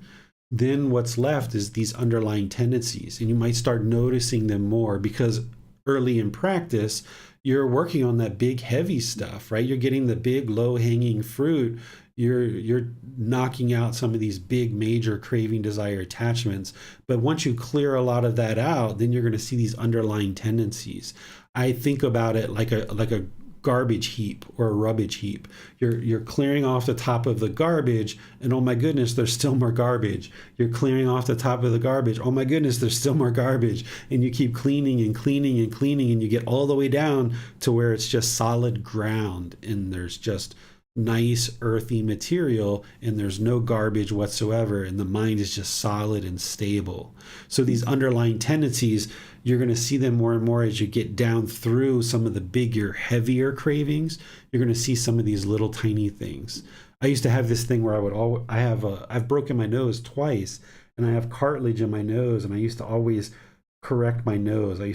then what's left is these underlying tendencies, and you might start noticing them more, because early in practice, you're working on that big heavy stuff, right? You're getting the big low hanging fruit. You're knocking out some of these big major craving, desire, attachments. But once you clear a lot of that out, then you're going to see these underlying tendencies. I think about it like a garbage heap or a rubbish heap. You're clearing off the top of the garbage, and oh my goodness, there's still more garbage. You're clearing off the top of the garbage. Oh my goodness, there's still more garbage. And you keep cleaning and cleaning and cleaning, and you get all the way down to where it's just solid ground, and there's just nice earthy material, and there's no garbage whatsoever, and the mind is just solid and stable. So these underlying tendencies, you're going to see them more and more as you get down through some of the bigger, heavier cravings. You're going to see some of these little tiny things. I used to have this thing where I've broken my nose twice, and I have cartilage in my nose, and I used to always correct my nose. I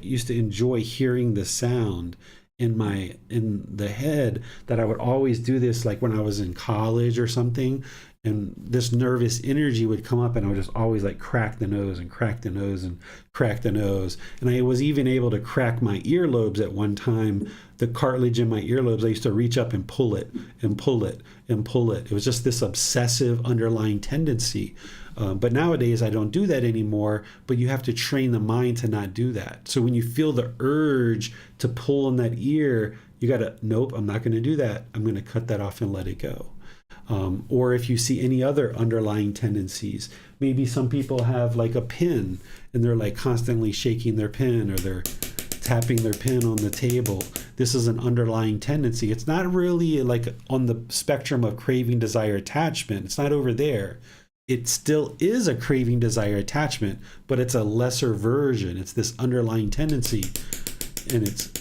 used to enjoy hearing the sound in the head, that I would always do this, like when I was in college or something, and this nervous energy would come up, and I would just always like crack the nose and crack the nose and crack the nose. And I was even able to crack my earlobes at one time. The cartilage in my earlobes, I used to reach up and pull it and pull it and pull it. It was just this obsessive underlying tendency. But nowadays I don't do that anymore, but you have to train the mind to not do that. So when you feel the urge to pull on that ear, you got to, nope, I'm not going to do that. I'm going to cut that off and let it go. Or if you see any other underlying tendencies, maybe some people have like a pen, and they're like constantly shaking their pen, or they're tapping their pen on the table. This is an underlying tendency. It's not really like on the spectrum of craving, desire, attachment. It's not over there. It still is a craving, desire, attachment, but it's a lesser version. It's this underlying tendency, and it's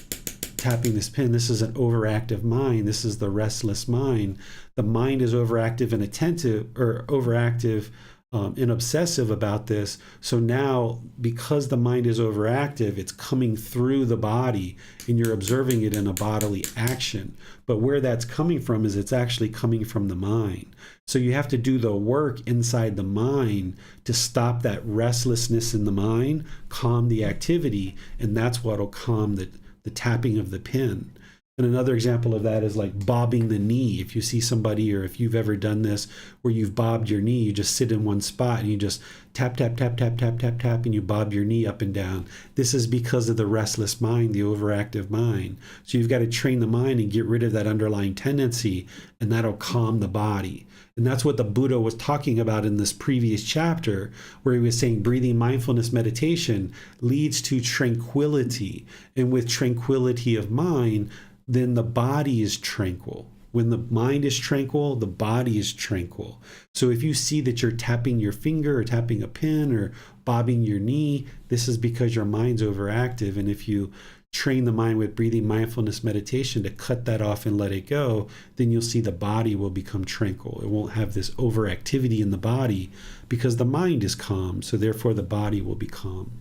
tapping this pen. This is an overactive mind. This is the restless mind. The mind is overactive and attentive, or overactive and obsessive about this. So now, because the mind is overactive, it's coming through the body, and you're observing it in a bodily action. But where that's coming from is it's actually coming from the mind. So you have to do the work inside the mind to stop that restlessness in the mind, calm the activity, and that's what'll calm the tapping of the pen. And another example of that is like bobbing the knee. If you see somebody, or if you've ever done this, where you've bobbed your knee, you just sit in one spot and you just tap, tap, tap, tap, tap, tap, tap, and you bob your knee up and down. This is because of the restless mind, the overactive mind. So you've got to train the mind and get rid of that underlying tendency, and that'll calm the body. And that's what the Buddha was talking about in this previous chapter, where he was saying breathing mindfulness meditation leads to tranquility. And with tranquility of mind, then the body is tranquil. When the mind is tranquil, the body is tranquil. So if you see that you're tapping your finger or tapping a pen or bobbing your knee, this is because your mind's overactive. And if you train the mind with breathing mindfulness meditation to cut that off and let it go, then you'll see the body will become tranquil. It won't have this overactivity in the body because the mind is calm. So therefore the body will be calm.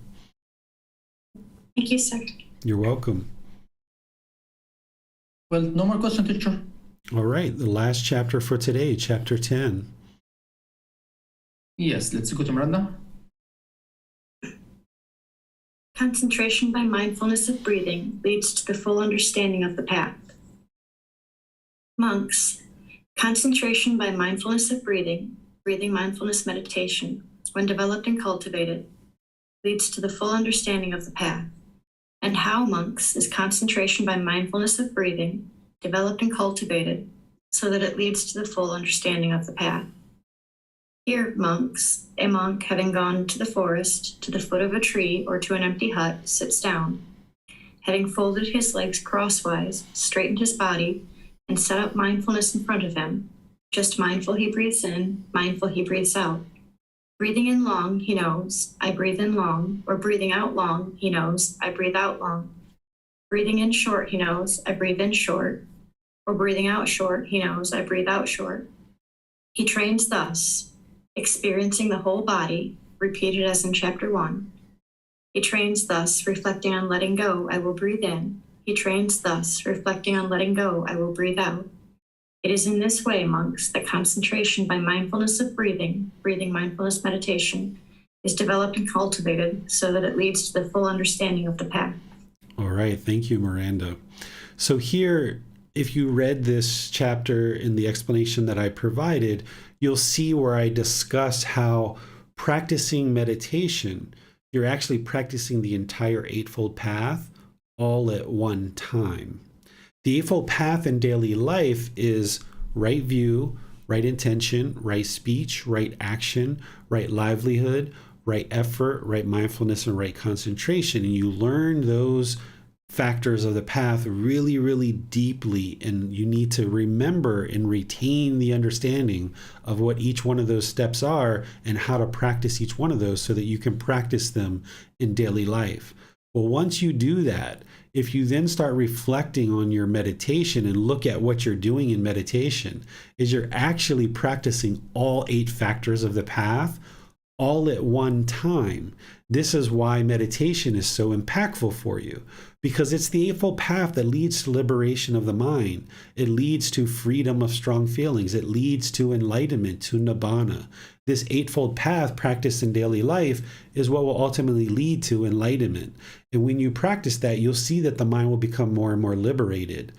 Thank you, sir. You're welcome. Well, no more question, teacher. All right, the last chapter for today, chapter 10. Yes, let's go to Miranda. Concentration by mindfulness of breathing leads to the full understanding of the path. Monks, concentration by mindfulness of breathing mindfulness meditation, when developed and cultivated, leads to the full understanding of the path. And how, monks, is concentration by mindfulness of breathing developed and cultivated so that it leads to the full understanding of the path. Here, monks, a monk having gone to the forest, to the foot of a tree, or to an empty hut, sits down. Having folded his legs crosswise, straightened his body, and set up mindfulness in front of him, just mindful he breathes in, mindful he breathes out. Breathing in long, he knows, I breathe in long, or breathing out long, he knows, I breathe out long. Breathing in short, he knows, I breathe in short, or breathing out short, he knows, I breathe out short. He trains thus, experiencing the whole body, repeated as in chapter 1. He trains thus, reflecting on letting go, I will breathe in. He trains thus, reflecting on letting go, I will breathe out. It is in this way, monks, that concentration by mindfulness of breathing mindfulness meditation, is developed and cultivated so that it leads to the full understanding of the path. All right. Thank you, Miranda. So here, if you read this chapter in the explanation that I provided, you'll see where I discuss how practicing meditation, you're actually practicing the entire Eightfold Path all at one time. The Eightfold Path in daily life is right view, right intention, right speech, right action, right livelihood, right effort, right mindfulness, and right concentration. And you learn those factors of the path really, really deeply, and you need to remember and retain the understanding of what each one of those steps are and how to practice each one of those so that you can practice them in daily life. Well, once you do that, if you then start reflecting on your meditation and look at what you're doing in meditation, is you're actually practicing all 8 factors of the path all at one time. This is why meditation is so impactful for you, because it's the Eightfold Path that leads to liberation of the mind. It leads to freedom of strong feelings. It leads to enlightenment, to nibbana. This Eightfold Path practiced in daily life is what will ultimately lead to enlightenment. And when you practice that, you'll see that the mind will become more and more liberated.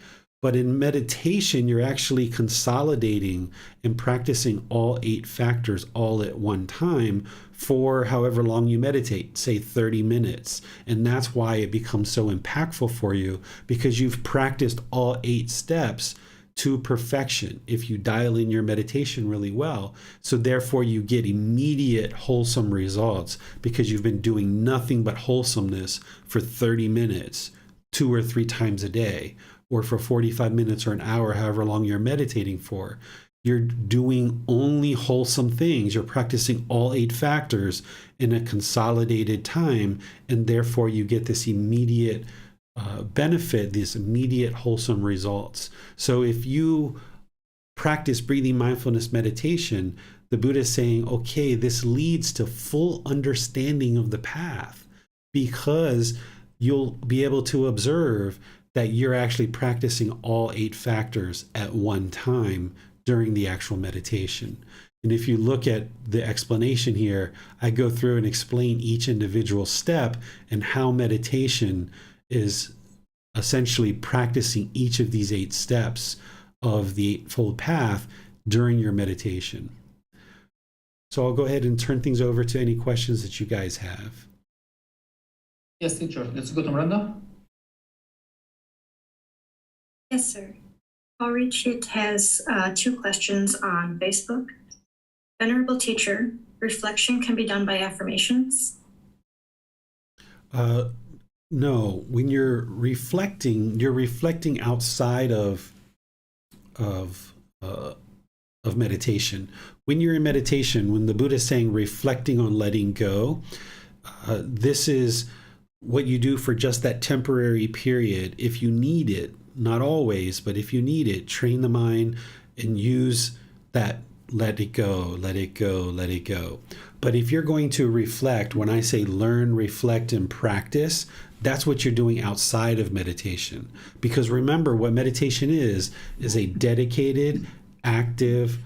But in meditation, you're actually consolidating and practicing all 8 factors all at one time for however long you meditate, say 30 minutes. And that's why it becomes so impactful for you, because you've practiced all 8 steps to perfection if you dial in your meditation really well. So therefore you get immediate wholesome results because you've been doing nothing but wholesomeness for 30 minutes, 2 or 3 times a day, or for 45 minutes or an hour, however long you're meditating for. You're doing only wholesome things. You're practicing all 8 factors in a consolidated time, and therefore you get this immediate benefit, these immediate wholesome results. So if you practice breathing mindfulness meditation, the Buddha is saying, okay, this leads to full understanding of the path, because you'll be able to observe that you're actually practicing all 8 factors at one time during the actual meditation. And if you look at the explanation here, I go through and explain each individual step and how meditation is essentially practicing each of these 8 steps of the Eightfold Path during your meditation. So I'll go ahead and turn things over to any questions that you guys have. Yes, teacher. Let's go to Miranda. Yes, sir. Paul Richit has 2 questions on Facebook. Venerable teacher, reflection can be done by affirmations? No, when you're reflecting outside of meditation. When you're in meditation, when the Buddha is saying reflecting on letting go, this is what you do for just that temporary period. If you need it, not always, but if you need it, train the mind and use that let it go, let it go, let it go. But if you're going to reflect, when I say learn, reflect, and practice, that's what you're doing outside of meditation. Because remember, what meditation is a dedicated, active,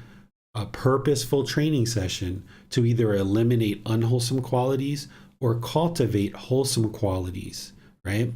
purposeful training session to either eliminate unwholesome qualities or cultivate wholesome qualities, right?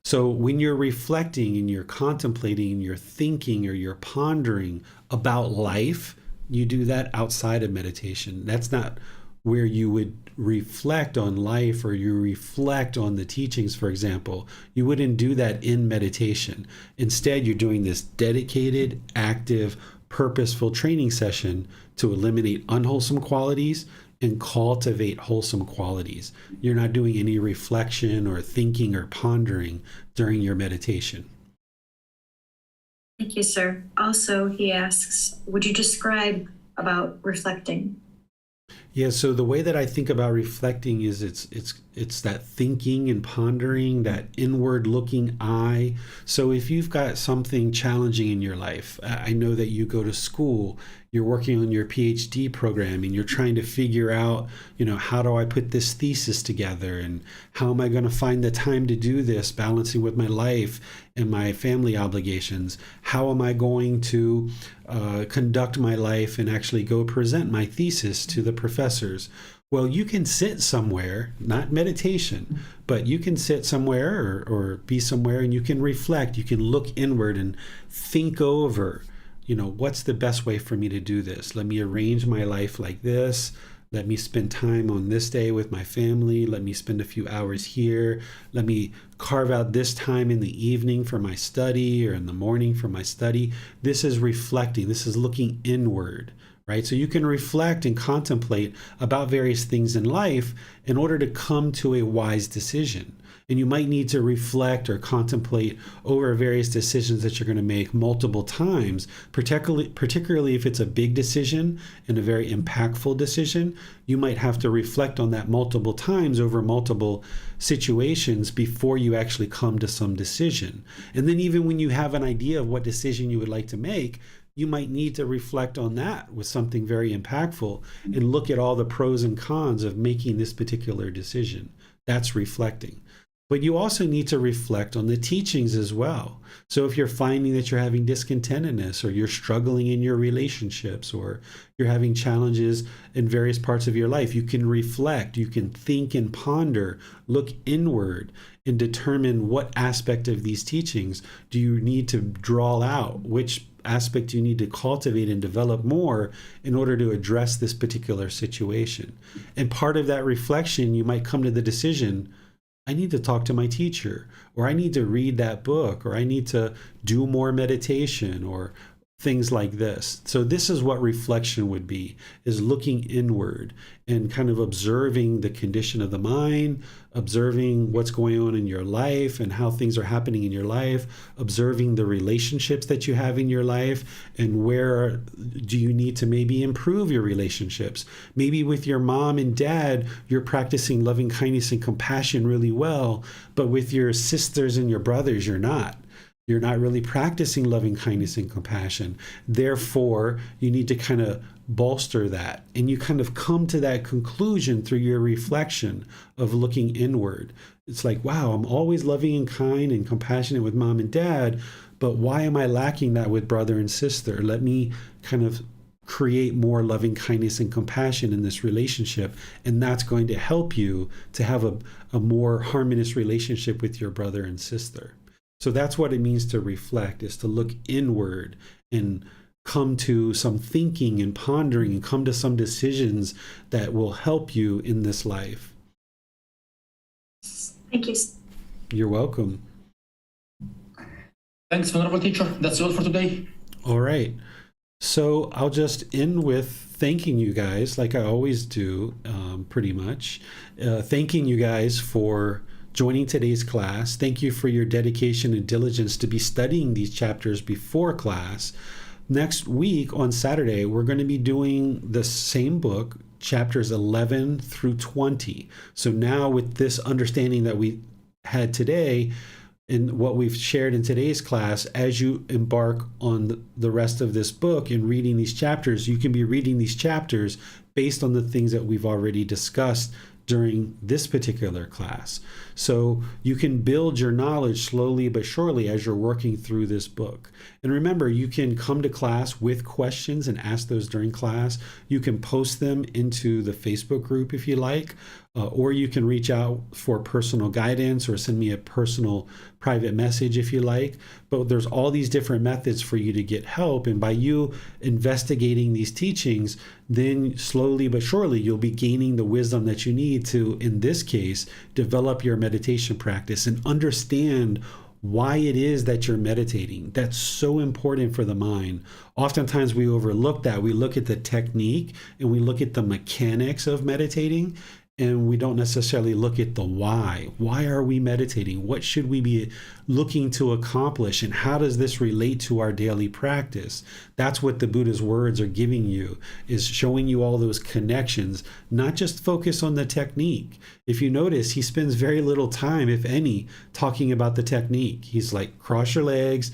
So when you're reflecting and you're contemplating and you're thinking or you're pondering about life, you do that outside of meditation. That's not where you would reflect on life or you reflect on the teachings, for example. You wouldn't do that in meditation. Instead, you're doing this dedicated, active, purposeful training session to eliminate unwholesome qualities and cultivate wholesome qualities. You're not doing any reflection or thinking or pondering during your meditation. Thank you, sir. Also, he asks, would you describe about reflecting? Yeah, so the way that I think about reflecting is it's that thinking and pondering, that inward looking eye. So if you've got something challenging in your life, I know that you go to school, you're working on your PhD program and you're trying to figure out, how do I put this thesis together and how am I going to find the time to do this, balancing with my life and my family obligations? How am I going to conduct my life and actually go present my thesis to the professors? Well, you can sit somewhere, not meditation, but you can sit somewhere or be somewhere and you can reflect. You can look inward and think over, what's the best way for me to do this? Let me arrange my life like this. Let me spend time on this day with my family. Let me spend a few hours here. Let me carve out this time in the evening for my study or in the morning for my study. This is reflecting. This is looking inward, right? So you can reflect and contemplate about various things in life in order to come to a wise decision. And you might need to reflect or contemplate over various decisions that you're going to make multiple times, particularly if it's a big decision and a very impactful decision. You might have to reflect on that multiple times over multiple situations before you actually come to some decision. And then even when you have an idea of what decision you would like to make, you might need to reflect on that with something very impactful and look at all the pros and cons of making this particular decision. That's reflecting. But you also need to reflect on the teachings as well. So if you're finding that you're having discontentedness or you're struggling in your relationships or you're having challenges in various parts of your life, you can reflect, you can think and ponder, look inward and determine what aspect of these teachings do you need to draw out, which aspect do you need to cultivate and develop more in order to address this particular situation. And part of that reflection, you might come to the decision, I need to talk to my teacher, or I need to read that book, or I need to do more meditation, or things like this. So this is what reflection would be, is looking inward and kind of observing the condition of the mind, observing what's going on in your life and how things are happening in your life, observing the relationships that you have in your life and where do you need to maybe improve your relationships. Maybe with your mom and dad, you're practicing loving kindness and compassion really well, but with your sisters and your brothers, you're not. You're not really practicing loving kindness and compassion. Therefore, you need to kind of bolster that. And you kind of come to that conclusion through your reflection of looking inward. It's like, wow, I'm always loving and kind and compassionate with mom and dad, but why am I lacking that with brother and sister? Let me kind of create more loving kindness and compassion in this relationship. And that's going to help you to have a more harmonious relationship with your brother and sister. So that's what it means to reflect, is to look inward and come to some thinking and pondering and come to some decisions that will help you in this life. Thank you. You're welcome. Thanks, Honorable Teacher. That's all for today. All right. So I'll just end with thanking you guys, like I always do, pretty much. Thanking you guys for joining today's class. Thank you for your dedication and diligence to be studying these chapters before class. Next week on Saturday, we're going to be doing the same book, chapters 11 through 20. So now with this understanding that we had today and what we've shared in today's class, as you embark on the rest of this book and reading these chapters, you can be reading these chapters based on the things that we've already discussed during this particular class. So you can build your knowledge slowly but surely as you're working through this book. And remember, you can come to class with questions and ask those during class. You can post them into the Facebook group if you like, or you can reach out for personal guidance or send me a personal private message if you like. But there's all these different methods for you to get help. And by you investigating these teachings, then slowly but surely you'll be gaining the wisdom that you need to, in this case, develop your meditation practice and understand why it is that you're meditating. That's so important for the mind. Oftentimes we overlook that. We look at the technique and we look at the mechanics of meditating, and we don't necessarily look at the why. Why are we meditating? What should we be looking to accomplish? And how does this relate to our daily practice? That's what the Buddha's words are giving you, is showing you all those connections, not just focus on the technique. If you notice, he spends very little time, if any, talking about the technique. He's like, cross your legs,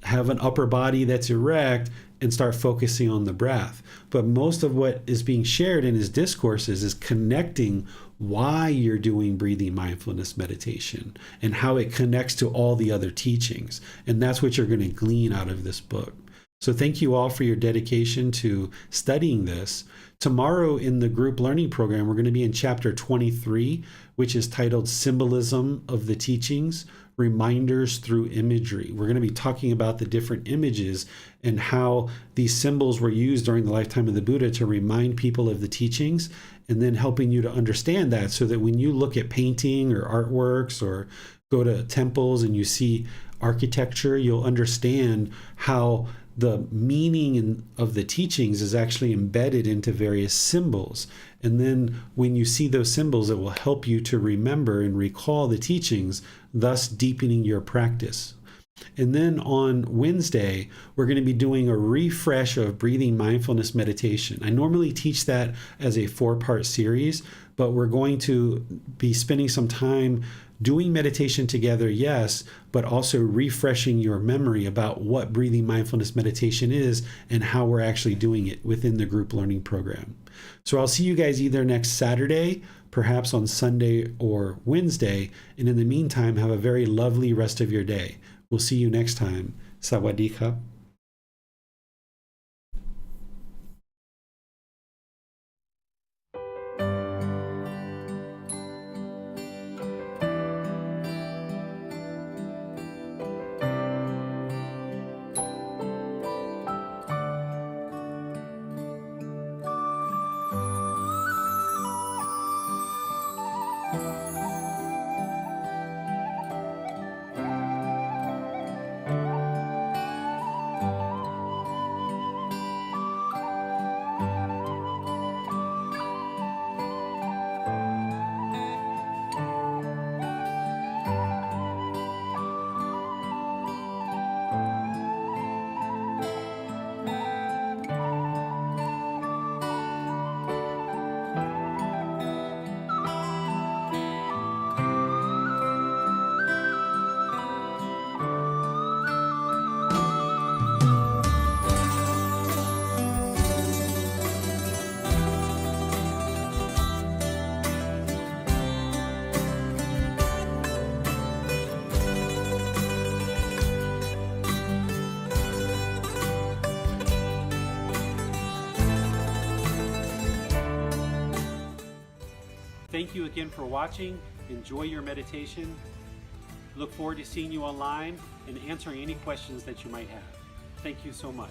have an upper body that's erect, and start focusing on the breath. But most of what is being shared in his discourses is connecting why you're doing breathing mindfulness meditation and how it connects to all the other teachings. And that's what you're going to glean out of this book. So thank you all for your dedication to studying this. Tomorrow in the group learning program, we're going to be in chapter 23, which is titled Symbolism of the Teachings, Reminders Through Imagery. We're going to be talking about the different images and how these symbols were used during the lifetime of the Buddha to remind people of the teachings, and then helping you to understand that so that when you look at painting or artworks or go to temples and you see architecture, you'll understand how the meaning of the teachings is actually embedded into various symbols. And then when you see those symbols, it will help you to remember and recall the teachings, thus deepening your practice. And then on Wednesday, we're going to be doing a refresh of breathing mindfulness meditation. I normally teach that as a 4-part series, but we're going to be spending some time doing meditation together, yes, but also refreshing your memory about what breathing mindfulness meditation is and how we're actually doing it within the group learning program. So I'll see you guys either next Saturday, perhaps on Sunday or Wednesday. And in the meantime, have a very lovely rest of your day. We'll see you next time. Sawadee krap. Thank you again for watching. Enjoy your meditation. Look forward to seeing you online and answering any questions that you might have. Thank you so much.